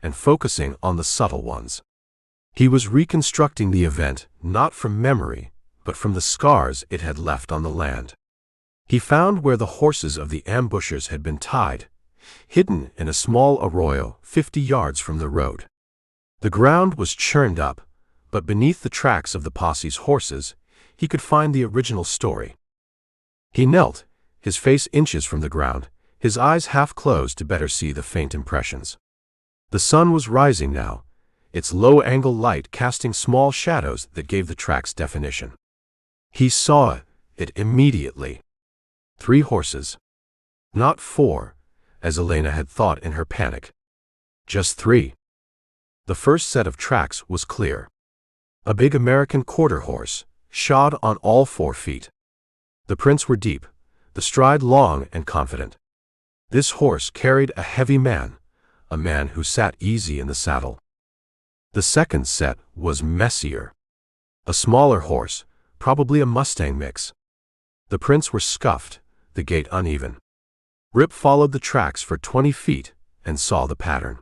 and focusing on the subtle ones. He was reconstructing the event not from memory, but from the scars it had left on the land. He found where the horses of the ambushers had been tied, hidden in a small arroyo 50 yards from the road. The ground was churned up, but beneath the tracks of the posse's horses, he could find the original story. He knelt, his face inches from the ground, his eyes half closed to better see the faint impressions. The sun was rising now, its low-angle light casting small shadows that gave the tracks definition. He saw it immediately. 3 horses. Not 4, as Elena had thought in her panic. Just 3. The first set of tracks was clear. A big American quarter horse, shod on all 4 feet. The prints were deep, the stride long and confident. This horse carried a heavy man, a man who sat easy in the saddle. The second set was messier. A smaller horse, probably a Mustang mix. The prints were scuffed, the gait uneven. Rip followed the tracks for 20 feet and saw the pattern.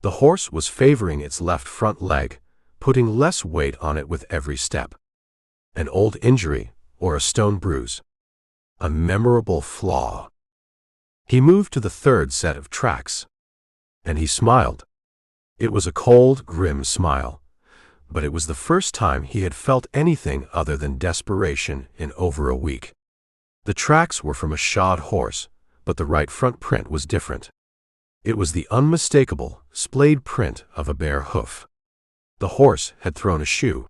The horse was favoring its left front leg, putting less weight on it with every step. An old injury or a stone bruise. A memorable flaw. He moved to the third set of tracks. And he smiled. It was a cold, grim smile, but it was the first time he had felt anything other than desperation in over a week. The tracks were from a shod horse, but the right front print was different. It was the unmistakable, splayed print of a bare hoof. The horse had thrown a shoe.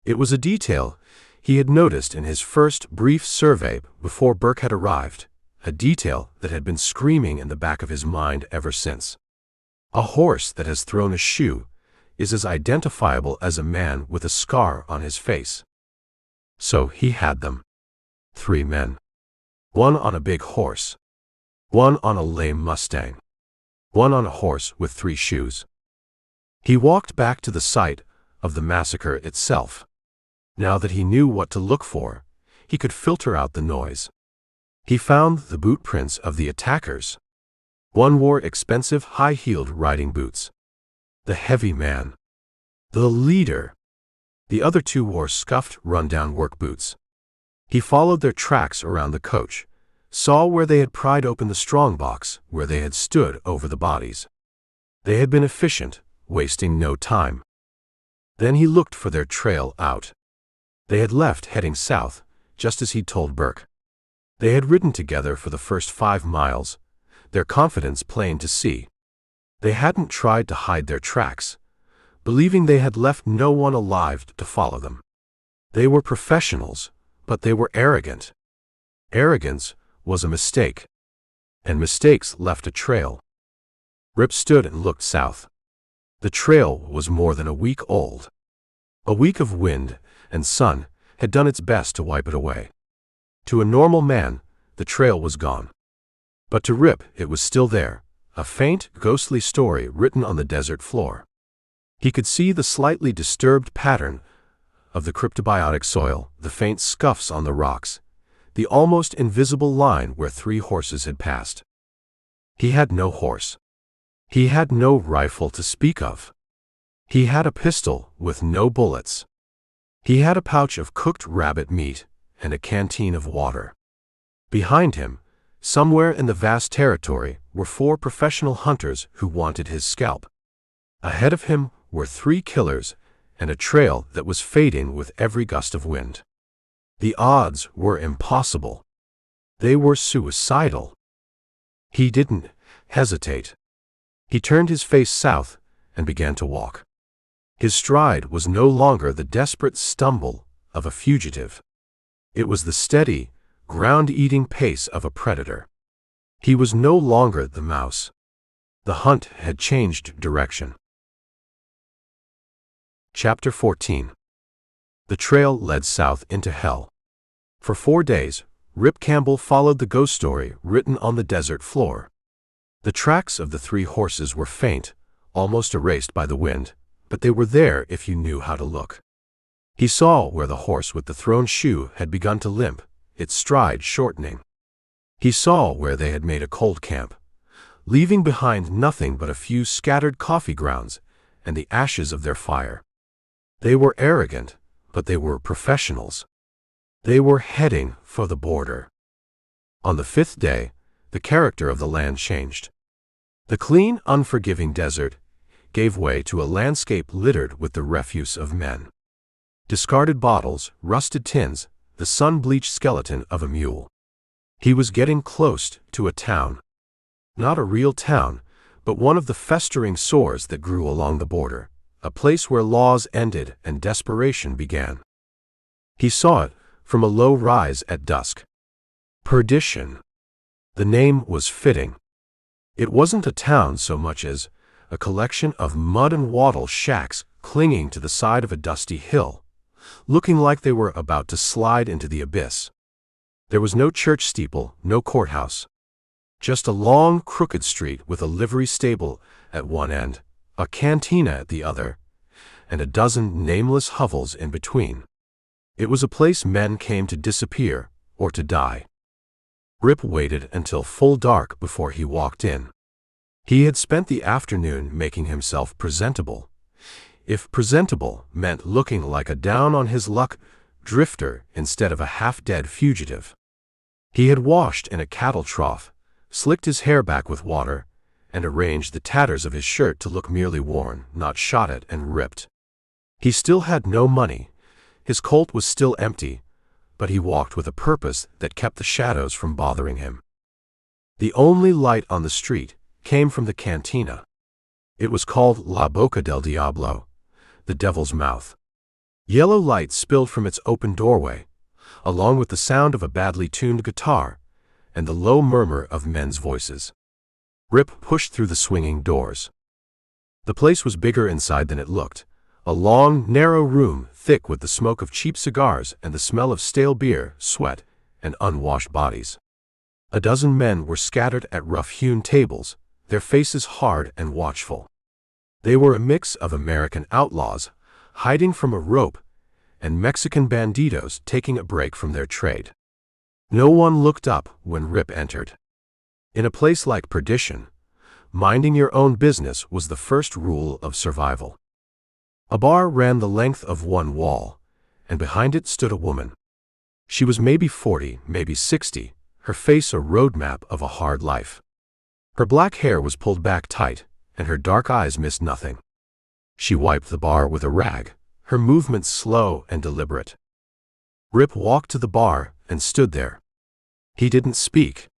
It was a detail he had noticed in his first brief survey before Burke had arrived, a detail that had been screaming in the back of his mind ever since. A horse that has thrown a shoe is as identifiable as a man with a scar on his face. So he had them. 3 men. 1 on a big horse. 1 on a lame Mustang. 1 on a horse with 3 shoes. He walked back to the site of the massacre itself. Now that he knew what to look for, he could filter out the noise. He found the boot prints of the attackers. 1 wore expensive high-heeled riding boots. The heavy man. The leader. The other 2 wore scuffed, run-down work boots. He followed their tracks around the coach, saw where they had pried open the strongbox, where they had stood over the bodies. They had been efficient, wasting no time. Then he looked for their trail out. They had left heading south, just as he'd told Burke. They had ridden together for the first 5 miles, their confidence plain to see. They hadn't tried to hide their tracks, believing they had left no one alive to follow them. They were professionals, but they were arrogant. Arrogance was a mistake, and mistakes left a trail. Rip stood and looked south. The trail was more than a week old. A week of wind and sun had done its best to wipe it away. To a normal man, the trail was gone. But to Rip it was still there, a faint, ghostly story written on the desert floor. He could see the slightly disturbed pattern of the cryptobiotic soil, the faint scuffs on the rocks, the almost invisible line where 3 horses had passed. He had no horse. He had no rifle to speak of. He had a pistol with no bullets. He had a pouch of cooked rabbit meat and a canteen of water. Behind him, somewhere in the vast territory, were 4 professional hunters who wanted his scalp. Ahead of him were 3 killers and a trail that was fading with every gust of wind. The odds were impossible. They were suicidal. He didn't hesitate. He turned his face south and began to walk. His stride was no longer the desperate stumble of a fugitive. It was the steady, ground-eating pace of a predator. He was no longer the mouse. The hunt had changed direction. Chapter 14. The trail led south into hell. For 4 days, Rip Campbell followed the ghost story written on the desert floor. The tracks of the 3 horses were faint, almost erased by the wind, but they were there if you knew how to look. He saw where the horse with the thrown shoe had begun to limp, its stride shortening. He saw where they had made a cold camp, leaving behind nothing but a few scattered coffee grounds and the ashes of their fire. They were arrogant, but they were professionals. They were heading for the border. On the 5th day, the character of the land changed. The clean, unforgiving desert gave way to a landscape littered with the refuse of men. Discarded bottles, rusted tins, the sun-bleached skeleton of a mule. He was getting close to a town. Not a real town, but one of the festering sores that grew along the border, a place where laws ended and desperation began. He saw it from a low rise at dusk. Perdition. The name was fitting. It wasn't a town so much as a collection of mud and wattle shacks clinging to the side of a dusty hill, looking like they were about to slide into the abyss. There was no church steeple, no courthouse. Just a long, crooked street with a livery stable at one end, a cantina at the other, and a dozen nameless hovels in between. It was a place men came to disappear or to die. Rip waited until full dark before he walked in. He had spent the afternoon making himself presentable, if presentable meant looking like a down-on-his-luck drifter instead of a half-dead fugitive. He had washed in a cattle trough, slicked his hair back with water, and arranged the tatters of his shirt to look merely worn, not shot at and ripped. He still had no money. His Colt was still empty, but he walked with a purpose that kept the shadows from bothering him. The only light on the street came from the cantina. It was called La Boca del Diablo, the devil's mouth. Yellow light spilled from its open doorway, along with the sound of a badly tuned guitar and the low murmur of men's voices. Rip pushed through the swinging doors. The place was bigger inside than it looked, a long, narrow room thick with the smoke of cheap cigars and the smell of stale beer, sweat, and unwashed bodies. A dozen men were scattered at rough-hewn tables, their faces hard and watchful. They were a mix of American outlaws, hiding from a rope, and Mexican banditos taking a break from their trade. No one looked up when Rip entered. In a place like Perdition, minding your own business was the first rule of survival. A bar ran the length of one wall, and behind it stood a woman. She was maybe 40, maybe 60, her face a roadmap of a hard life. Her black hair was pulled back tight, and her dark eyes missed nothing. She wiped the bar with a rag, her movements slow and deliberate. Rip walked to the bar and stood there. He didn't speak.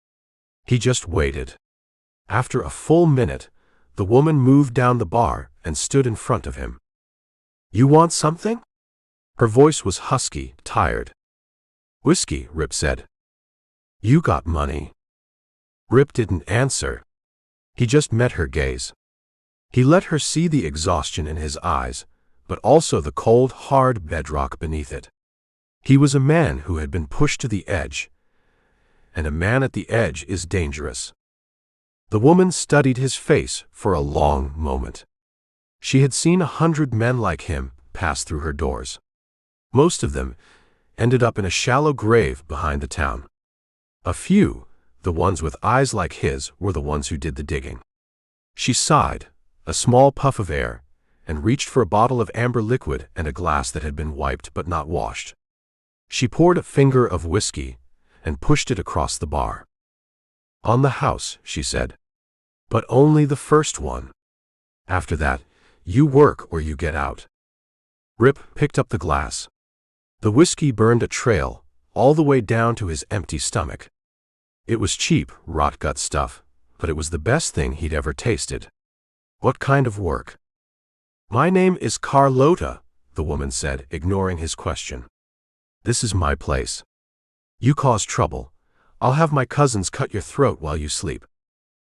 He just waited. After a full minute, the woman moved down the bar and stood in front of him. "You want something?" Her voice was husky, tired. "Whiskey," Rip said. "You got money?" Rip didn't answer. He just met her gaze. He let her see the exhaustion in his eyes, but also the cold, hard bedrock beneath it. He was a man who had been pushed to the edge, and a man at the edge is dangerous. The woman studied his face for a long moment. She had seen 100 men like him pass through her doors. Most of them ended up in a shallow grave behind the town. A few, the ones with eyes like his, were the ones who did the digging. She sighed, a small puff of air, and reached for a bottle of amber liquid and a glass that had been wiped but not washed. She poured a finger of whiskey and pushed it across the bar. "On the house," she said. "But only the first one. After that, you work or you get out." Rip picked up the glass. The whiskey burned a trail all the way down to his empty stomach. It was cheap, rot-gut stuff, but it was the best thing he'd ever tasted. "What kind of work?" "My name is Carlota," the woman said, ignoring his question. "This is my place. You cause trouble, I'll have my cousins cut your throat while you sleep.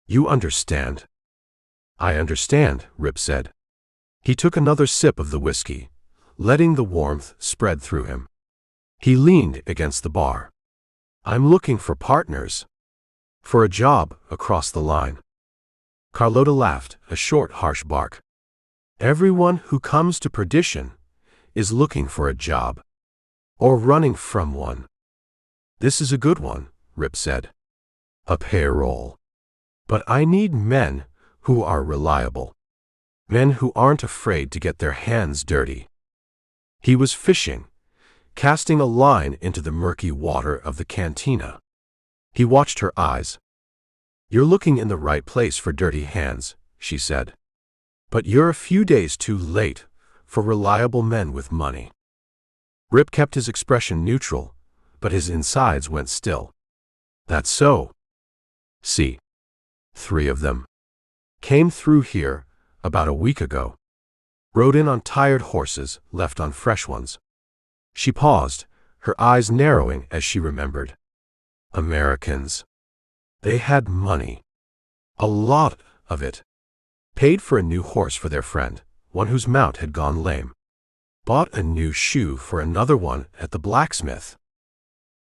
You understand?" "I understand," Rip said. He took another sip of the whiskey, letting the warmth spread through him. He leaned against the bar. "I'm looking for partners. For a job across the line." Carlota laughed, a short, harsh bark. "Everyone who comes to Perdition is looking for a job. Or running from one." "This is a good one," Rip said. "A payroll. But I need men who are reliable. Men who aren't afraid to get their hands dirty. He was fishing, casting a line into the murky water of the cantina. He watched her eyes. "You're looking in the right place for dirty hands," she said. "But you're a few days too late for reliable men with money." Rip kept his expression neutral, but his insides went still. "That's so. See, 3 of them came through here about a week ago. Rode in on tired horses, left on fresh ones." She paused, her eyes narrowing as she remembered. Americans. They had money. A lot of it. Paid for a new horse for their friend, one whose mount had gone lame. Bought a new shoe for another one at the blacksmith.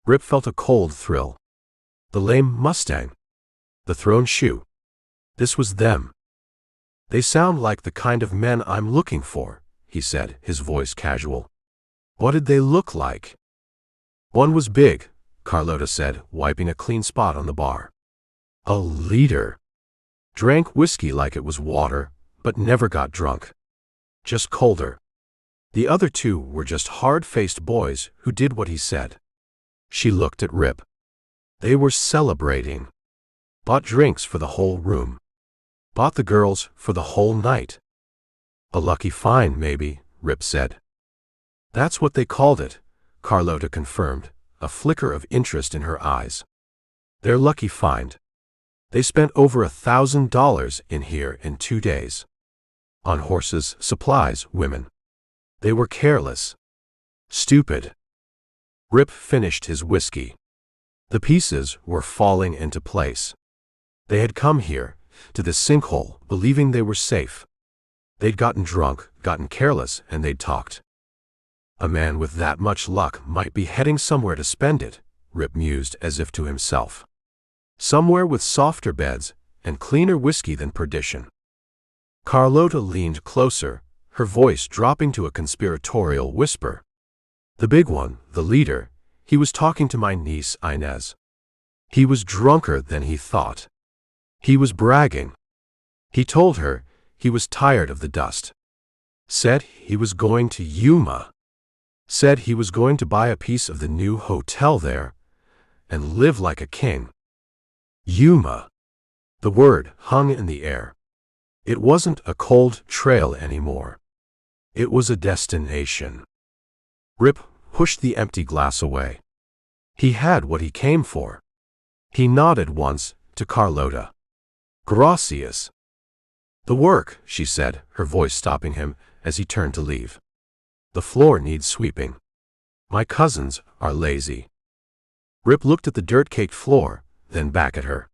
Rip felt a cold thrill. The lame Mustang. The thrown shoe. This was them. "They sound like the kind of men I'm looking for," he said, his voice casual. "What did they look like?" "One was big," Carlota said, wiping a clean spot on the bar. "A leader. Drank whiskey like it was water, but never got drunk. Just colder. The other 2 were just hard-faced boys who did what he said." She looked at Rip. They were celebrating. Bought drinks for the whole room. Bought the girls for the whole night. "A lucky find, maybe," Rip said. "That's what they called it," Carlota confirmed, a flicker of interest in her eyes. "Their lucky find. They spent over $1,000 in here in 2 days. On horses, supplies, women. They were careless. Stupid." Rip finished his whiskey. The pieces were falling into place. They had come here, to this sinkhole, believing they were safe. They'd gotten drunk, gotten careless, and they'd talked. "A man with that much luck might be heading somewhere to spend it," Rip mused as if to himself. "Somewhere with softer beds and cleaner whiskey than perdition." Carlota leaned closer, her voice dropping to a conspiratorial whisper. "The big one, the leader, he was talking to my niece Inez. He was drunker than he thought. He was bragging. He told her he was tired of the dust. Said he was going to Yuma. Said he was going to buy a piece of the new hotel there and live like a king." Yuma. The word hung in the air. It wasn't a cold trail anymore. It was a destination. Rip pushed the empty glass away. He had what he came for. He nodded once to Carlota. "Gracias." "The work," she said, her voice stopping him as he turned to leave. "The floor needs sweeping. My cousins are lazy." Rip looked at the dirt-caked floor, then back at her.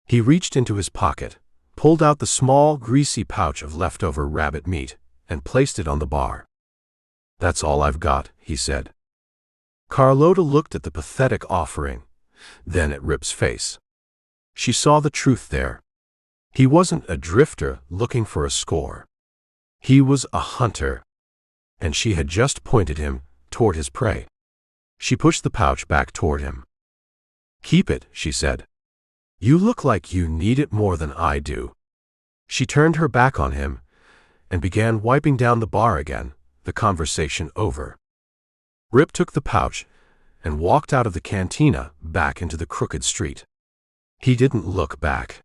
He reached into his pocket, pulled out the small, greasy pouch of leftover rabbit meat, and placed it on the bar. "That's all I've got," he said. Carlota looked at the pathetic offering, then at Rip's face. She saw the truth there. He wasn't a drifter looking for a score. He was a hunter, and she had just pointed him toward his prey. She pushed the pouch back toward him. "Keep it," she said. "You look like you need it more than I do." She turned her back on him and began wiping down the bar again, the conversation over. Rip took the pouch and walked out of the cantina back into the crooked street. He didn't look back.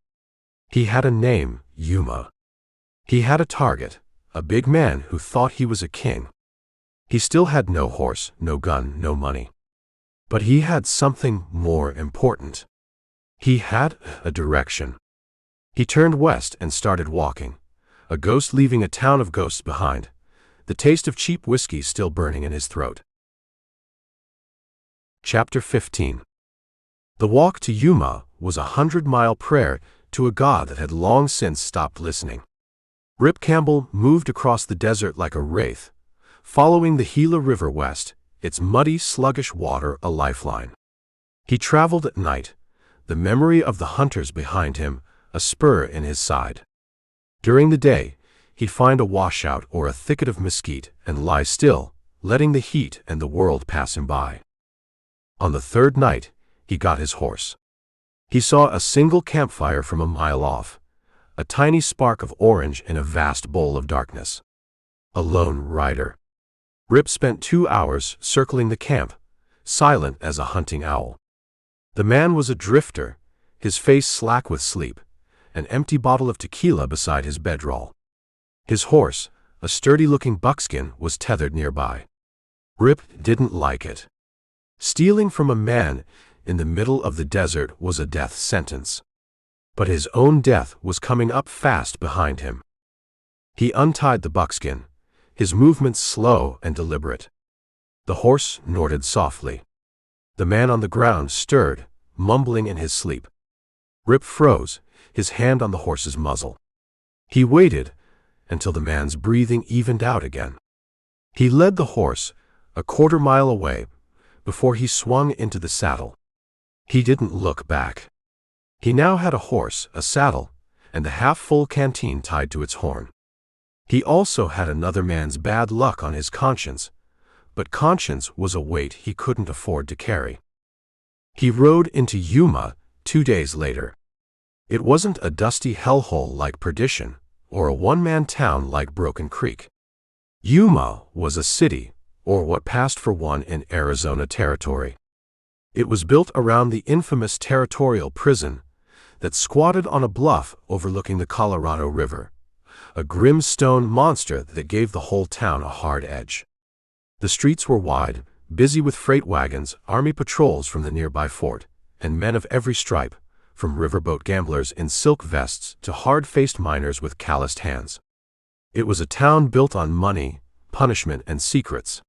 He had a name, Yuma. He had a target, a big man who thought he was a king. He still had no horse, no gun, no money. But he had something more important. He had a direction. He turned west and started walking, a ghost leaving a town of ghosts behind, the taste of cheap whiskey still burning in his throat. Chapter 15. The walk to Yuma was a 100-mile prayer to a god that had long since stopped listening. Rip Campbell moved across the desert like a wraith, following the Gila River west, its muddy, sluggish water a lifeline. He traveled at night, the memory of the hunters behind him a spur in his side. During the day, he'd find a washout or a thicket of mesquite and lie still, letting the heat and the world pass him by. On the third night, he got his horse. He saw a single campfire from a mile off, a tiny spark of orange in a vast bowl of darkness. A lone rider. Rip spent 2 hours circling the camp, silent as a hunting owl. The man was a drifter, his face slack with sleep, an empty bottle of tequila beside his bedroll. His horse, a sturdy-looking buckskin, was tethered nearby. Rip didn't like it. Stealing from a man in the middle of the desert was a death sentence. But his own death was coming up fast behind him. He untied the buckskin, his movements slow and deliberate. The horse snorted softly. The man on the ground stirred, mumbling in his sleep. Rip froze, his hand on the horse's muzzle. He waited until the man's breathing evened out again. He led the horse a quarter-mile away before he swung into the saddle. He didn't look back. He now had a horse, a saddle, and the half-full canteen tied to its horn. He also had another man's bad luck on his conscience, but conscience was a weight he couldn't afford to carry. He rode into Yuma 2 days later. It wasn't a dusty hellhole like Perdition, or a one-man town like Broken Creek. Yuma was a city, or what passed for one in Arizona territory. It was built around the infamous territorial prison that squatted on a bluff overlooking the Colorado River, a grim stone monster that gave the whole town a hard edge. The streets were wide, busy with freight wagons, army patrols from the nearby fort, and men of every stripe, from riverboat gamblers in silk vests to hard-faced miners with calloused hands. It was a town built on money, punishment, and secrets.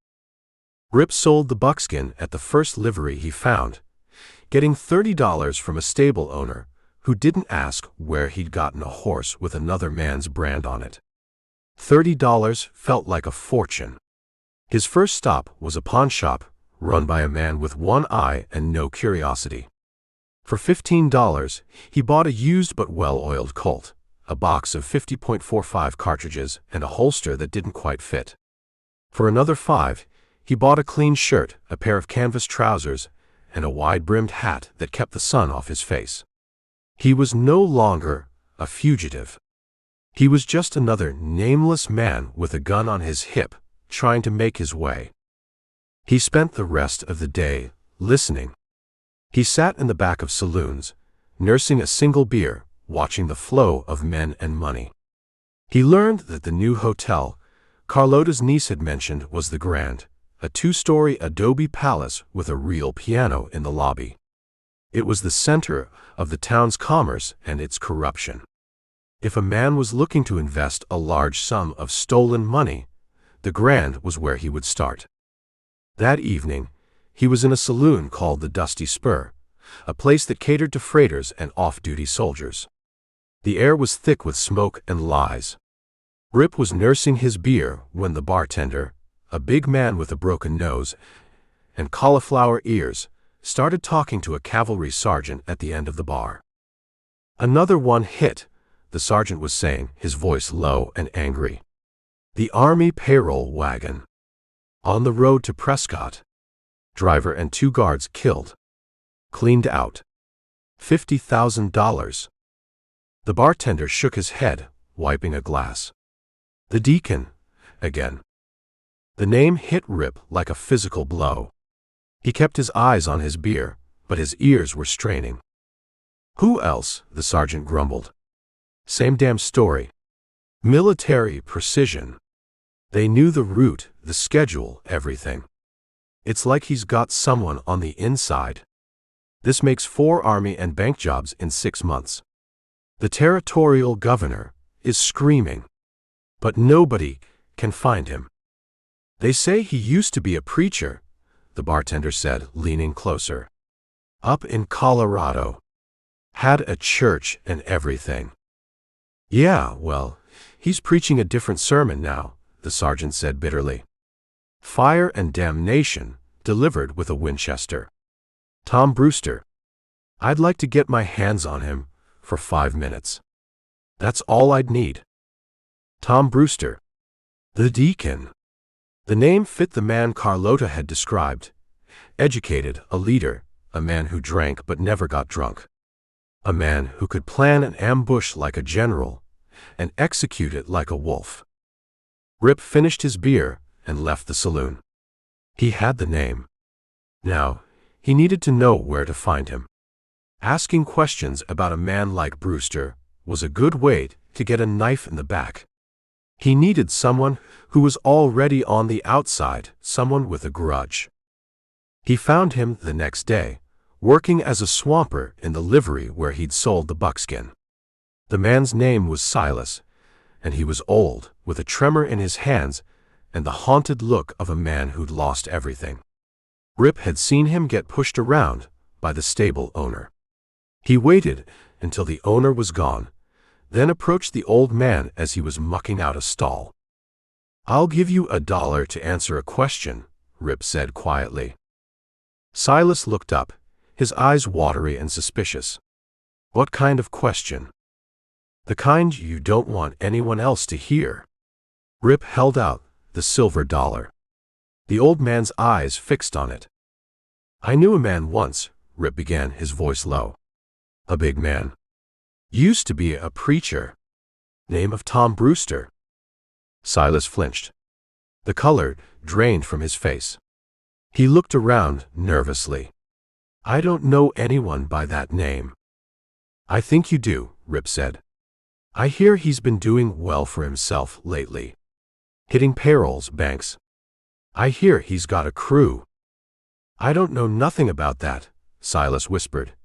Rip sold the buckskin at the first livery he found, getting $30 from a stable owner who didn't ask where he'd gotten a horse with another man's brand on it. $30 felt like a fortune. His first stop was a pawn shop run by a man with one eye and no curiosity. For $15, he bought a used but well-oiled Colt, a box of 50.45 cartridges, and a holster that didn't quite fit. For another $5, he bought a clean shirt, a pair of canvas trousers, and a wide-brimmed hat that kept the sun off his face. He was no longer a fugitive. He was just another nameless man with a gun on his hip, trying to make his way. He spent the rest of the day listening. He sat in the back of saloons, nursing a single beer, watching the flow of men and money. He learned that the new hotel Carlota's niece had mentioned was the Grand, a 2-story adobe palace with a real piano in the lobby. It was the center of the town's commerce and its corruption. If a man was looking to invest a large sum of stolen money, the Grand was where he would start. That evening, he was in a saloon called the Dusty Spur, a place that catered to freighters and off-duty soldiers. The air was thick with smoke and lies. Rip was nursing his beer when the bartender, a big man with a broken nose and cauliflower ears, started talking to a cavalry sergeant at the end of the bar. "Another one hit," the sergeant was saying, his voice low and angry. "The Army payroll wagon. On the road to Prescott. Driver and 2 guards killed. Cleaned out. $50,000. The bartender shook his head, wiping a glass. "The Deacon, again." The name hit Rip like a physical blow. He kept his eyes on his beer, but his ears were straining. "Who else?" the sergeant grumbled. "Same damn story. Military precision. They knew the route, the schedule, everything. It's like he's got someone on the inside. This makes 4 army and bank jobs in 6 months. The territorial governor is screaming, but nobody can find him. They say he used to be a preacher," the bartender said, leaning closer. "Up in Colorado. Had a church and everything." "Yeah, well, he's preaching a different sermon now," the sergeant said bitterly. "Fire and damnation, delivered with a Winchester. Tom Brewster. I'd like to get my hands on him for 5 minutes. That's all I'd need." Tom Brewster. The Deacon. The name fit the man Carlota had described. Educated, a leader, a man who drank but never got drunk. A man who could plan an ambush like a general and execute it like a wolf. Rip finished his beer and left the saloon. He had the name. Now, he needed to know where to find him. Asking questions about a man like Brewster was a good way to get a knife in the back. He needed someone who was already on the outside, someone with a grudge. He found him the next day, working as a swamper in the livery where he'd sold the buckskin. The man's name was Silas, and he was old, with a tremor in his hands and the haunted look of a man who'd lost everything. Rip had seen him get pushed around by the stable owner. He waited until the owner was gone, then approached the old man as he was mucking out a stall. "I'll give you $1 to answer a question," Rip said quietly. Silas looked up, his eyes watery and suspicious. "What kind of question?" "The kind you don't want anyone else to hear." Rip held out the silver dollar. The old man's eyes fixed on it. "I knew a man once," Rip began, his voice low. "A big man. Used to be a preacher. Name of Tom Brewster." Silas flinched. The color drained from his face. He looked around nervously. "I don't know anyone by that name." "I think you do," Rip said. "I hear he's been doing well for himself lately. Hitting payrolls, banks. I hear he's got a crew." "I don't know nothing about that," Silas whispered,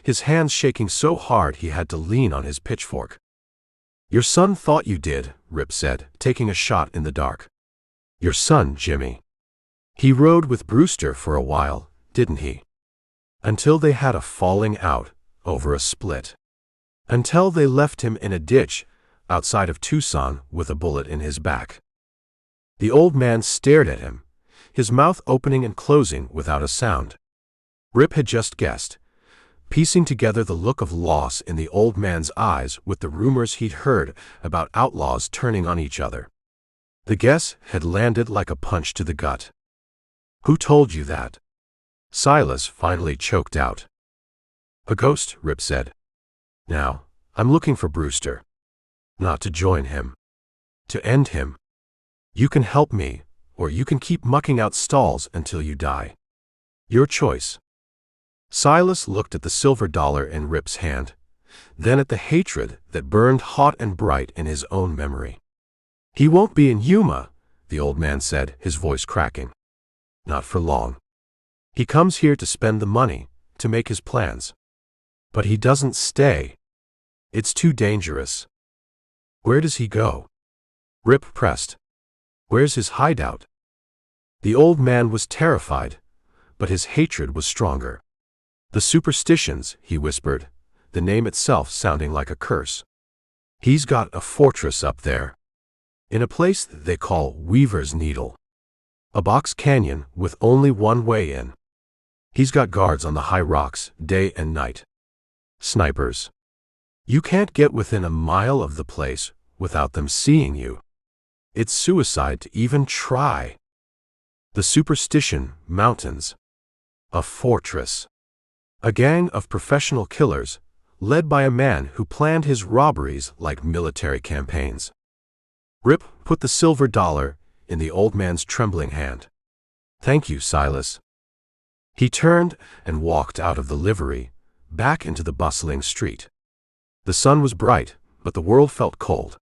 his hands shaking so hard he had to lean on his pitchfork. "Your son thought you did," Rip said, taking a shot in the dark. "Your son, Jimmy. He rode with Brewster for a while, didn't he? Until they had a falling out over a split. Until they left him in a ditch outside of Tucson with a bullet in his back." The old man stared at him, his mouth opening and closing without a sound. Rip had just guessed, piecing together the look of loss in the old man's eyes with the rumors he'd heard about outlaws turning on each other. The guess had landed like a punch to the gut. "Who told you that?" Silas finally choked out. "A ghost," Rip said. "Now, I'm looking for Brewster. Not to join him. To end him. You can help me, or you can keep mucking out stalls until you die. Your choice." Silas looked at the silver dollar in Rip's hand, then at the hatred that burned hot and bright in his own memory. "He won't be in Yuma," the old man said, his voice cracking. "Not for long. He comes here to spend the money, to make his plans. But he doesn't stay. It's too dangerous." "Where does he go?" Rip pressed. "Where's his hideout?" The old man was terrified, but his hatred was stronger. "The superstitions," he whispered, the name itself sounding like a curse. "He's got a fortress up there. In a place they call Weaver's Needle. A box canyon with only one way in. He's got guards on the high rocks, day and night. Snipers. You can't get within a mile of the place without them seeing you. It's suicide to even try. The superstition mountains. A fortress. A gang of professional killers, led by a man who planned his robberies like military campaigns." Rip put the silver dollar in the old man's trembling hand. "Thank you, Silas." He turned and walked out of the livery, back into the bustling street. The sun was bright, but the world felt cold.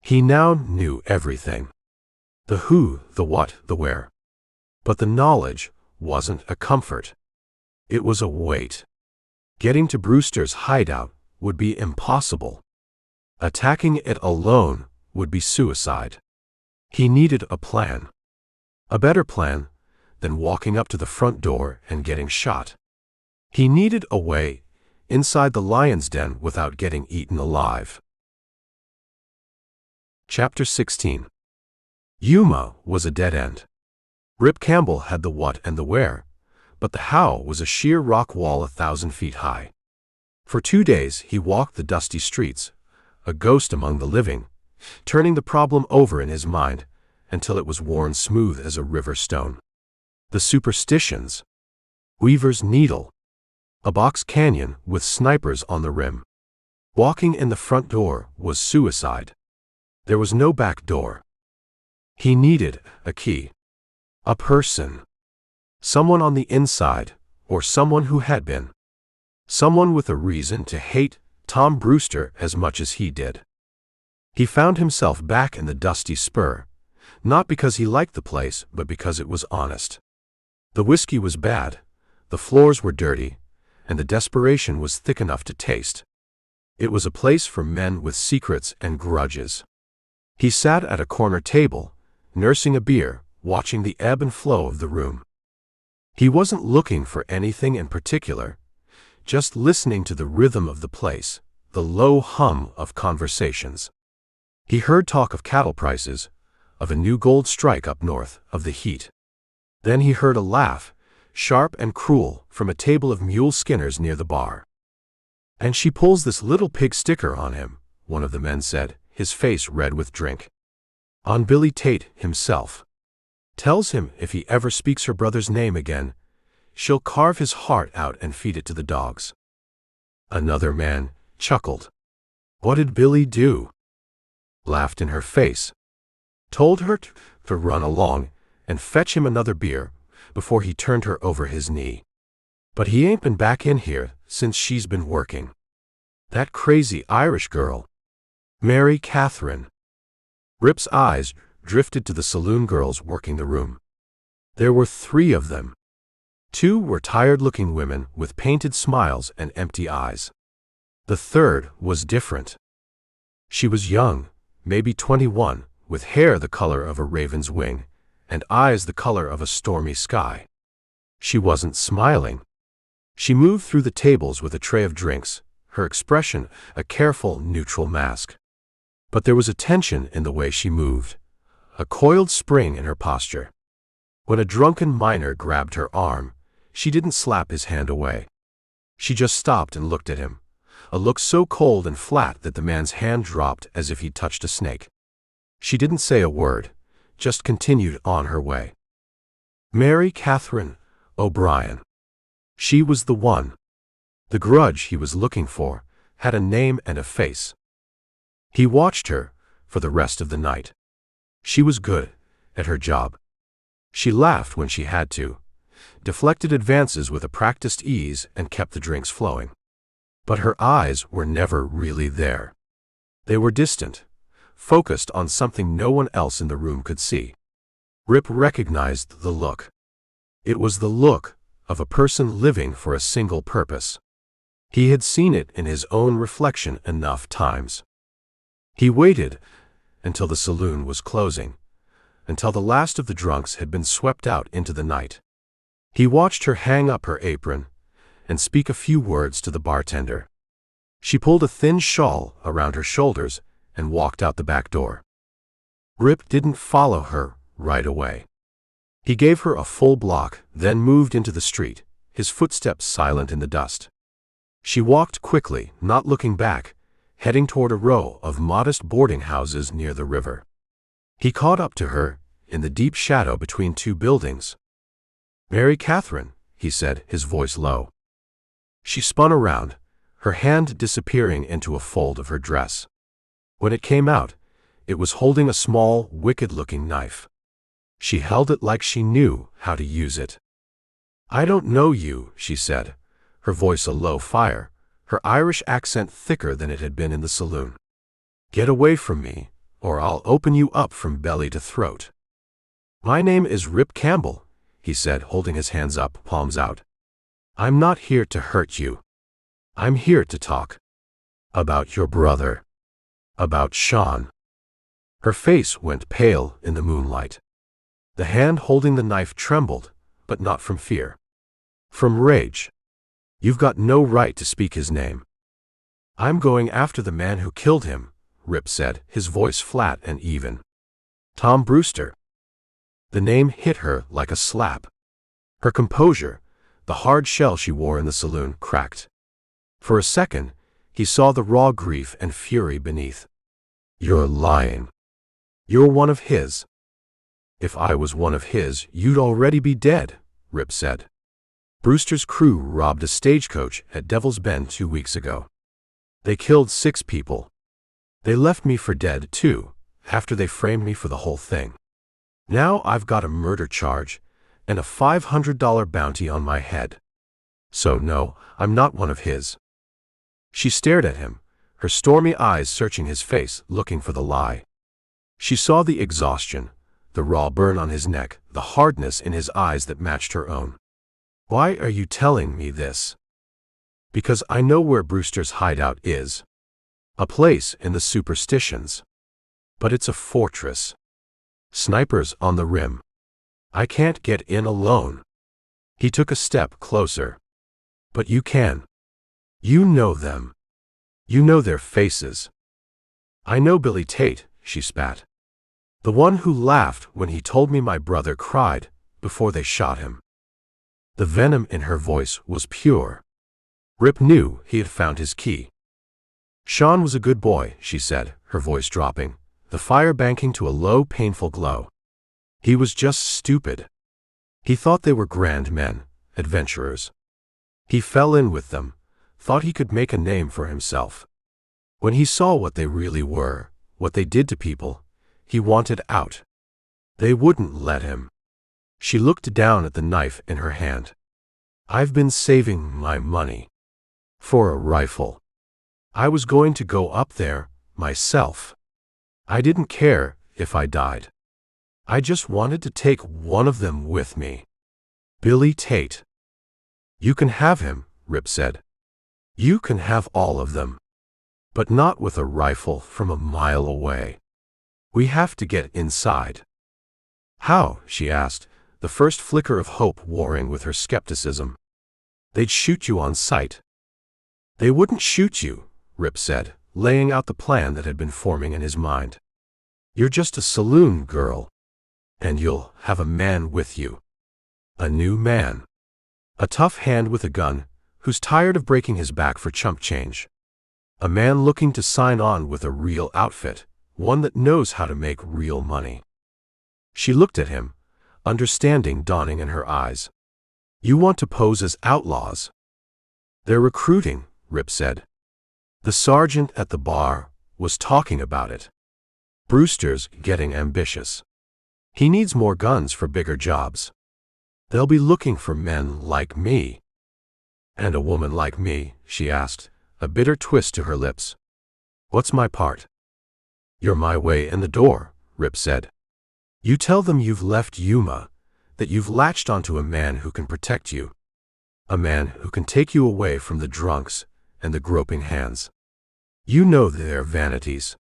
He now knew everything. The who, the what, the where. But the knowledge wasn't a comfort. It was a weight. Getting to Brewster's hideout would be impossible. Attacking it alone would be suicide. He needed a plan. A better plan than walking up to the front door and getting shot. He needed a way inside the lion's den without getting eaten alive. Chapter 16. Yuma was a dead end. Rip Campbell had the what and the where, but the how was a sheer rock wall 1,000 feet high. For 2 days he walked the dusty streets, a ghost among the living, turning the problem over in his mind until it was worn smooth as a river stone. The superstitions. Weaver's Needle. A box canyon with snipers on the rim. Walking in the front door was suicide. There was no back door. He needed a key. A person. Someone on the inside, or someone who had been. Someone with a reason to hate Tom Brewster as much as he did. He found himself back in the dusty spur, not because he liked the place, but because it was honest. The whiskey was bad, the floors were dirty, and the desperation was thick enough to taste. It was a place for men with secrets and grudges. He sat at a corner table, nursing a beer, watching the ebb and flow of the room. He wasn't looking for anything in particular, just listening to the rhythm of the place, the low hum of conversations. He heard talk of cattle prices, of a new gold strike up north, of the heat. Then he heard a laugh, sharp and cruel, from a table of mule skinners near the bar. "And she pulls this little pig sticker on him," one of the men said, his face red with drink. "On Billy Tate himself. Tells him if he ever speaks her brother's name again, she'll carve his heart out and feed it to the dogs." Another man chuckled. "What did Billy do?" Laughed in her face. Told her to run along and fetch him another beer before he turned her over his knee. "But he ain't been back in here since she's been working. That crazy Irish girl. Mary Catherine." Rip's eyes drifted to the saloon girls working the room. There were 3 of them. 2 were tired-looking women with painted smiles and empty eyes. The third was different. She was young, maybe 21, with hair the color of a raven's wing, and eyes the color of a stormy sky. She wasn't smiling. She moved through the tables with a tray of drinks, her expression a careful, neutral mask. But there was a tension in the way she moved, a coiled spring in her posture. When a drunken miner grabbed her arm, she didn't slap his hand away. She just stopped and looked at him, a look so cold and flat that the man's hand dropped as if he'd touched a snake. She didn't say a word, just continued on her way. Mary Catherine O'Brien. She was the one. The grudge he was looking for had a name and a face. He watched her for the rest of the night. She was good at her job. She laughed when she had to, deflected advances with a practiced ease, and kept the drinks flowing. But her eyes were never really there. They were distant, focused on something no one else in the room could see. Rip recognized the look. It was the look of a person living for a single purpose. He had seen it in his own reflection enough times. He waited until the saloon was closing, until the last of the drunks had been swept out into the night. He watched her hang up her apron and speak a few words to the bartender. She pulled a thin shawl around her shoulders and walked out the back door. Rip didn't follow her right away. He gave her a full block, then moved into the street, his footsteps silent in the dust. She walked quickly, not looking back, heading toward a row of modest boarding houses near the river. He caught up to her in the deep shadow between 2 buildings. "Mary Catherine," he said, his voice low. She spun around, her hand disappearing into a fold of her dress. When it came out, it was holding a small, wicked-looking knife. She held it like she knew how to use it. "I don't know you," she said, her voice a low fire, her Irish accent thicker than it had been in the saloon. "Get away from me, or I'll open you up from belly to throat." "My name is Rip Campbell," he said, holding his hands up, palms out. "I'm not here to hurt you. I'm here to talk. About your brother. About Sean." Her face went pale in the moonlight. The hand holding the knife trembled, but not from fear. From rage. "You've got no right to speak his name." "I'm going after the man who killed him," Rip said, his voice flat and even. "Tom Brewster." The name hit her like a slap. Her composure, the hard shell she wore in the saloon, cracked. For a second, he saw the raw grief and fury beneath. "You're lying. You're one of his." "If I was one of his, you'd already be dead," Rip said. Brewster's crew robbed a stagecoach at Devil's Bend 2 weeks ago. They killed 6 people. They left me for dead, too, after they framed me for the whole thing. Now I've got a murder charge and a $500 bounty on my head. So no, I'm not one of his." She stared at him, her stormy eyes searching his face, looking for the lie. She saw the exhaustion, the raw burn on his neck, the hardness in his eyes that matched her own. "Why are you telling me this?" "Because I know where Brewster's hideout is. A place in the superstitions. But it's a fortress. Snipers on the rim. I can't get in alone." He took a step closer. "But you can. You know them. You know their faces." "I know Billy Tate," she spat. "The one who laughed when he told me my brother cried before they shot him." The venom in her voice was pure. Rip knew he had found his key. "Sean was a good boy," she said, her voice dropping, the fire banking to a low, painful glow. "He was just stupid. He thought they were grand men, adventurers. He fell in with them, thought he could make a name for himself. When he saw what they really were, what they did to people, he wanted out. They wouldn't let him." She looked down at the knife in her hand. "I've been saving my money. For a rifle. I was going to go up there, myself. I didn't care if I died. I just wanted to take one of them with me. Billy Tate." "You can have him," Rip said. "You can have all of them. But not with a rifle from a mile away. We have to get inside." "How?" she asked, the first flicker of hope warring with her skepticism. "They'd shoot you on sight." "They wouldn't shoot you," Rip said, laying out the plan that had been forming in his mind. "You're just a saloon girl. And you'll have a man with you. A new man. A tough hand with a gun, who's tired of breaking his back for chump change. A man looking to sign on with a real outfit, one that knows how to make real money." She looked at him, understanding dawning in her eyes. "You want to pose as outlaws?" "They're recruiting," Rip said. "The sergeant at the bar was talking about it. Brewster's getting ambitious. He needs more guns for bigger jobs. They'll be looking for men like me." "And a woman like me?" she asked, a bitter twist to her lips. "What's my part?" "You're my way in the door," Rip said. "You tell them you've left Yuma, that you've latched onto a man who can protect you. A man who can take you away from the drunks and the groping hands. You know their vanities.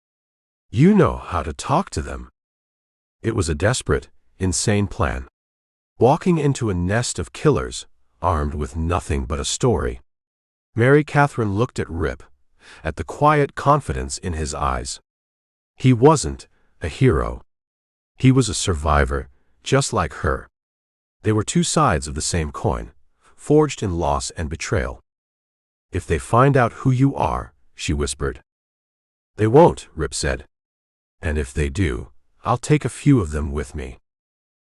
You know how to talk to them." It was a desperate, insane plan. Walking into a nest of killers, armed with nothing but a story. Mary Catherine looked at Rip, at the quiet confidence in his eyes. He wasn't a hero. He was a survivor, just like her. They were two sides of the same coin, forged in loss and betrayal. "If they find out who you are," she whispered. "They won't," Rip said. "And if they do, I'll take a few of them with me.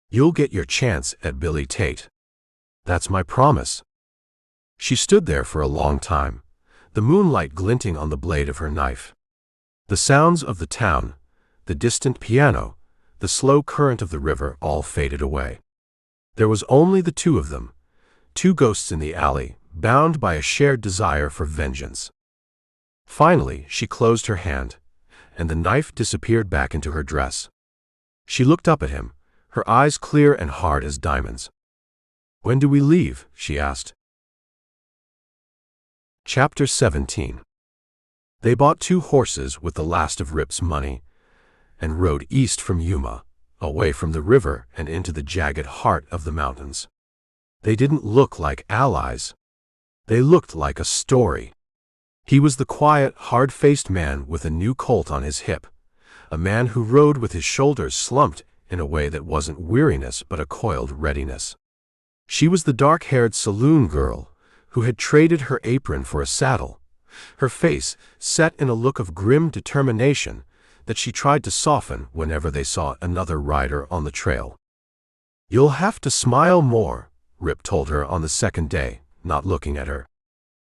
You'll get your chance at Billy Tate. That's my promise." She stood there for a long time, the moonlight glinting on the blade of her knife. The sounds of the town, the distant piano, the slow current of the river all faded away. There was only the two of them, two ghosts in the alley, bound by a shared desire for vengeance. Finally, she closed her hand, and the knife disappeared back into her dress. She looked up at him, her eyes clear and hard as diamonds. "When do we leave?" she asked. Chapter 17. They bought 2 horses with the last of Rip's money, and rode east from Yuma, away from the river and into the jagged heart of the mountains. They didn't look like allies. They looked like a story. He was the quiet, hard-faced man with a new colt on his hip, a man who rode with his shoulders slumped in a way that wasn't weariness but a coiled readiness. She was the dark-haired saloon girl who had traded her apron for a saddle, her face set in a look of grim determination that she tried to soften whenever they saw another rider on the trail. "You'll have to smile more," Rip told her on the second day, not looking at her.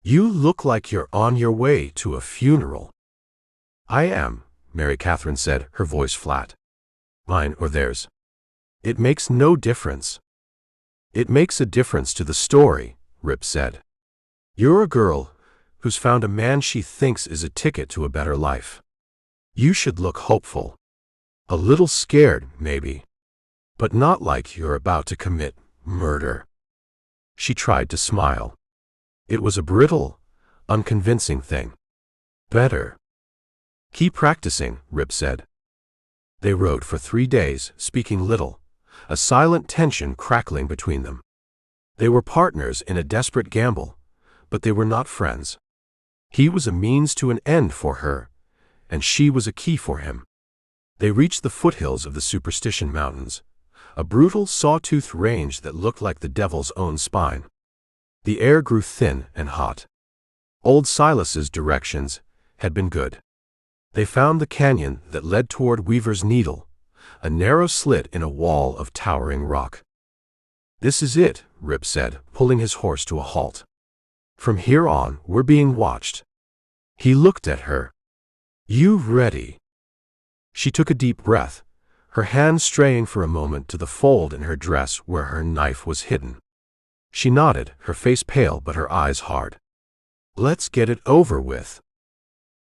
"You look like you're on your way to a funeral." "I am," Mary Catherine said, her voice flat. "Mine or theirs. It makes no difference." "It makes a difference to the story," Rip said. "You're a girl who's found a man she thinks is a ticket to a better life. You should look hopeful. A little scared, maybe. But not like you're about to commit murder." She tried to smile. It was a brittle, unconvincing thing. "Better." "Keep practicing," Rip said. They rode for 3 days, speaking little, a silent tension crackling between them. They were partners in a desperate gamble, but they were not friends. He was a means to an end for her, and she was a key for him. They reached the foothills of the Superstition Mountains, a brutal sawtooth range that looked like the devil's own spine. The air grew thin and hot. Old Silas's directions had been good. They found the canyon that led toward Weaver's Needle, a narrow slit in a wall of towering rock. "This is it," Rip said, pulling his horse to a halt. "From here on, we're being watched." He looked at her. "You ready?" She took a deep breath, her hand straying for a moment to the fold in her dress where her knife was hidden. She nodded, her face pale but her eyes hard. "Let's get it over with."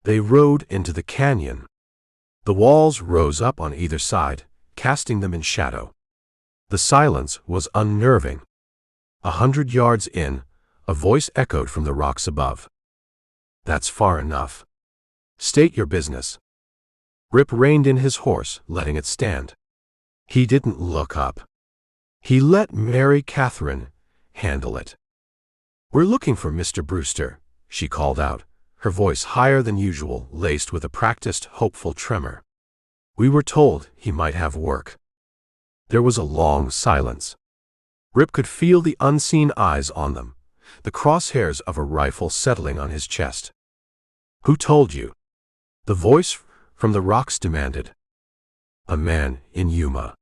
They rode into the canyon. The walls rose up on either side, casting them in shadow. The silence was unnerving. 100 yards in, a voice echoed from the rocks above. "That's far enough. State your business." Rip reined in his horse, letting it stand. He didn't look up. He let Mary Catherine handle it. "We're looking for Mr. Brewster," she called out, her voice higher than usual, laced with a practiced, hopeful tremor. "We were told he might have work." There was a long silence. Rip could feel the unseen eyes on them, the crosshairs of a rifle settling on his chest. "Who told you?" The voice from the rocks demanded. "A man in Yuma."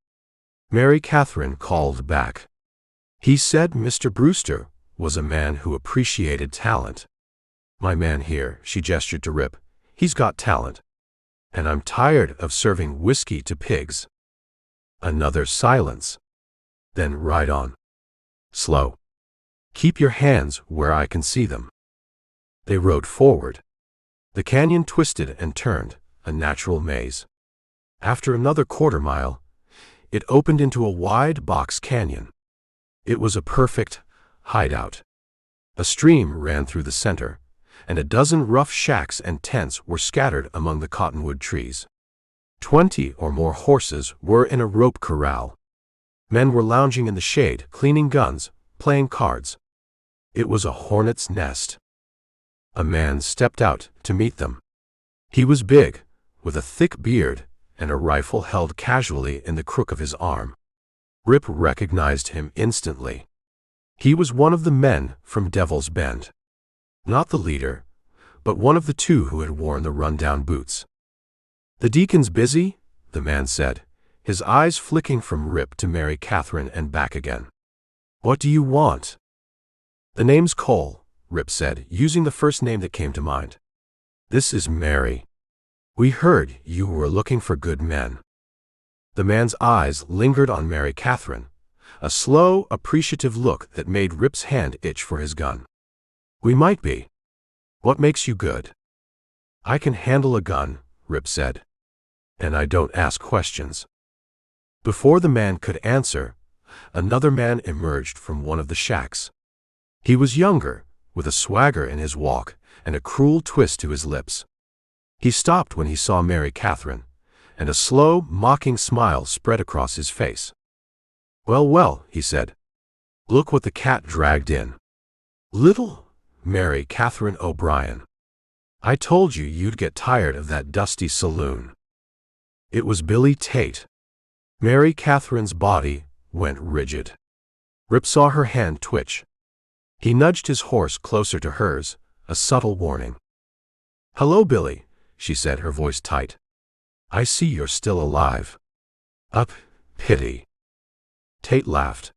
Mary Catherine called back. "He said Mr. Brewster was a man who appreciated talent." "My man here," she gestured to Rip, "he's got talent. And I'm tired of serving whiskey to pigs." Another silence. Then ride on. Slow. Keep your hands where I can see them. They rode forward. The canyon twisted and turned, a natural maze. After another quarter-mile, it opened into a wide box canyon. It was a perfect hideout. A stream ran through the center, and a dozen rough shacks and tents were scattered among the cottonwood trees. 20 or more horses were in a rope corral. Men were lounging in the shade, cleaning guns, playing cards. It was a hornet's nest. A man stepped out to meet them. He was big, with a thick beard and a rifle held casually in the crook of his arm. Rip recognized him instantly. He was one of the men from Devil's Bend. Not the leader, but one of the two who had worn the run-down boots. "The deacon's busy?" the man said, his eyes flicking from Rip to Mary Catherine and back again. "What do you want?" "The name's Cole," Rip said, using the first name that came to mind. "This is Mary. We heard you were looking for good men." The man's eyes lingered on Mary Catherine, a slow, appreciative look that made Rip's hand itch for his gun. "We might be. What makes you good?" "I can handle a gun," Rip said. "And I don't ask questions." Before the man could answer, another man emerged from one of the shacks. He was younger, with a swagger in his walk and a cruel twist to his lips. He stopped when he saw Mary Catherine, and a slow, mocking smile spread across his face. "Well, well," he said. "Look what the cat dragged in. Little Mary Catherine O'Brien. I told you you'd get tired of that dusty saloon." It was Billy Tate. Mary Catherine's body went rigid. Rip saw her hand twitch. He nudged his horse closer to hers, a subtle warning. "Hello, Billy," she said, her voice tight. "I see you're still alive." "Up, pity." Tate laughed.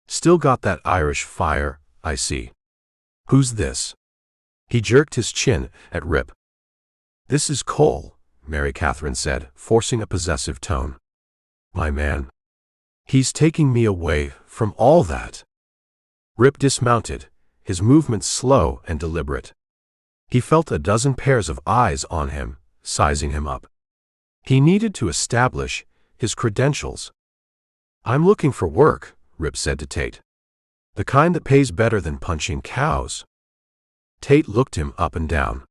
Still got that Irish fire, I see. Who's this? He jerked his chin at Rip. This is Cole, Mary Catherine said, forcing a possessive tone. My man. He's taking me away from all that. Rip dismounted, his movements slow and deliberate. He felt a dozen pairs of eyes on him, sizing him up. He needed to establish his credentials. I'm looking for work, Rip said to Tate. The kind that pays better than punching cows. Tate looked him up and down.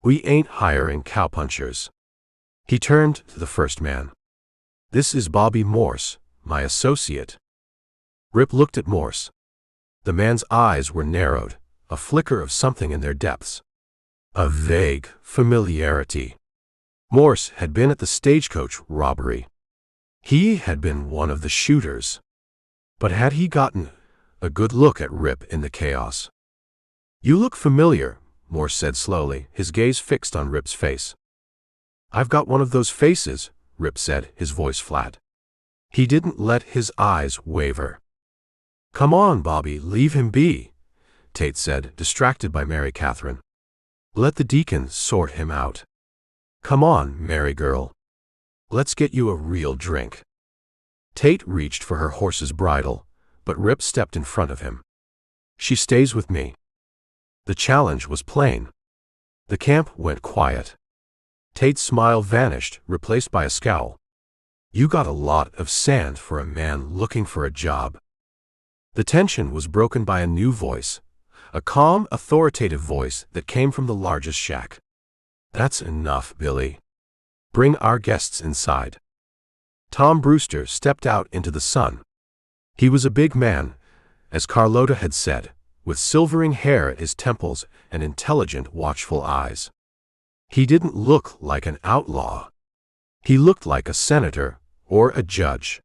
We ain't hiring cowpunchers. He turned to the first man. This is Bobby Morse, my associate. Rip looked at Morse. The man's eyes were narrowed, a flicker of something in their depths. A vague familiarity. Morse had been at the stagecoach robbery. He had been one of the shooters. But had he gotten a good look at Rip in the chaos? You look familiar, Morse said slowly, his gaze fixed on Rip's face. I've got one of those faces, Rip said, his voice flat. He didn't let his eyes waver. Come on, Bobby, leave him be, Tate said, distracted by Mary Catherine. Let the deacon sort him out. Come on, Mary girl. Let's get you a real drink. Tate reached for her horse's bridle, but Rip stepped in front of him. She stays with me. The challenge was plain. The camp went quiet. Tate's smile vanished, replaced by a scowl. You got a lot of sand for a man looking for a job. The tension was broken by a new voice, a calm, authoritative voice that came from the largest shack. That's enough, Billy. Bring our guests inside. Tom Brewster stepped out into the sun. He was a big man, as Carlota had said, with silvering hair at his temples and intelligent, watchful eyes. He didn't look like an outlaw. He looked like a senator or a judge.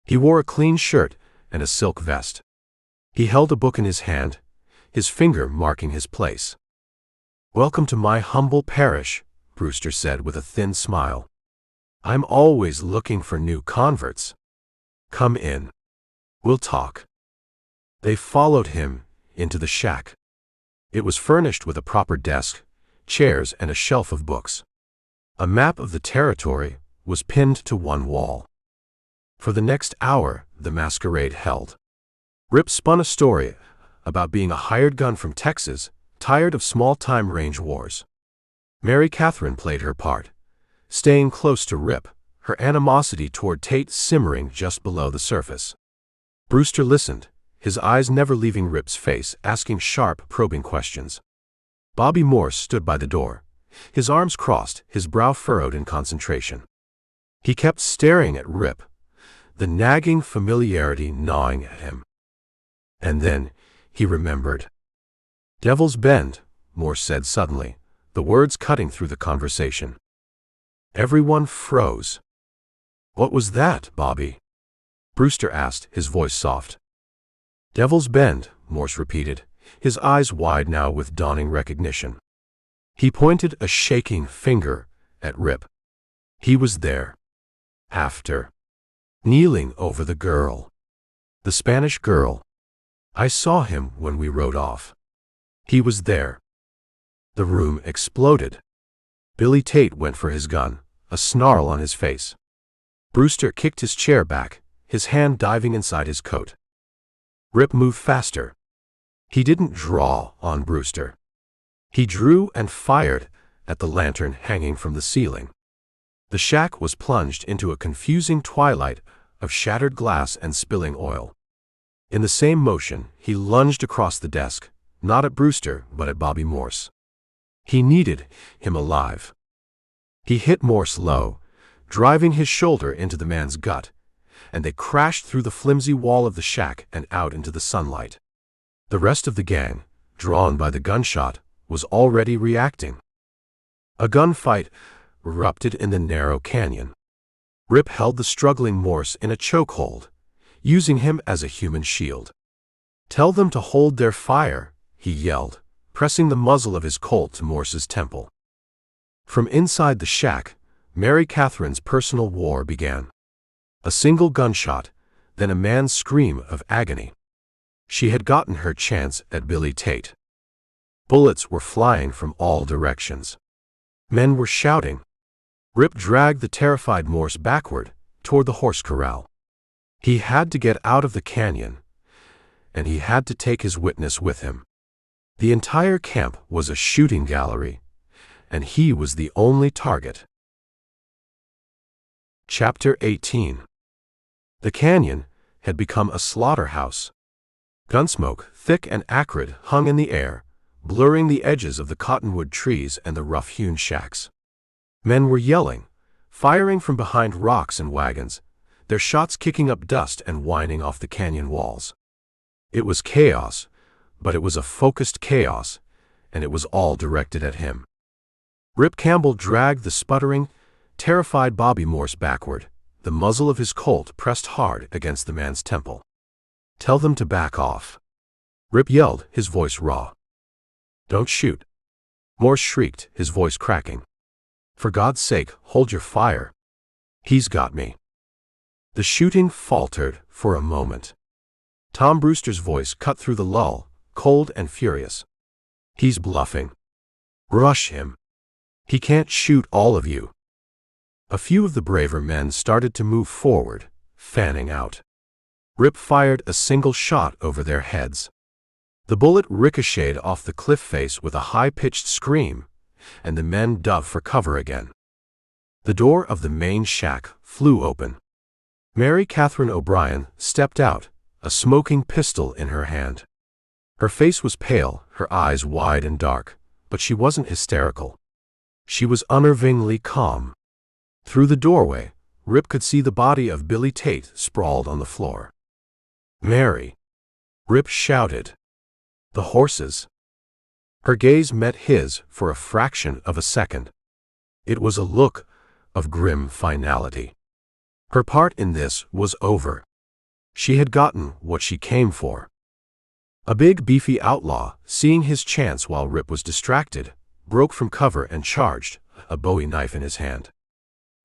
He wore a clean shirt and a silk vest. He held a book in his hand, his finger marking his place. Welcome to my humble parish, Brewster said with a thin smile. I'm always looking for new converts. Come in. We'll talk. They followed him into the shack. It was furnished with a proper desk, chairs, and a shelf of books. A map of the territory was pinned to one wall. For the next hour, the masquerade held. Rip spun a story about being a hired gun from Texas, tired of small-time range wars. Mary Catherine played her part, staying close to Rip, her animosity toward Tate simmering just below the surface. Brewster listened, his eyes never leaving Rip's face, asking sharp, probing questions. Bobby Morse stood by the door, his arms crossed, his brow furrowed in concentration. He kept staring at Rip, the nagging familiarity gnawing at him. And then he remembered. Devil's Bend, Morse said suddenly, the words cutting through the conversation. Everyone froze. What was that, Bobby? Brewster asked, his voice soft. Devil's Bend, Morse repeated, his eyes wide now with dawning recognition. He pointed a shaking finger at Rip. He was there. After. Kneeling over the girl. The Spanish girl. I saw him when we rode off. He was there. The room exploded. Billy Tate went for his gun, a snarl on his face. Brewster kicked his chair back, his hand diving inside his coat. Rip moved faster. He didn't draw on Brewster. He drew and fired at the lantern hanging from the ceiling. The shack was plunged into a confusing twilight of shattered glass and spilling oil. In the same motion, he lunged across the desk, not at Brewster, but at Bobby Morse. He needed him alive. He hit Morse low, driving his shoulder into the man's gut, and they crashed through the flimsy wall of the shack and out into the sunlight. The rest of the gang, drawn by the gunshot, was already reacting. A gunfight erupted in the narrow canyon. Rip held the struggling Morse in a chokehold, using him as a human shield. Tell them to hold their fire, he yelled, pressing the muzzle of his Colt to Morse's temple. From inside the shack, Mary Catherine's personal war began. A single gunshot, then a man's scream of agony. She had gotten her chance at Billy Tate. Bullets were flying from all directions. Men were shouting. Rip dragged the terrified Morse backward, toward the horse corral. He had to get out of the canyon, and he had to take his witness with him. The entire camp was a shooting gallery, and he was the only target. Chapter 18. The canyon had become a slaughterhouse. Gunsmoke, thick and acrid, hung in the air, blurring the edges of the cottonwood trees and the rough-hewn shacks. Men were yelling, firing from behind rocks and wagons, their shots kicking up dust and whining off the canyon walls. It was chaos, but it was a focused chaos, and it was all directed at him. Rip Campbell dragged the sputtering, terrified Bobby Morse backward, the muzzle of his Colt pressed hard against the man's temple. "Tell them to back off," Rip yelled, his voice raw. "Don't shoot," Morse shrieked, his voice cracking. "For God's sake, hold your fire. He's got me." The shooting faltered for a moment. Tom Brewster's voice cut through the lull, cold and furious. "He's bluffing. Rush him. He can't shoot all of you." A few of the braver men started to move forward, fanning out. Rip fired a single shot over their heads. The bullet ricocheted off the cliff face with a high-pitched scream, and the men dove for cover again. The door of the main shack flew open. Mary Catherine O'Brien stepped out, a smoking pistol in her hand. Her face was pale, her eyes wide and dark, but she wasn't hysterical. She was unnervingly calm. Through the doorway, Rip could see the body of Billy Tate sprawled on the floor. "Mary!" Rip shouted. "The horses!" Her gaze met his for a fraction of a second. It was a look of grim finality. Her part in this was over. She had gotten what she came for. A big, beefy outlaw, seeing his chance while Rip was distracted, broke from cover and charged, a Bowie knife in his hand.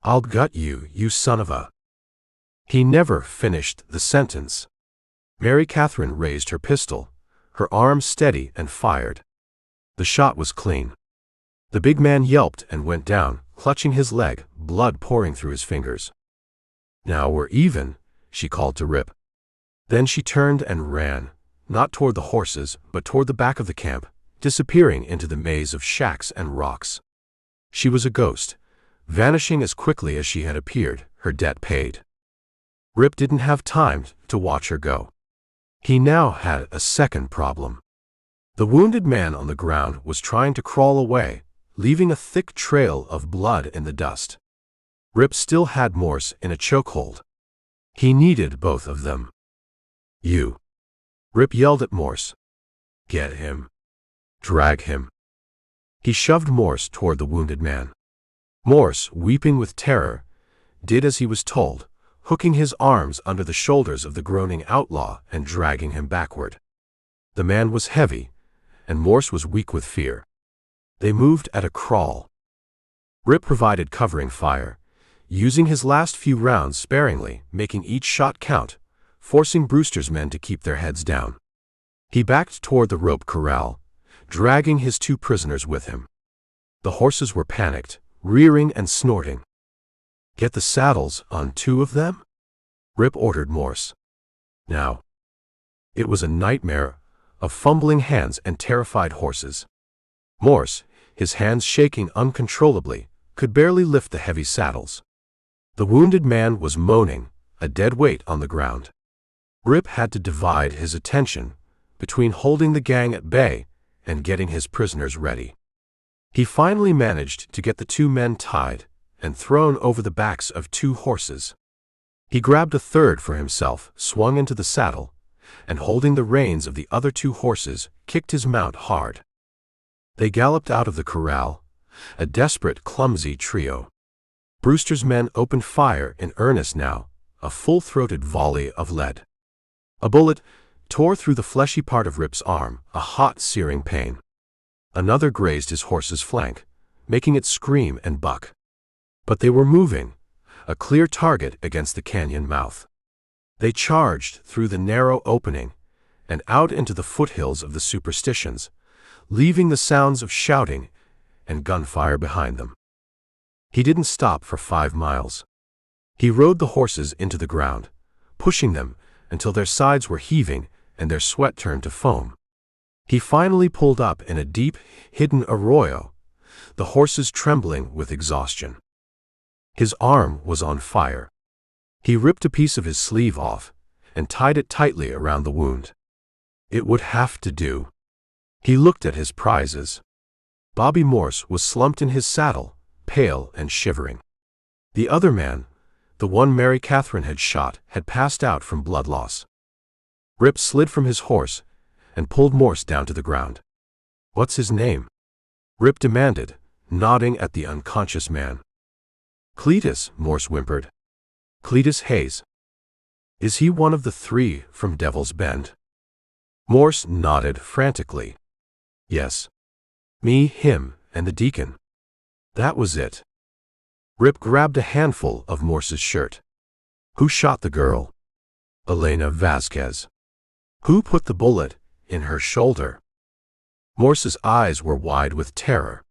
"I'll gut you, you son of a—" He never finished the sentence. Mary Catherine raised her pistol, her arm steady, and fired. The shot was clean. The big man yelped and went down, clutching his leg, blood pouring through his fingers. "Now we're even," she called to Rip. Then she turned and ran, not toward the horses, but toward the back of the camp, disappearing into the maze of shacks and rocks. She was a ghost, vanishing as quickly as she had appeared, her debt paid. Rip didn't have time to watch her go. He now had a second problem. The wounded man on the ground was trying to crawl away, leaving a thick trail of blood in the dust. Rip still had Morse in a chokehold. He needed both of them. "You!" Rip yelled at Morse. "Get him. Drag him." He shoved Morse toward the wounded man. Morse, weeping with terror, did as he was told, hooking his arms under the shoulders of the groaning outlaw and dragging him backward. The man was heavy, and Morse was weak with fear. They moved at a crawl. Rip provided covering fire, using his last few rounds sparingly, making each shot count, forcing Brewster's men to keep their heads down. He backed toward the rope corral, dragging his two prisoners with him. The horses were panicked, rearing and snorting. "Get the saddles on two of them?" Rip ordered Morse. Now. It was a nightmare of fumbling hands and terrified horses. Morse, his hands shaking uncontrollably, could barely lift the heavy saddles. The wounded man was moaning, a dead weight on the ground. Rip had to divide his attention between holding the gang at bay and getting his prisoners ready. He finally managed to get the two men tied and thrown over the backs of two horses. He grabbed a third for himself, swung into the saddle, and holding the reins of the other two horses, kicked his mount hard. They galloped out of the corral, a desperate, clumsy trio. Brewster's men opened fire in earnest now, a full-throated volley of lead. A bullet tore through the fleshy part of Rip's arm, a hot, searing pain. Another grazed his horse's flank, making it scream and buck. But they were moving, a clear target against the canyon mouth. They charged through the narrow opening and out into the foothills of the superstitions, leaving the sounds of shouting and gunfire behind them. He didn't stop for 5 miles. He rode the horses into the ground, pushing them until their sides were heaving and their sweat turned to foam. He finally pulled up in a deep, hidden arroyo, the horses trembling with exhaustion. His arm was on fire. He ripped a piece of his sleeve off and tied it tightly around the wound. It would have to do. He looked at his prizes. Bobby Morse was slumped in his saddle, pale and shivering. The other man, the one Mary Catherine had shot, had passed out from blood loss. Rip slid from his horse and pulled Morse down to the ground. "What's his name?" Rip demanded, nodding at the unconscious man. "Cletus," Morse whimpered. "Cletus Hayes." "Is he one of the 3 from Devil's Bend?" Morse nodded frantically. "Yes. Me, him, and the deacon." That was it. Rip grabbed a handful of Morse's shirt. "Who shot the girl?" "Elena Vasquez." "Who put the bullet in her shoulder?" Morse's eyes were wide with terror.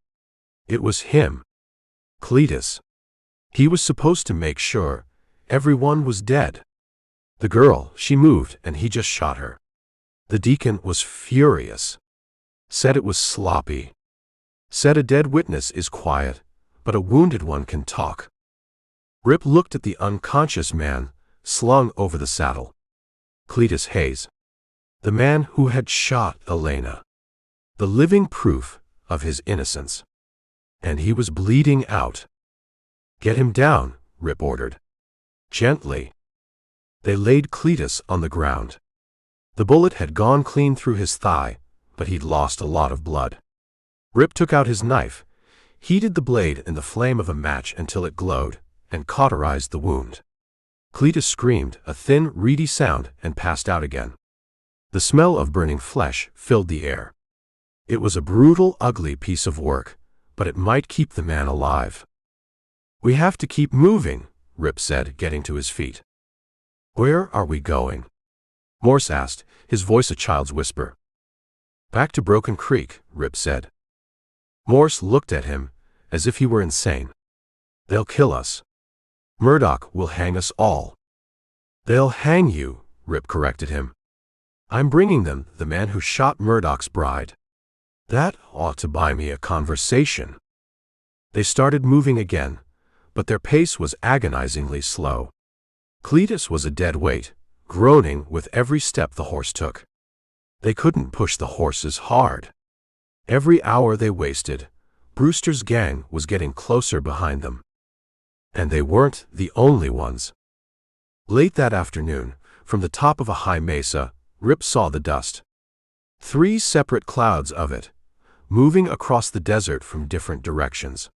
It was him. Cletus. He was supposed to make sure everyone was dead. The girl, she moved and he just shot her. The deacon was furious. Said it was sloppy. Said a dead witness is quiet, but a wounded one can talk. Rip looked at the unconscious man, slung over the saddle. Cletus Hayes. The man who had shot Elena. The living proof of his innocence. And he was bleeding out. "Get him down," Rip ordered. "Gently." They laid Cletus on the ground. The bullet had gone clean through his thigh, but he'd lost a lot of blood. Rip took out his knife, heated the blade in the flame of a match until it glowed, and cauterized the wound. Cletus screamed, a thin, reedy sound, and passed out again. The smell of burning flesh filled the air. It was a brutal, ugly piece of work, but it might keep the man alive. "We have to keep moving," Rip said, getting to his feet. "Where are we going?" Morse asked, his voice a child's whisper. "Back to Broken Creek," Rip said. Morse looked at him as if he were insane. "They'll kill us. Murdoch will hang us all." "They'll hang you," Rip corrected him. "I'm bringing them the man who shot Murdoch's bride." That ought to buy me a conversation. They started moving again, but their pace was agonizingly slow. Cletus was a dead weight, groaning with every step the horse took. They couldn't push the horses hard. Every hour they wasted, Brewster's gang was getting closer behind them. And they weren't the only ones. Late that afternoon, from the top of a high mesa, Rip saw the dust. 3 separate clouds of it, moving across the desert from different directions.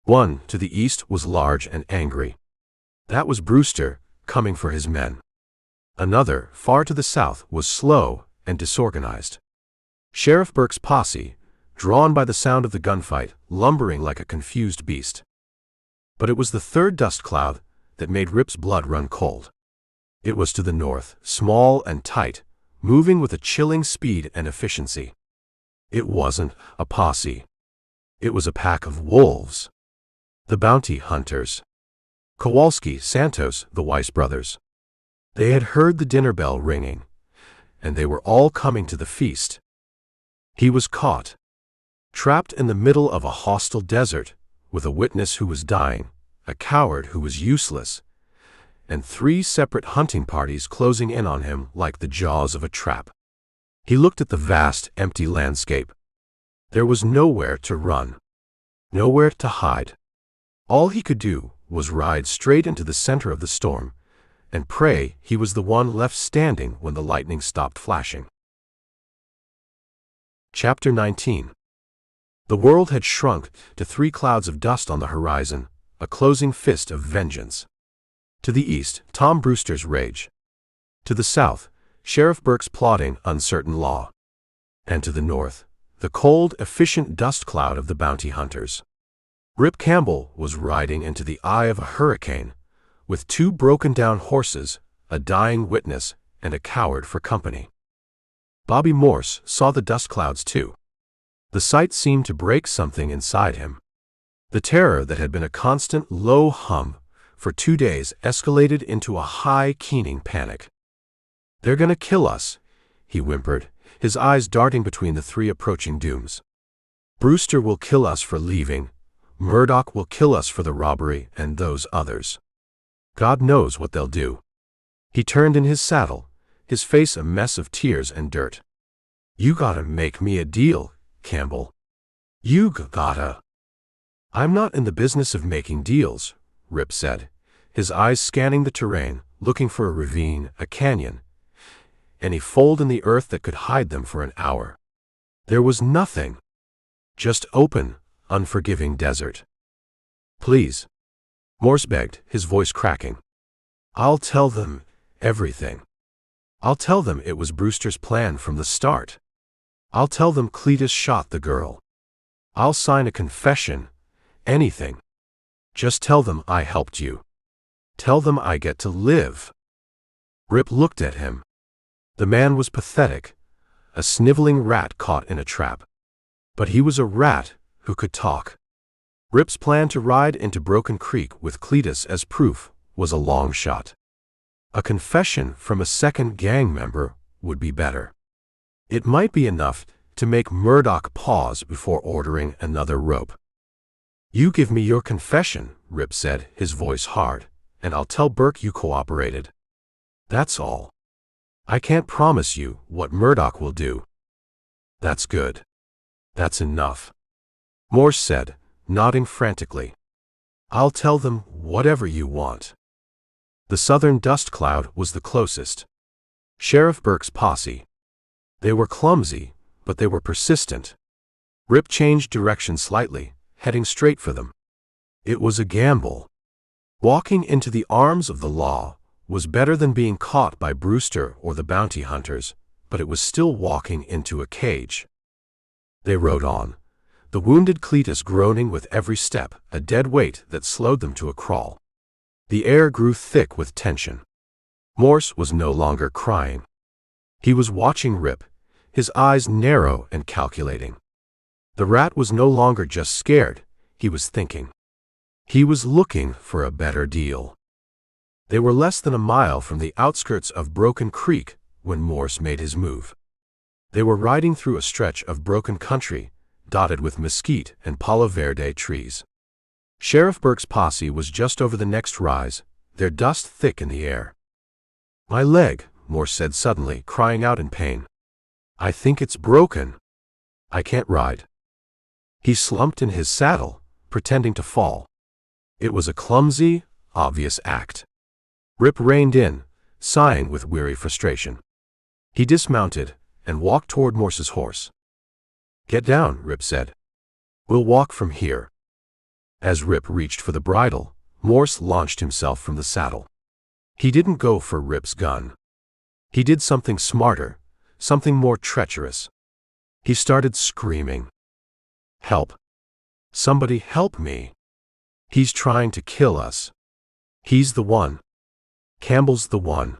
One to the east was large and angry. That was Brewster, coming for his men. Another, far to the south, was slow and disorganized. Sheriff Burke's posse, drawn by the sound of the gunfight, lumbering like a confused beast. But it was the third dust cloud that made Rip's blood run cold. It was to the north, small and tight, moving with a chilling speed and efficiency. It wasn't a posse. It was a pack of wolves. The bounty hunters. Kowalski, Santos, the Weiss brothers. They had heard the dinner bell ringing, and they were all coming to the feast. He was caught, trapped in the middle of a hostile desert, with a witness who was dying, a coward who was useless, and 3 separate hunting parties closing in on him like the jaws of a trap. He looked at the vast, empty landscape. There was nowhere to run, nowhere to hide. All he could do was ride straight into the center of the storm and pray he was the one left standing when the lightning stopped flashing. Chapter 19. The world had shrunk to 3 clouds of dust on the horizon, a closing fist of vengeance. To the east, Tom Brewster's rage. To the south, Sheriff Burke's plodding, uncertain law. And to the north, the cold, efficient dust cloud of the bounty hunters. Rip Campbell was riding into the eye of a hurricane, with 2 broken-down horses, a dying witness, and a coward for company. Bobby Morse saw the dust clouds too. The sight seemed to break something inside him. The terror that had been a constant low hum for 2 days escalated into a high, keening panic. "They're gonna kill us," he whimpered, his eyes darting between the 3 approaching dooms. "Brewster will kill us for leaving. Murdoch will kill us for the robbery, and those others. God knows what they'll do." He turned in his saddle, his face a mess of tears and dirt. "You gotta make me a deal, Campbell. You gotta." "I'm not in the business of making deals," Rip said, his eyes scanning the terrain, looking for a ravine, a canyon, any fold in the earth that could hide them for an hour. There was nothing. Just open, unforgiving desert. "Please," Morse begged, his voice cracking. "I'll tell them everything. I'll tell them it was Brewster's plan from the start. I'll tell them Cletus shot the girl. I'll sign a confession, anything. Just tell them I helped you. Tell them I get to live." Rip looked at him. The man was pathetic, a sniveling rat caught in a trap. But he was a rat who could talk. Rip's plan to ride into Broken Creek with Cletus as proof was a long shot. A confession from a second gang member would be better. It might be enough to make Murdoch pause before ordering another rope. "You give me your confession," Rip said, his voice hard, "and I'll tell Burke you cooperated. That's all. I can't promise you what Murdoch will do." "That's good. That's enough," Morse said, nodding frantically. "I'll tell them whatever you want." The southern dust cloud was the closest. Sheriff Burke's posse. They were clumsy, but they were persistent. Rip changed direction slightly, heading straight for them. It was a gamble. Walking into the arms of the law was better than being caught by Brewster or the bounty hunters, but it was still walking into a cage. They rode on, the wounded Cletus groaning with every step, a dead weight that slowed them to a crawl. The air grew thick with tension. Morse was no longer crying. He was watching Rip, his eyes narrow and calculating. The rat was no longer just scared, he was thinking. He was looking for a better deal. They were less than a mile from the outskirts of Broken Creek when Morse made his move. They were riding through a stretch of broken country, dotted with mesquite and palo verde trees. Sheriff Burke's posse was just over the next rise, their dust thick in the air. "My leg," Morse said suddenly, crying out in pain. "I think it's broken. I can't ride." He slumped in his saddle, pretending to fall. It was a clumsy, obvious act. Rip reined in, sighing with weary frustration. He dismounted and walked toward Morse's horse. "Get down," Rip said. "We'll walk from here." As Rip reached for the bridle, Morse launched himself from the saddle. He didn't go for Rip's gun. He did something smarter, something more treacherous. He started screaming. "Help! Somebody help me! He's trying to kill us. He's the one. Campbell's the one."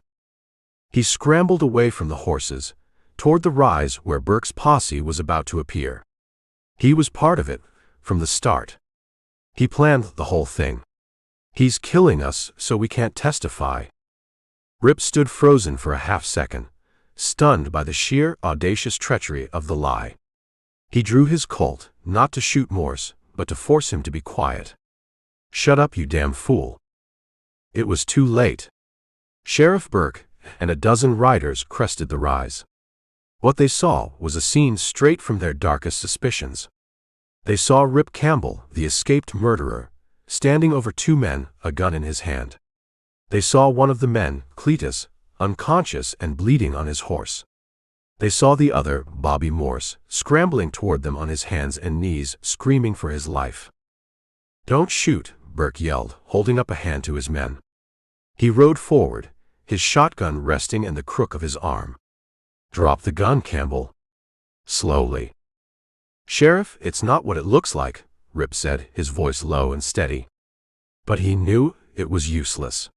He scrambled away from the horses, toward the rise where Burke's posse was about to appear. He was part of it, from the start. He planned the whole thing. "He's killing us so we can't testify." Rip stood frozen for a half-second, stunned by the sheer, audacious treachery of the lie. He drew his Colt, not to shoot Morse, but to force him to be quiet. "Shut up, you damn fool." It was too late. Sheriff Burke and a dozen riders crested the rise. What they saw was a scene straight from their darkest suspicions. They saw Rip Campbell, the escaped murderer, standing over 2 men, a gun in his hand. They saw one of the men, Cletus, unconscious and bleeding on his horse. They saw the other, Bobby Morse, scrambling toward them on his hands and knees, screaming for his life. "Don't shoot," Burke yelled, holding up a hand to his men. He rode forward, his shotgun resting in the crook of his arm. "Drop the gun, Campbell." Slowly. "Sheriff, it's not what it looks like," Rip said, his voice low and steady. But he knew it was useless.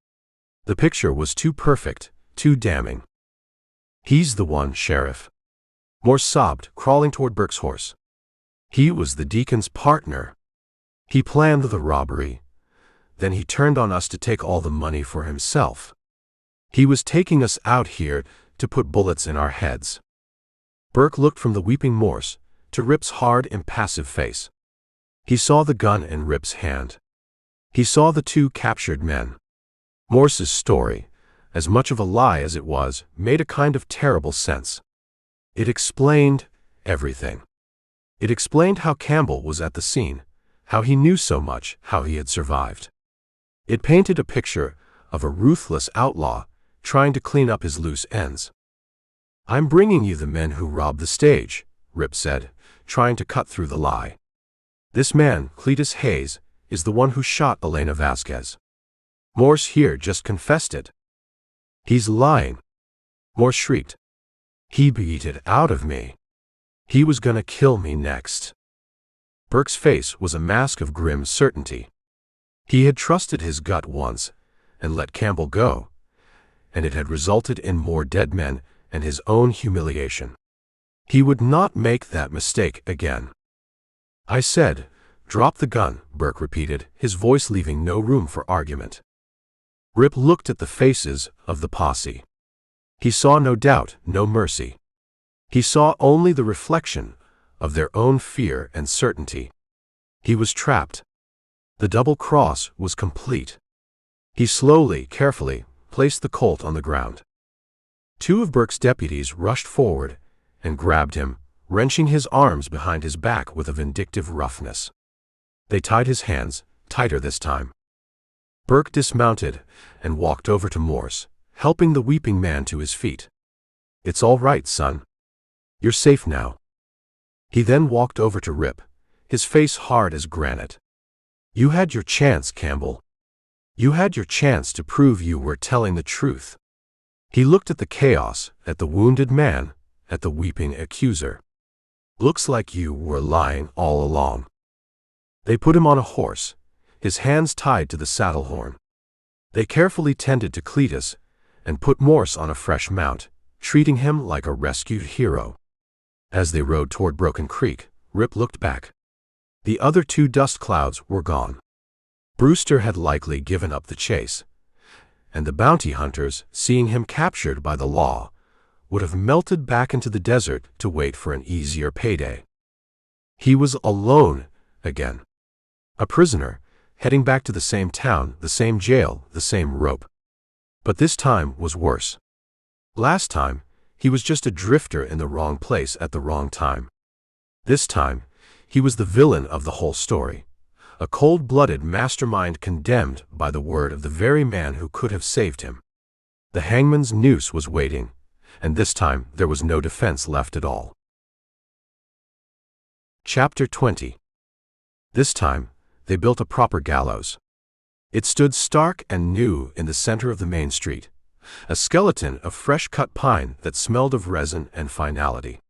The picture was too perfect, too damning. "He's the one, Sheriff." Morse sobbed, crawling toward Burke's horse. "He was the deacon's partner. He planned the robbery. Then he turned on us to take all the money for himself. He was taking us out here to put bullets in our heads." Burke looked from the weeping Morse to Rip's hard, impassive face. He saw the gun in Rip's hand. He saw the two captured men. Morse's story, as much of a lie as it was, made a kind of terrible sense. It explained everything. It explained how Campbell was at the scene, how he knew so much, how he had survived. It painted a picture of a ruthless outlaw trying to clean up his loose ends. "I'm bringing you the men who robbed the stage," Rip said, trying to cut through the lie. "This man, Cletus Hayes, is the one who shot Elena Vasquez. Morse here just confessed it." "He's lying," Morse shrieked. "He beat it out of me. He was gonna kill me next." Burke's face was a mask of grim certainty. He had trusted his gut once and let Campbell go, and it had resulted in more dead men and his own humiliation. He would not make that mistake again. "I said, drop the gun," Burke repeated, his voice leaving no room for argument. Rip looked at the faces of the posse. He saw no doubt, no mercy. He saw only the reflection of their own fear and certainty. He was trapped. The double cross was complete. He slowly, carefully, placed the Colt on the ground. Two of Burke's deputies rushed forward and grabbed him, wrenching his arms behind his back with a vindictive roughness. They tied his hands, tighter this time. Burke dismounted and walked over to Morse, helping the weeping man to his feet. "It's all right, son. You're safe now." He then walked over to Rip, his face hard as granite. "You had your chance, Campbell. You had your chance to prove you were telling the truth." He looked at the chaos, at the wounded man, at the weeping accuser. "Looks like you were lying all along." They put him on a horse, his hands tied to the saddle horn. They carefully tended to Cletus and put Morse on a fresh mount, treating him like a rescued hero. As they rode toward Broken Creek, Rip looked back. The other two dust clouds were gone. Brewster had likely given up the chase, and the bounty hunters, seeing him captured by the law, would have melted back into the desert to wait for an easier payday. He was alone again. A prisoner, heading back to the same town, the same jail, the same rope. But this time was worse. Last time, he was just a drifter in the wrong place at the wrong time. This time, he was the villain of the whole story, a cold-blooded mastermind condemned by the word of the very man who could have saved him. The hangman's noose was waiting, and this time there was no defense left at all. Chapter 20. This time, they built a proper gallows. It stood stark and new in the center of the main street, a skeleton of fresh-cut pine that smelled of resin and finality.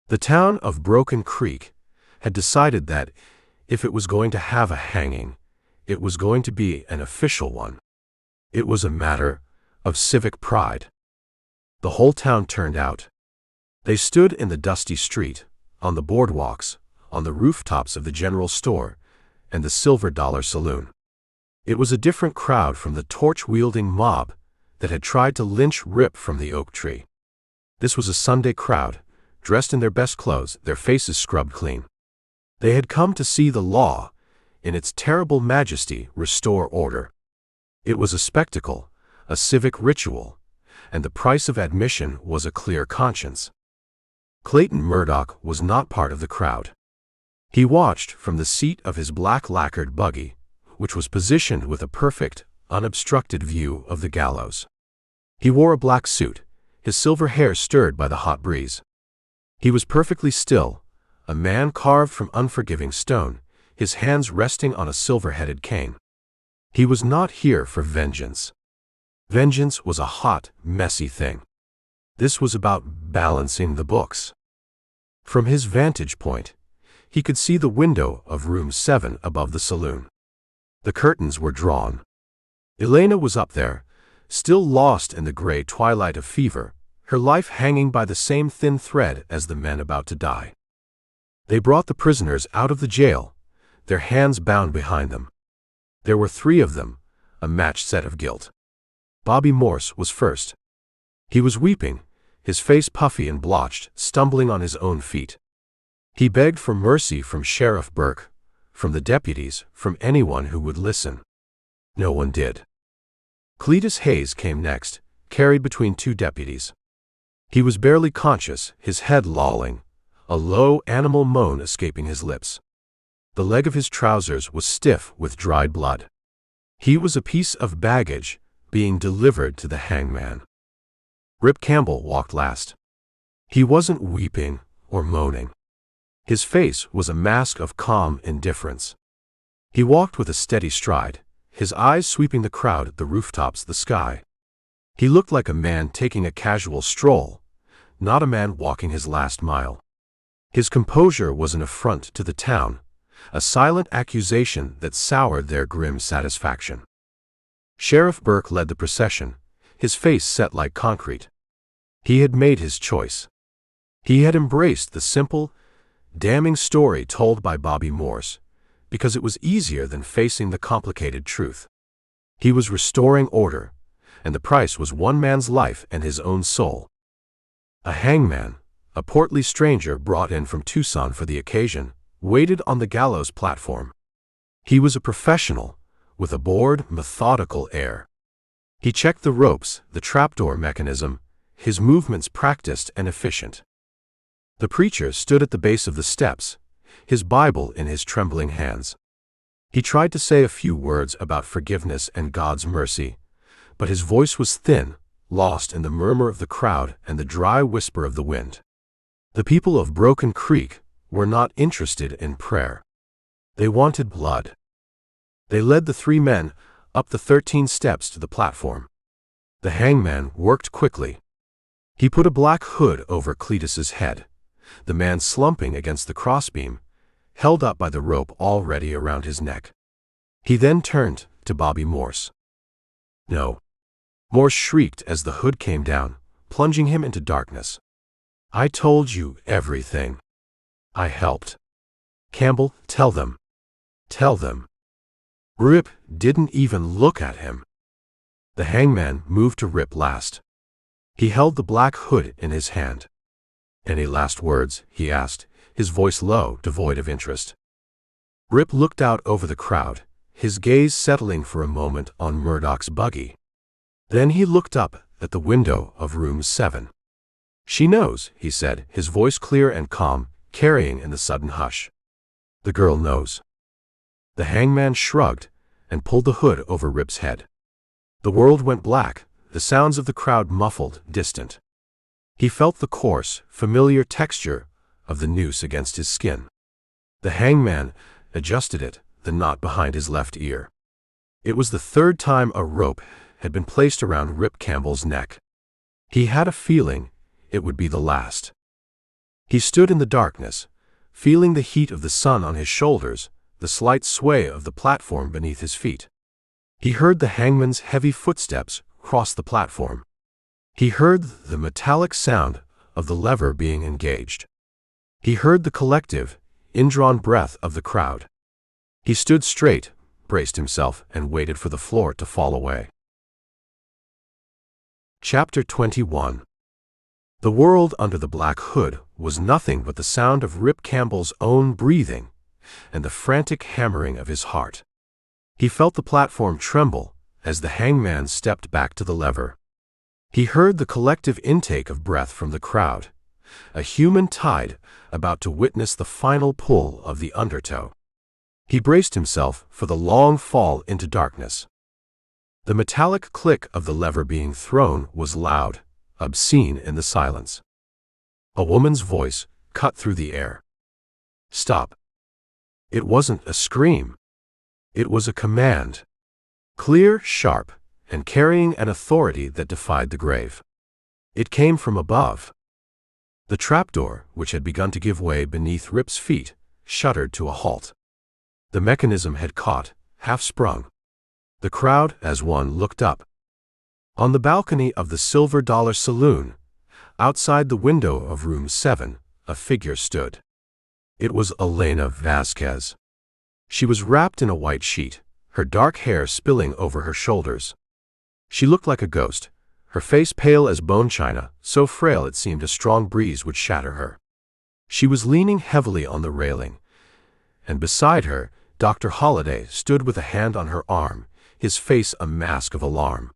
The town of Broken Creek had decided that, if it was going to have a hanging, it was going to be an official one. It was a matter of civic pride. The whole town turned out. They stood in the dusty street, on the boardwalks, on the rooftops of the general store, and the Silver Dollar Saloon. It was a different crowd from the torch-wielding mob that had tried to lynch Rip from the oak tree. This was a Sunday crowd, dressed in their best clothes, their faces scrubbed clean. They had come to see the law, in its terrible majesty, restore order. It was a spectacle, a civic ritual, and the price of admission was a clear conscience. Clayton Murdoch was not part of the crowd. He watched from the seat of his black lacquered buggy, which was positioned with a perfect, unobstructed view of the gallows. He wore a black suit, his silver hair stirred by the hot breeze. He was perfectly still, a man carved from unforgiving stone, his hands resting on a silver-headed cane. He was not here for vengeance. Vengeance was a hot, messy thing. This was about balancing the books. From his vantage point, he could see the window of room 7 above the saloon. The curtains were drawn. Elena was up there, still lost in the gray twilight of fever, her life hanging by the same thin thread as the men about to die. They brought the prisoners out of the jail, their hands bound behind them. There were 3 of them, a matched set of guilt. Bobby Morse was first. He was weeping, his face puffy and blotched, stumbling on his own feet. He begged for mercy from Sheriff Burke, from the deputies, from anyone who would listen. No one did. Cletus Hayes came next, carried between 2 deputies. He was barely conscious, his head lolling, a low animal moan escaping his lips. The leg of his trousers was stiff with dried blood. He was a piece of baggage being delivered to the hangman. Rip Campbell walked last. He wasn't weeping or moaning. His face was a mask of calm indifference. He walked with a steady stride, his eyes sweeping the crowd, the rooftops, the sky. He looked like a man taking a casual stroll, not a man walking his last mile. His composure was an affront to the town, a silent accusation that soured their grim satisfaction. Sheriff Burke led the procession, his face set like concrete. He had made his choice. He had embraced the simple, damning story told by Bobby Morse, because it was easier than facing the complicated truth. He was restoring order, and the price was one man's life and his own soul. A hangman, a portly stranger brought in from Tucson for the occasion, waited on the gallows platform. He was a professional, with a bored, methodical air. He checked the ropes, the trapdoor mechanism, his movements practiced and efficient. The preacher stood at the base of the steps, his Bible in his trembling hands. He tried to say a few words about forgiveness and God's mercy, but his voice was thin, lost in the murmur of the crowd and the dry whisper of the wind. The people of Broken Creek were not interested in prayer. They wanted blood. They led the 3 men up the 13 steps to the platform. The hangman worked quickly. He put a black hood over Cletus's head, the man slumping against the crossbeam, held up by the rope already around his neck. He then turned to Bobby Morse. "No." Morse shrieked as the hood came down, plunging him into darkness. "I told you everything. I helped. Campbell, tell them. Tell them." Rip didn't even look at him. The hangman moved to Rip last. He held the black hood in his hand. "Any last words?" he asked, his voice low, devoid of interest. Rip looked out over the crowd, his gaze settling for a moment on Murdoch's buggy. Then he looked up at the window of room 7. "She knows," he said, his voice clear and calm, carrying in the sudden hush. "The girl knows." The hangman shrugged and pulled the hood over Rip's head. The world went black, the sounds of the crowd muffled, distant. He felt the coarse, familiar texture of the noose against his skin. The hangman adjusted it, the knot behind his left ear. It was the 3rd time a rope had been placed around Rip Campbell's neck. He had a feeling it would be the last. He stood in the darkness, feeling the heat of the sun on his shoulders, the slight sway of the platform beneath his feet. He heard the hangman's heavy footsteps cross the platform. He heard the metallic sound of the lever being engaged. He heard the collective, indrawn breath of the crowd. He stood straight, braced himself, and waited for the floor to fall away. Chapter 21. The world under the black hood was nothing but the sound of Rip Campbell's own breathing and the frantic hammering of his heart. He felt the platform tremble as the hangman stepped back to the lever. He heard the collective intake of breath from the crowd, a human tide about to witness the final pull of the undertow. He braced himself for the long fall into darkness. The metallic click of the lever being thrown was loud, obscene in the silence. A woman's voice cut through the air. "Stop." It wasn't a scream. It was a command. Clear, sharp, and carrying an authority that defied the grave. It came from above. The trapdoor, which had begun to give way beneath Rip's feet, shuddered to a halt. The mechanism had caught, half sprung. The crowd, as one, looked up. On the balcony of the Silver Dollar Saloon, outside the window of room 7, a figure stood. It was Elena Vasquez. She was wrapped in a white sheet, her dark hair spilling over her shoulders. She looked like a ghost, her face pale as bone china, so frail it seemed a strong breeze would shatter her. She was leaning heavily on the railing, and beside her, Dr. Holliday stood with a hand on her arm, his face a mask of alarm.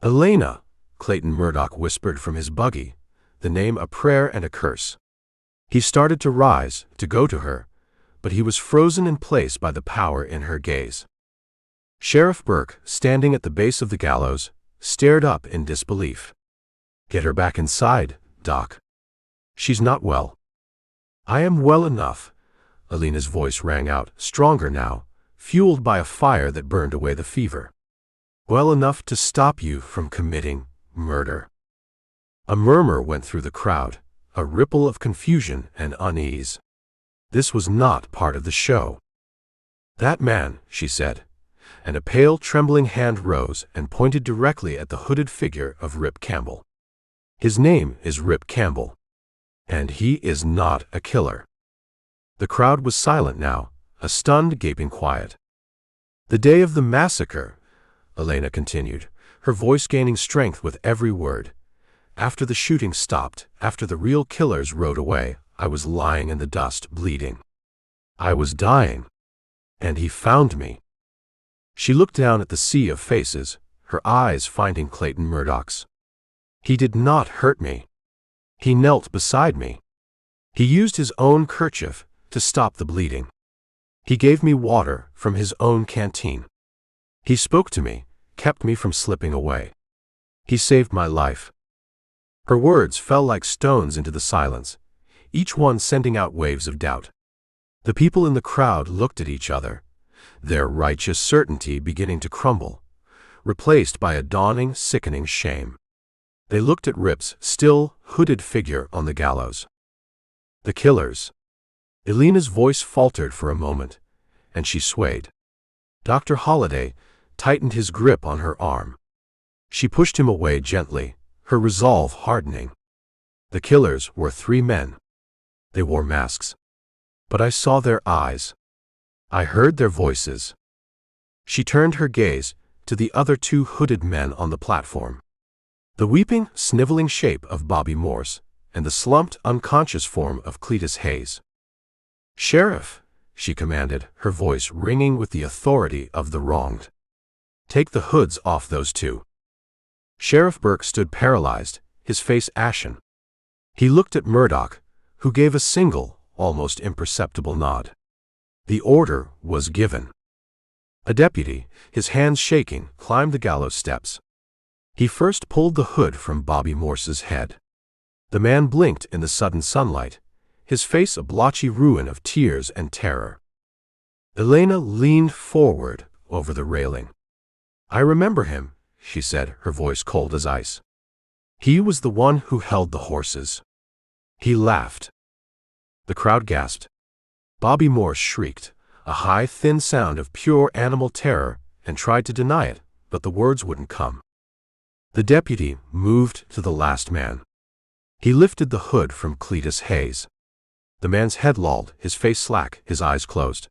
"Elena," Clayton Murdoch whispered from his buggy, the name a prayer and a curse. He started to rise, to go to her, but he was frozen in place by the power in her gaze. Sheriff Burke, standing at the base of the gallows, stared up in disbelief. "Get her back inside, Doc. She's not well." "I am well enough," Elena's voice rang out, stronger now, fueled by a fire that burned away the fever. "Well enough to stop you from committing murder." A murmur went through the crowd, a ripple of confusion and unease. This was not part of the show. "That man," she said, and a pale, trembling hand rose and pointed directly at the hooded figure of Rip Campbell. "His name is Rip Campbell, and he is not a killer." The crowd was silent now, a stunned, gaping quiet. "The day of the massacre," Elena continued, her voice gaining strength with every word. "After the shooting stopped, after the real killers rode away, I was lying in the dust, bleeding. I was dying. And he found me." She looked down at the sea of faces, her eyes finding Clayton Murdoch's. "He did not hurt me. He knelt beside me. He used his own kerchief to stop the bleeding. He gave me water from his own canteen. He spoke to me, kept me from slipping away. He saved my life." Her words fell like stones into the silence, each one sending out waves of doubt. The people in the crowd looked at each other, their righteous certainty beginning to crumble, replaced by a dawning, sickening shame. They looked at Rip's still, hooded figure on the gallows. "The killers." Elena's voice faltered for a moment, and she swayed. Dr. Holliday tightened his grip on her arm. She pushed him away gently, her resolve hardening. "The killers were 3 men. They wore masks. But I saw their eyes. I heard their voices." She turned her gaze to the other 2 hooded men on the platform. The weeping, sniveling shape of Bobby Morse, and the slumped, unconscious form of Cletus Hayes. "Sheriff," she commanded, her voice ringing with the authority of the wronged. "Take the hoods off those 2. Sheriff Burke stood paralyzed, his face ashen. He looked at Murdoch, who gave a single, almost imperceptible nod. The order was given. A deputy, his hands shaking, climbed the gallows steps. He first pulled the hood from Bobby Morse's head. The man blinked in the sudden sunlight, his face a blotchy ruin of tears and terror. Elena leaned forward over the railing. "I remember him," she said, her voice cold as ice. "He was the one who held the horses." He laughed. The crowd gasped. Bobby Morse shrieked, a high, thin sound of pure animal terror, and tried to deny it, but the words wouldn't come. The deputy moved to the last man. He lifted the hood from Cletus Hayes. The man's head lolled, his face slack, his eyes closed.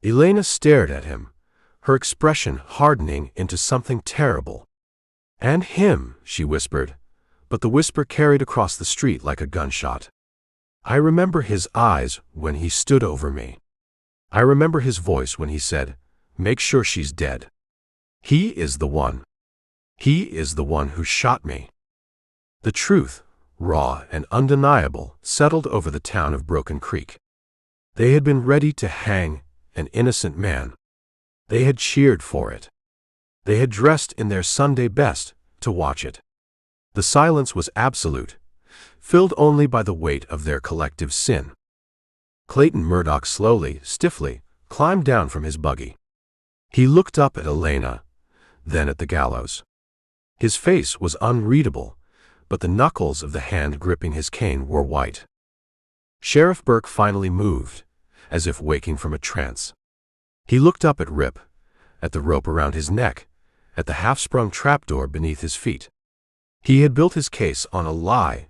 Elena stared at him, her expression hardening into something terrible. "And him," she whispered, but the whisper carried across the street like a gunshot. "I remember his eyes when he stood over me. I remember his voice when he said, 'Make sure she's dead.' He is the one. He is the one who shot me." The truth, raw and undeniable, settled over the town of Broken Creek. They had been ready to hang an innocent man. They had cheered for it. They had dressed in their Sunday best to watch it. The silence was absolute, filled only by the weight of their collective sin. Clayton Murdoch slowly, stiffly, climbed down from his buggy. He looked up at Elena, then at the gallows. His face was unreadable, but the knuckles of the hand gripping his cane were white. Sheriff Burke finally moved, as if waking from a trance. He looked up at Rip, at the rope around his neck, at the half-sprung trapdoor beneath his feet. He had built his case on a lie,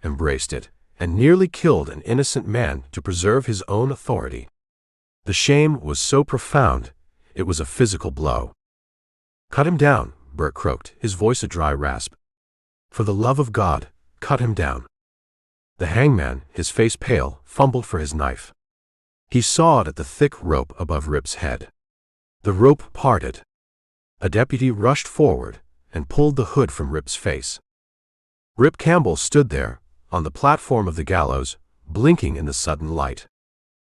embraced it, and nearly killed an innocent man to preserve his own authority. The shame was so profound, it was a physical blow. "Cut him down," Burke croaked, his voice a dry rasp. "For the love of God, cut him down." The hangman, his face pale, fumbled for his knife. He sawed at the thick rope above Rip's head. The rope parted. A deputy rushed forward and pulled the hood from Rip's face. Rip Campbell stood there, on the platform of the gallows, blinking in the sudden light.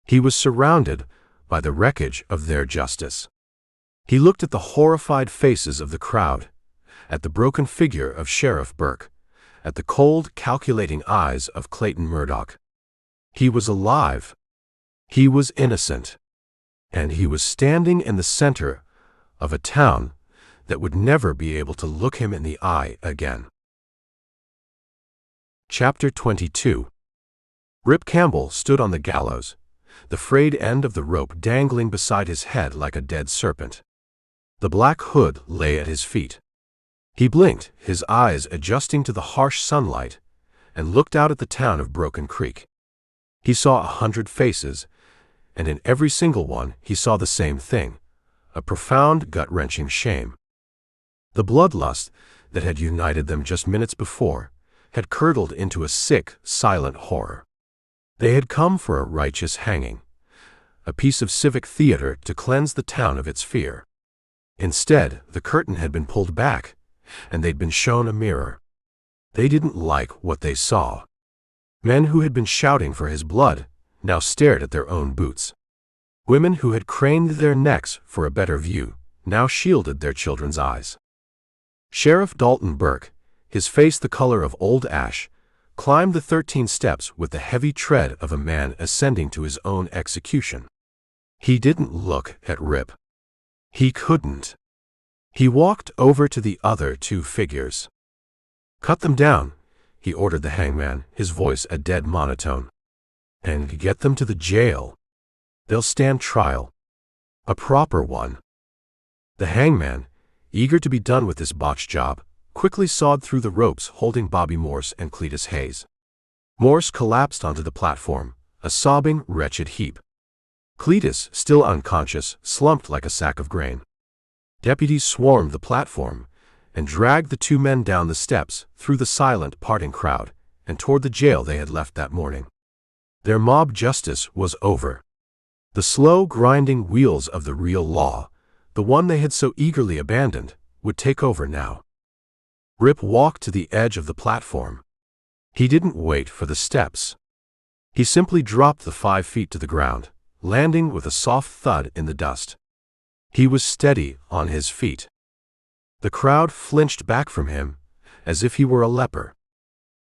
He was surrounded by the wreckage of their justice. He looked at the horrified faces of the crowd, at the broken figure of Sheriff Burke, at the cold, calculating eyes of Clayton Murdoch. He was alive. He was innocent. And he was standing in the center of a town that would never be able to look him in the eye again. Chapter 22. Rip Campbell stood on the gallows, the frayed end of the rope dangling beside his head like a dead serpent. The black hood lay at his feet. He blinked, his eyes adjusting to the harsh sunlight, and looked out at the town of Broken Creek. He saw 100 faces, and in every single one he saw the same thing, a profound, gut-wrenching shame. The bloodlust that had united them just minutes before had curdled into a sick, silent horror. They had come for a righteous hanging, a piece of civic theater to cleanse the town of its fear. Instead, the curtain had been pulled back, and they'd been shown a mirror. They didn't like what they saw. Men who had been shouting for his blood now stared at their own boots. Women who had craned their necks for a better view now shielded their children's eyes. Sheriff Dalton Burke, his face the color of old ash, climbed the 13 steps with the heavy tread of a man ascending to his own execution. He didn't look at Rip. He couldn't. He walked over to the other two figures. "Cut them down," he ordered the hangman, his voice a dead monotone. "And get them to the jail. They'll stand trial. A proper one." The hangman, eager to be done with this botched job, quickly sawed through the ropes holding Bobby Morse and Cletus Hayes. Morse collapsed onto the platform, a sobbing, wretched heap. Cletus, still unconscious, slumped like a sack of grain. Deputies swarmed the platform and dragged the two men down the steps, through the silent, parting crowd, and toward the jail they had left that morning. Their mob justice was over. The slow, grinding wheels of the real law, the one they had so eagerly abandoned, would take over now. Rip walked to the edge of the platform. He didn't wait for the steps. He simply dropped the 5 feet to the ground, landing with a soft thud in the dust. He was steady on his feet. The crowd flinched back from him, as if he were a leper.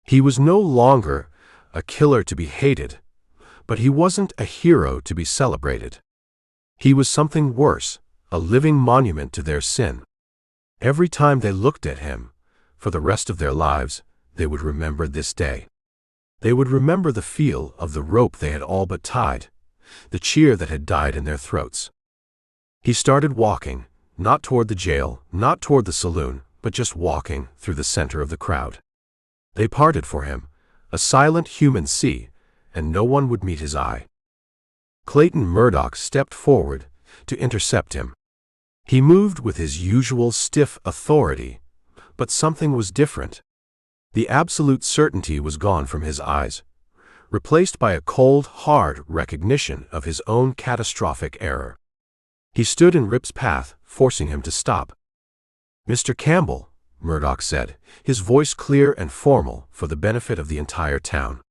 He was no longer a killer to be hated, but he wasn't a hero to be celebrated. He was something worse, a living monument to their sin. Every time they looked at him, for the rest of their lives, they would remember this day. They would remember the feel of the rope they had all but tied, the cheer that had died in their throats. He started walking, not toward the jail, not toward the saloon, but just walking through the center of the crowd. They parted for him, a silent human sea, and no one would meet his eye. Clayton Murdoch stepped forward to intercept him. He moved with his usual stiff authority, but something was different. The absolute certainty was gone from his eyes, replaced by a cold, hard recognition of his own catastrophic error. He stood in Rip's path, forcing him to stop. "Mr. Campbell," Murdoch said, his voice clear and formal for the benefit of the entire town.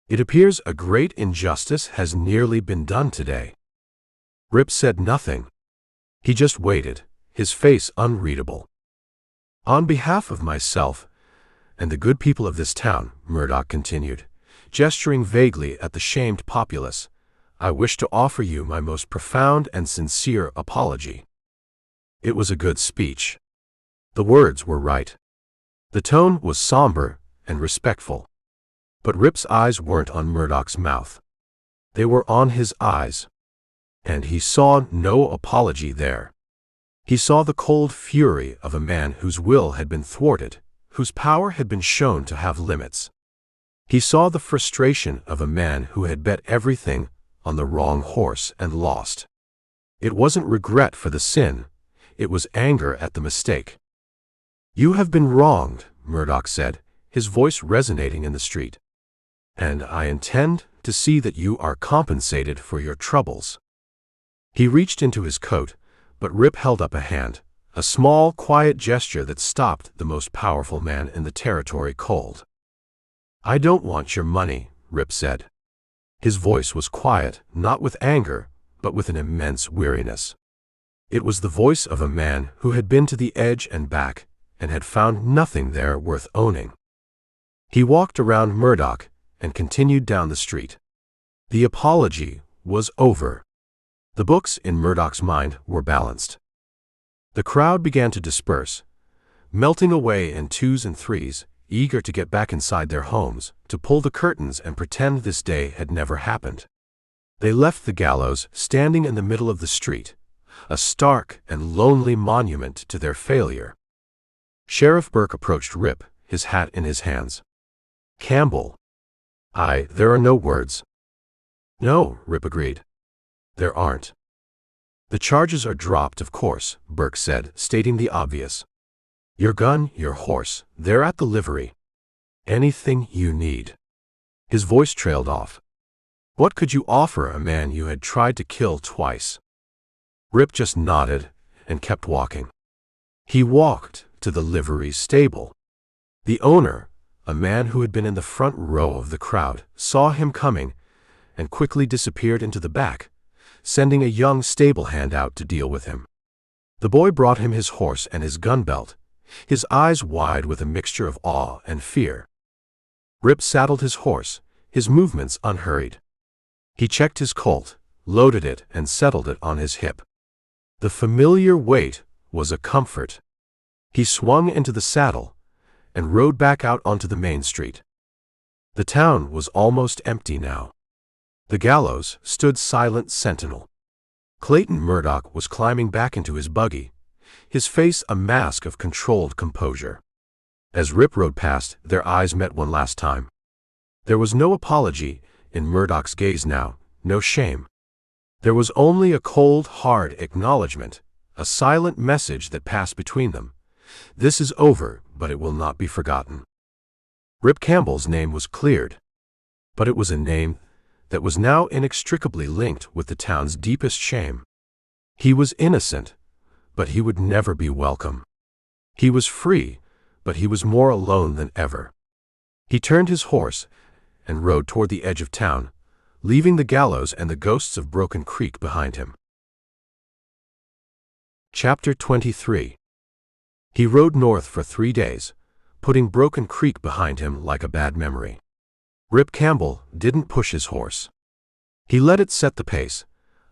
"It appears a great injustice has nearly been done today." Rip said nothing. He just waited, his face unreadable. "On behalf of myself and the good people of this town," Murdoch continued, gesturing vaguely at the shamed populace, "I wish to offer you my most profound and sincere apology." It was a good speech. The words were right. The tone was somber and respectful. But Rip's eyes weren't on Murdoch's mouth. They were on his eyes. And he saw no apology there. He saw the cold fury of a man whose will had been thwarted, whose power had been shown to have limits. He saw the frustration of a man who had bet everything on the wrong horse and lost. It wasn't regret for the sin, it was anger at the mistake. "You have been wronged," Murdoch said, his voice resonating in the street. "And I intend to see that you are compensated for your troubles." He reached into his coat, but Rip held up a hand, a small, quiet gesture that stopped the most powerful man in the territory cold. "I don't want your money," Rip said. His voice was quiet, not with anger, but with an immense weariness. It was the voice of a man who had been to the edge and back, and had found nothing there worth owning. He walked around Murdoch and continued down the street. The apology was over. The books in Murdoch's mind were balanced. The crowd began to disperse, melting away in twos and threes, eager to get back inside their homes, to pull the curtains and pretend this day had never happened. They left the gallows standing in the middle of the street, a stark and lonely monument to their failure. Sheriff Burke approached Rip, his hat in his hands. "Campbell." There are no words." "No," Rip agreed. "There aren't." "The charges are dropped, of course," Burke said, stating the obvious. "Your gun, your horse, they're at the livery. Anything you need." His voice trailed off. "What could you offer a man you had tried to kill twice?" Rip just nodded and kept walking. He walked to the livery stable. The owner, a man who had been in the front row of the crowd, saw him coming and quickly disappeared into the back, sending a young stable hand out to deal with him. The boy brought him his horse and his gun belt, his eyes wide with a mixture of awe and fear. Rip saddled his horse, his movements unhurried. He checked his colt, loaded it, and settled it on his hip. The familiar weight was a comfort. He swung into the saddle and rode back out onto the main street. The town was almost empty now. The gallows stood silent sentinel. Clayton Murdoch was climbing back into his buggy, his face a mask of controlled composure. As Rip rode past, their eyes met one last time. There was no apology in Murdoch's gaze now, no shame. There was only a cold, hard acknowledgement, a silent message that passed between them. This is over, but it will not be forgotten. Rip Campbell's name was cleared, but it was a name that was now inextricably linked with the town's deepest shame. He was innocent, but he would never be welcome. He was free, but he was more alone than ever. He turned his horse and rode toward the edge of town, leaving the gallows and the ghosts of Broken Creek behind him. Chapter 23. He rode north for 3 days, putting Broken Creek behind him like a bad memory. Rip Campbell didn't push his horse. He let it set the pace,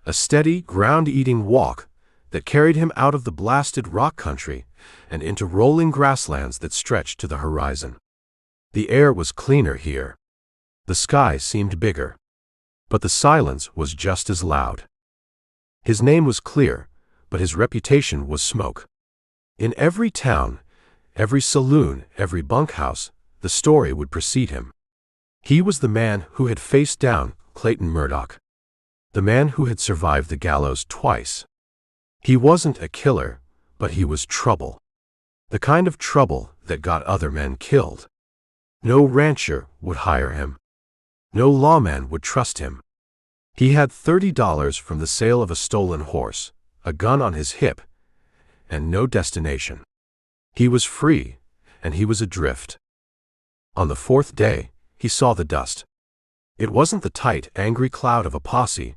a steady, ground-eating walk that carried him out of the blasted rock country and into rolling grasslands that stretched to the horizon. The air was cleaner here. The sky seemed bigger. But the silence was just as loud. His name was clear, but his reputation was smoke. In every town, every saloon, every bunkhouse, the story would precede him. He was the man who had faced down Clayton Murdoch. The man who had survived the gallows twice. He wasn't a killer, but he was trouble. The kind of trouble that got other men killed. No rancher would hire him. No lawman would trust him. He had $30 from the sale of a stolen horse, a gun on his hip, and no destination. He was free, and he was adrift. On the 4th day, he saw the dust. It wasn't the tight, angry cloud of a posse,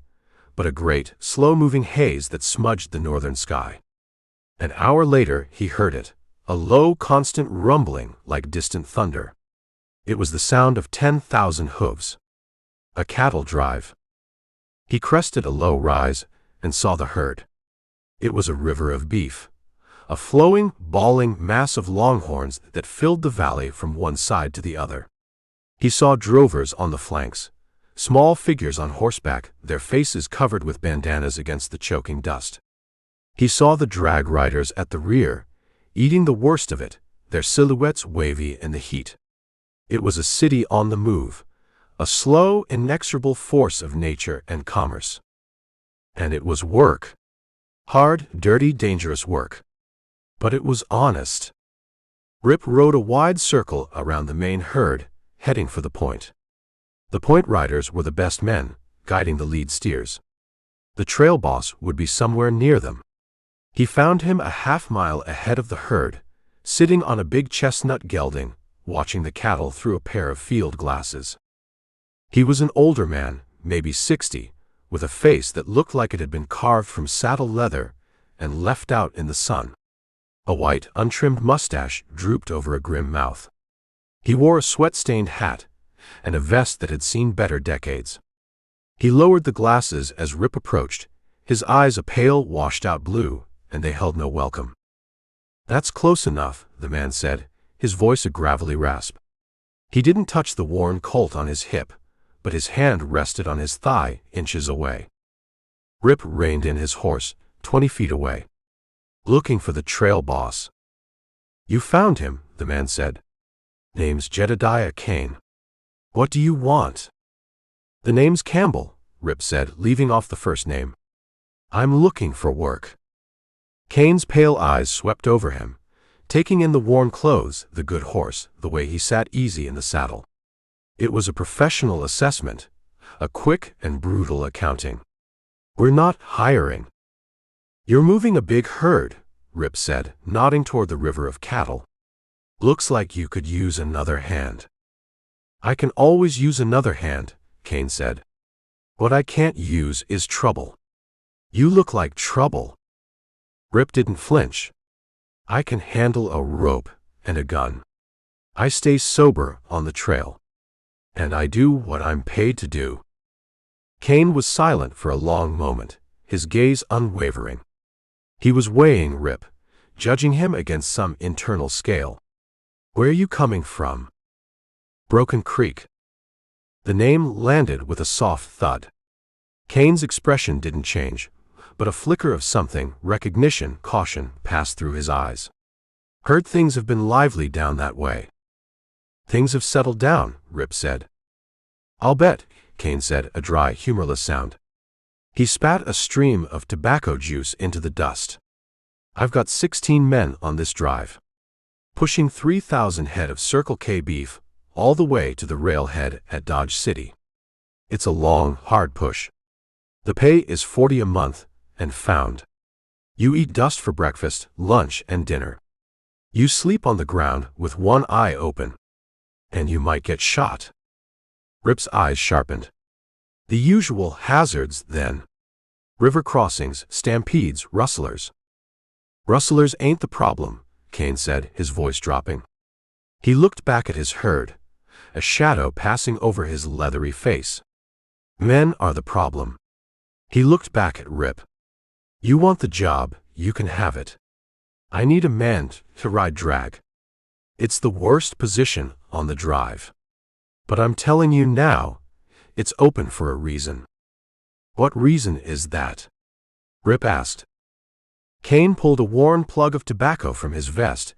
but a great, slow-moving haze that smudged the northern sky. An hour later, he heard it, a low, constant rumbling like distant thunder. It was the sound of 10,000 hooves. A cattle drive. He crested a low rise and saw the herd. It was a river of beef, a flowing, bawling mass of longhorns that filled the valley from one side to the other. He saw drovers on the flanks, small figures on horseback, their faces covered with bandanas against the choking dust. He saw the drag riders at the rear, eating the worst of it, their silhouettes wavy in the heat. It was a city on the move, a slow, inexorable force of nature and commerce. And it was work. Hard, dirty, dangerous work. But it was honest. Rip rode a wide circle around the main herd, heading for the point. The point riders were the best men, guiding the lead steers. The trail boss would be somewhere near them. He found him a half-mile ahead of the herd, sitting on a big chestnut gelding, watching the cattle through a pair of field glasses. He was an older man, maybe 60, with a face that looked like it had been carved from saddle leather and left out in the sun. A white, untrimmed mustache drooped over a grim mouth. He wore a sweat-stained hat and a vest that had seen better decades. He lowered the glasses as Rip approached, his eyes a pale, washed-out blue, and they held no welcome. "That's close enough," the man said, his voice a gravelly rasp. He didn't touch the worn colt on his hip, but his hand rested on his thigh, inches away. Rip reined in his horse, 20 feet away. "Looking for the trail boss." "You found him," the man said. "Name's Jedediah Kane. What do you want?" "The name's Campbell," Rip said, leaving off the first name. "I'm looking for work." Kane's pale eyes swept over him, taking in the worn clothes, the good horse, the way he sat easy in the saddle. It was a professional assessment, a quick and brutal accounting. "We're not hiring." "You're moving a big herd," Rip said, nodding toward the river of cattle. "Looks like you could use another hand." "I can always use another hand," Kane said. "What I can't use is trouble." "You look like trouble." Rip didn't flinch. "I can handle a rope and a gun. I stay sober on the trail. And I do what I'm paid to do." Kane was silent for a long moment, his gaze unwavering. He was weighing Rip, judging him against some internal scale. "Where are you coming from?" "Broken Creek." The name landed with a soft thud. Kane's expression didn't change, but a flicker of something, recognition, caution, passed through his eyes. "Heard things have been lively down that way." "Things have settled down," Rip said. "I'll bet," Kane said, a dry, humorless sound. He spat a stream of tobacco juice into the dust. "I've got 16 men on this drive. Pushing 3,000 head of Circle K beef, all the way to the railhead at Dodge City. It's a long, hard push. The pay is $40 a month, and found. You eat dust for breakfast, lunch, and dinner. You sleep on the ground with one eye open. And you might get shot." Rip's eyes sharpened. "The usual hazards, then. River crossings, stampedes, rustlers." "Rustlers ain't the problem," Kane said, his voice dropping. He looked back at his herd, a shadow passing over his leathery face. "Men are the problem." He looked back at Rip. "You want the job, you can have it. I need a man to ride drag. It's the worst position on the drive. But I'm telling you now, it's open for a reason." "What reason is that?" Rip asked. Kane pulled a worn plug of tobacco from his vest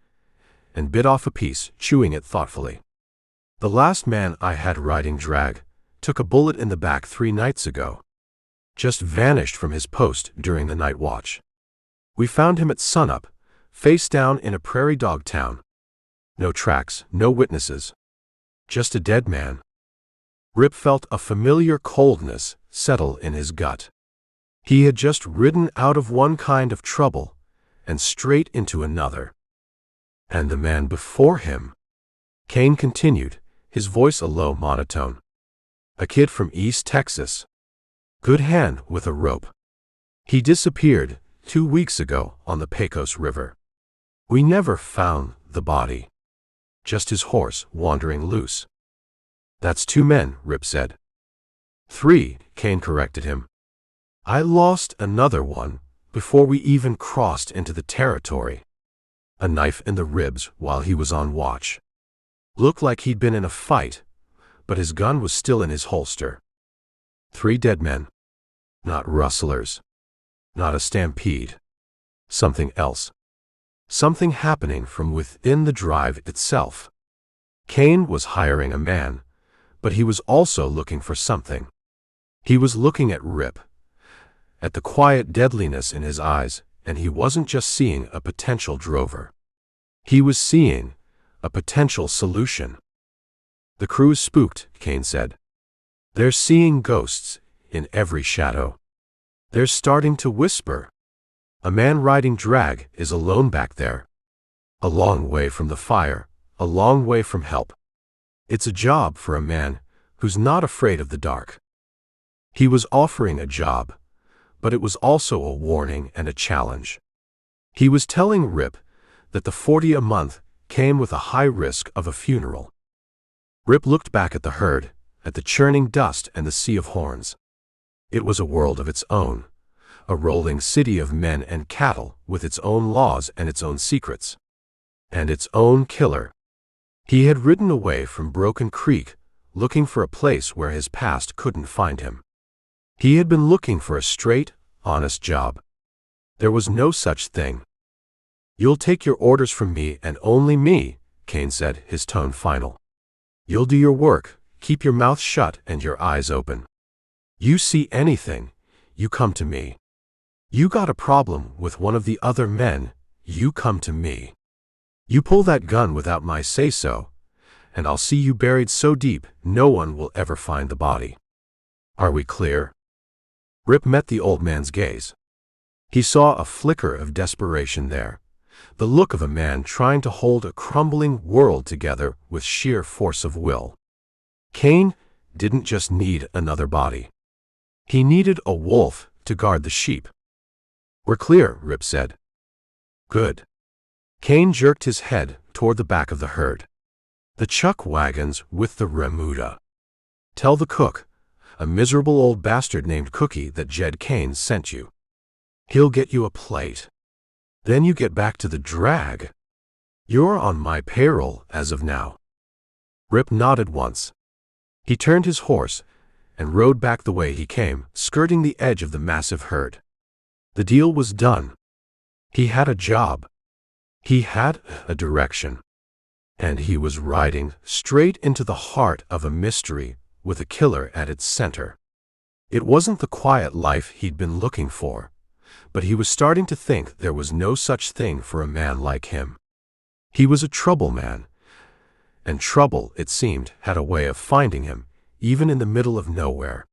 and bit off a piece, chewing it thoughtfully. "The last man I had riding drag took a bullet in the back 3 nights ago. Just vanished from his post during the night watch. We found him at sunup, face down in a prairie dog town. No tracks, no witnesses. Just a dead man." Rip felt a familiar coldness settle in his gut. He had just ridden out of one kind of trouble and straight into another. And the man before him, Kane continued, his voice a low monotone. "A kid from East Texas. Good hand with a rope. He disappeared 2 weeks ago on the Pecos River. We never found the body. Just his horse wandering loose." "That's 2 men," Rip said. 3, Kane corrected him. "I lost another one before we even crossed into the territory. A knife in the ribs while he was on watch. Looked like he'd been in a fight, but his gun was still in his holster. 3 dead men. Not rustlers. Not a stampede. Something else. Something happening from within the drive itself. Cain was hiring a man, but he was also looking for something. He was looking at Rip, at the quiet deadliness in his eyes, and he wasn't just seeing a potential drover. He was seeing a potential solution. "The crew's spooked," Cain said. "They're seeing ghosts in every shadow. They're starting to whisper. A man riding drag is alone back there. A long way from the fire, a long way from help. It's a job for a man who's not afraid of the dark." He was offering a job, but it was also a warning and a challenge. He was telling Rip that the 40 a month came with a high risk of a funeral. Rip looked back at the herd, at the churning dust and the sea of horns. It was a world of its own, a rolling city of men and cattle with its own laws and its own secrets. And its own killer. He had ridden away from Broken Creek, looking for a place where his past couldn't find him. He had been looking for a straight, honest job. There was no such thing. "You'll take your orders from me and only me," Cain said, his tone final. "You'll do your work, keep your mouth shut and your eyes open. You see anything, you come to me. You got a problem with one of the other men, you come to me. You pull that gun without my say-so, and I'll see you buried so deep no one will ever find the body. Are we clear?" Rip met the old man's gaze. He saw a flicker of desperation there, the look of a man trying to hold a crumbling world together with sheer force of will. Cain didn't just need another body. He needed a wolf to guard the sheep. "We're clear," Rip said. "Good." Cain jerked his head toward the back of the herd. "The chuck wagons with the remuda. Tell the cook, a miserable old bastard named Cookie, that Jed Cain sent you. He'll get you a plate. Then you get back to the drag. You're on my payroll as of now." Rip nodded once. He turned his horse and rode back the way he came, skirting the edge of the massive herd. The deal was done. He had a job. He had a direction. And he was riding straight into the heart of a mystery with a killer at its center. It wasn't the quiet life he'd been looking for, but he was starting to think there was no such thing for a man like him. He was a trouble man, and trouble, it seemed, had a way of finding him, even in the middle of nowhere.